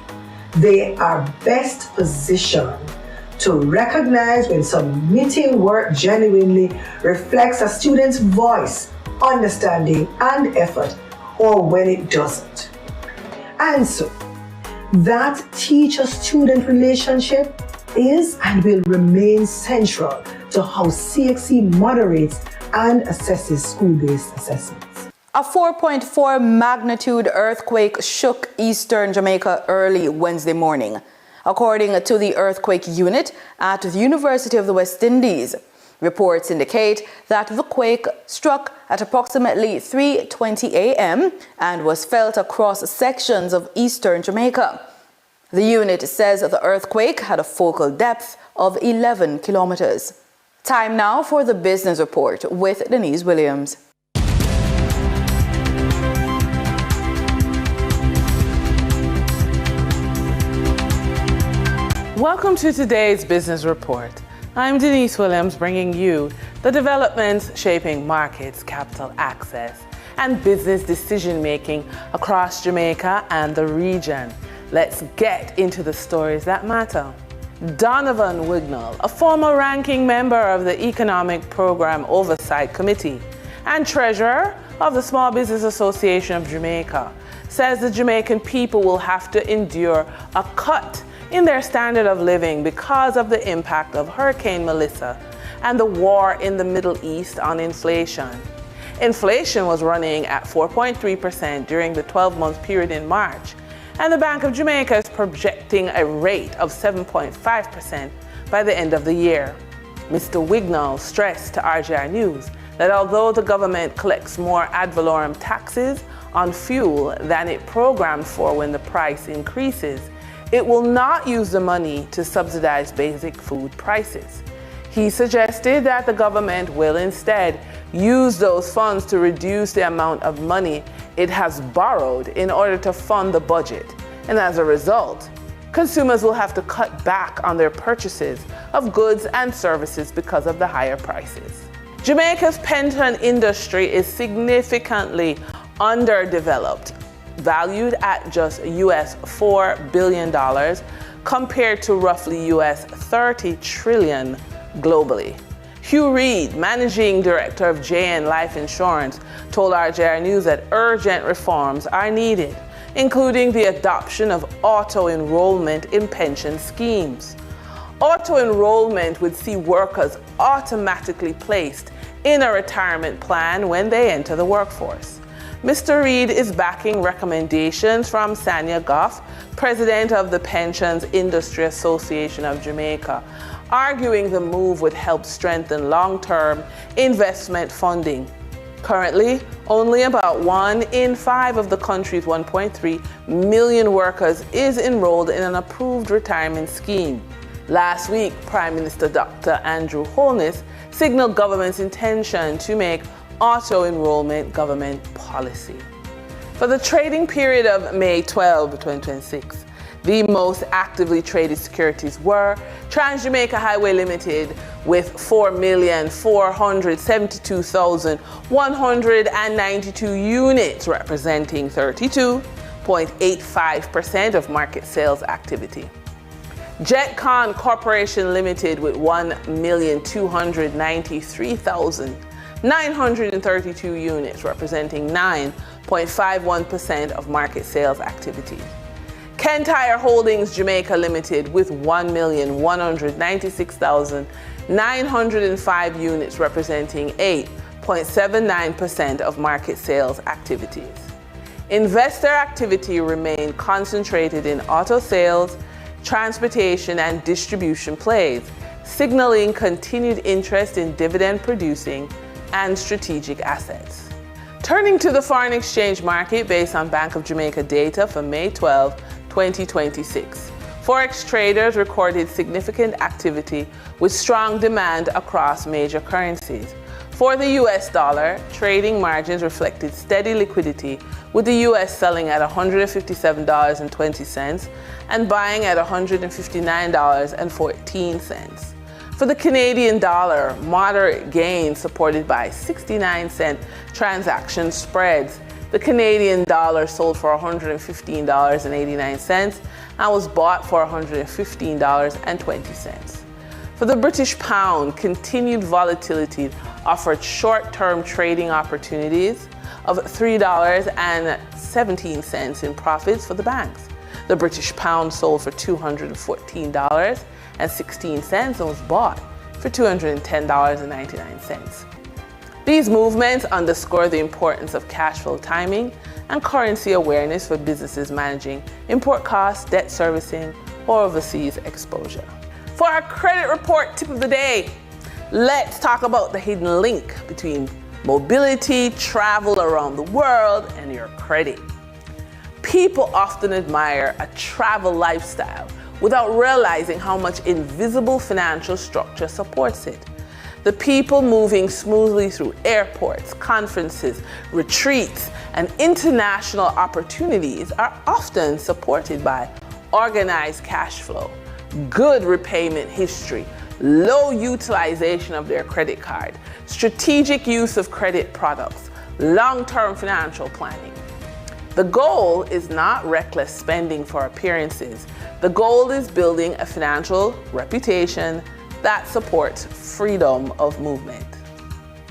They are best positioned to recognize when submitting work genuinely reflects a student's voice, understanding, and effort, or when it doesn't. And so, that teacher-student relationship is and will remain central to how CXC moderates and assesses school-based assessments. A 4.4 magnitude earthquake shook eastern Jamaica early Wednesday morning, according to the earthquake unit at the University of the West Indies. Reports indicate that the quake struck at approximately 3:20 a.m. and was felt across sections of eastern Jamaica. The unit says the earthquake had a focal depth of 11 kilometers. Time now for the business report with Denise Williams. Welcome to today's business report. I'm Denise Williams, bringing you the developments shaping markets, capital access, and business decision-making across Jamaica and the region. Let's get into the stories that matter. Donovan Wignall, a former ranking member of the Economic Program Oversight Committee and treasurer of the Small Business Association of Jamaica, says the Jamaican people will have to endure a cut in their standard of living because of the impact of Hurricane Melissa and the war in the Middle East on inflation. Inflation was running at 4.3% during the 12-month period in March, and the Bank of Jamaica is projecting a rate of 7.5% by the end of the year. Mr. Wignall stressed to RJR News that although the government collects more ad valorem taxes on fuel than it programmed for when the price increases, it will not use the money to subsidize basic food prices. He suggested that the government will instead use those funds to reduce the amount of money it has borrowed in order to fund the budget. And as a result, consumers will have to cut back on their purchases of goods and services because of the higher prices. Jamaica's pension industry is significantly underdeveloped, valued at just US $4 billion compared to roughly US $30 trillion globally. Hugh Reid, managing director of JN Life Insurance, told RJR News that urgent reforms are needed, including the adoption of auto-enrollment in pension schemes. Auto-enrollment would see workers automatically placed in a retirement plan when they enter the workforce. Mr. Reid is backing recommendations from Sanya Goff, president of the Pensions Industry Association of Jamaica, arguing the move would help strengthen long-term investment funding. Currently, only about 1 in 5 of the country's 1.3 million workers is enrolled in an approved retirement scheme. Last week, Prime Minister Dr. Andrew Holness signaled government's intention to make auto-enrollment government policy. For the trading period of May 12, 2026, the most actively traded securities were Trans-Jamaica Highway Limited with 4,472,192 units, representing 32.85% of market sales activity. JetCon Corporation Limited with 1,293,932 units, representing 9.51% of market sales activity. Kentire Holdings Jamaica Limited with 1,196,905 units, representing 0.79% of market sales activities. Investor activity remained concentrated in auto sales, transportation, and distribution plays, signaling continued interest in dividend-producing and strategic assets. Turning to the foreign exchange market based on Bank of Jamaica data for May 12, 2026. Forex traders recorded significant activity with strong demand across major currencies. For the US dollar, trading margins reflected steady liquidity, with the US selling at $157.20 and buying at $159.14. For the Canadian dollar, moderate gains supported by 69-cent transaction spreads. The Canadian dollar sold for $115.89 and was bought for $115.20. For the British pound, continued volatility offered short-term trading opportunities of $3.17 in profits for the banks. The British pound sold for $214.16 and was bought for $210.99. These movements underscore the importance of cash flow timing and currency awareness for businesses managing import costs, debt servicing, or overseas exposure. For our credit report tip of the day, let's talk about the hidden link between mobility, travel around the world, and your credit. People often admire a travel lifestyle without realizing how much invisible financial structure supports it. The people moving smoothly through airports, conferences, retreats, and international opportunities are often supported by organized cash flow, good repayment history, low utilization of their credit card, strategic use of credit products, long-term financial planning. The goal is not reckless spending for appearances. The goal is building a financial reputation that supports freedom of movement.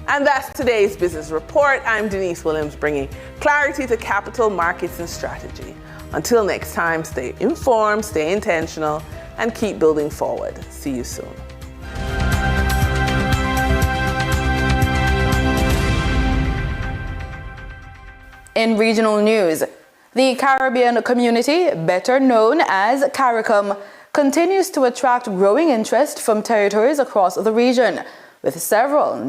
And that's today's business report. I'm Denise Williams, bringing clarity to capital markets and strategy. Until next time, stay informed, stay intentional, and keep building forward. See you soon. In regional news, the Caribbean community, better known as CARICOM, continues to attract growing interest from territories across the region, with several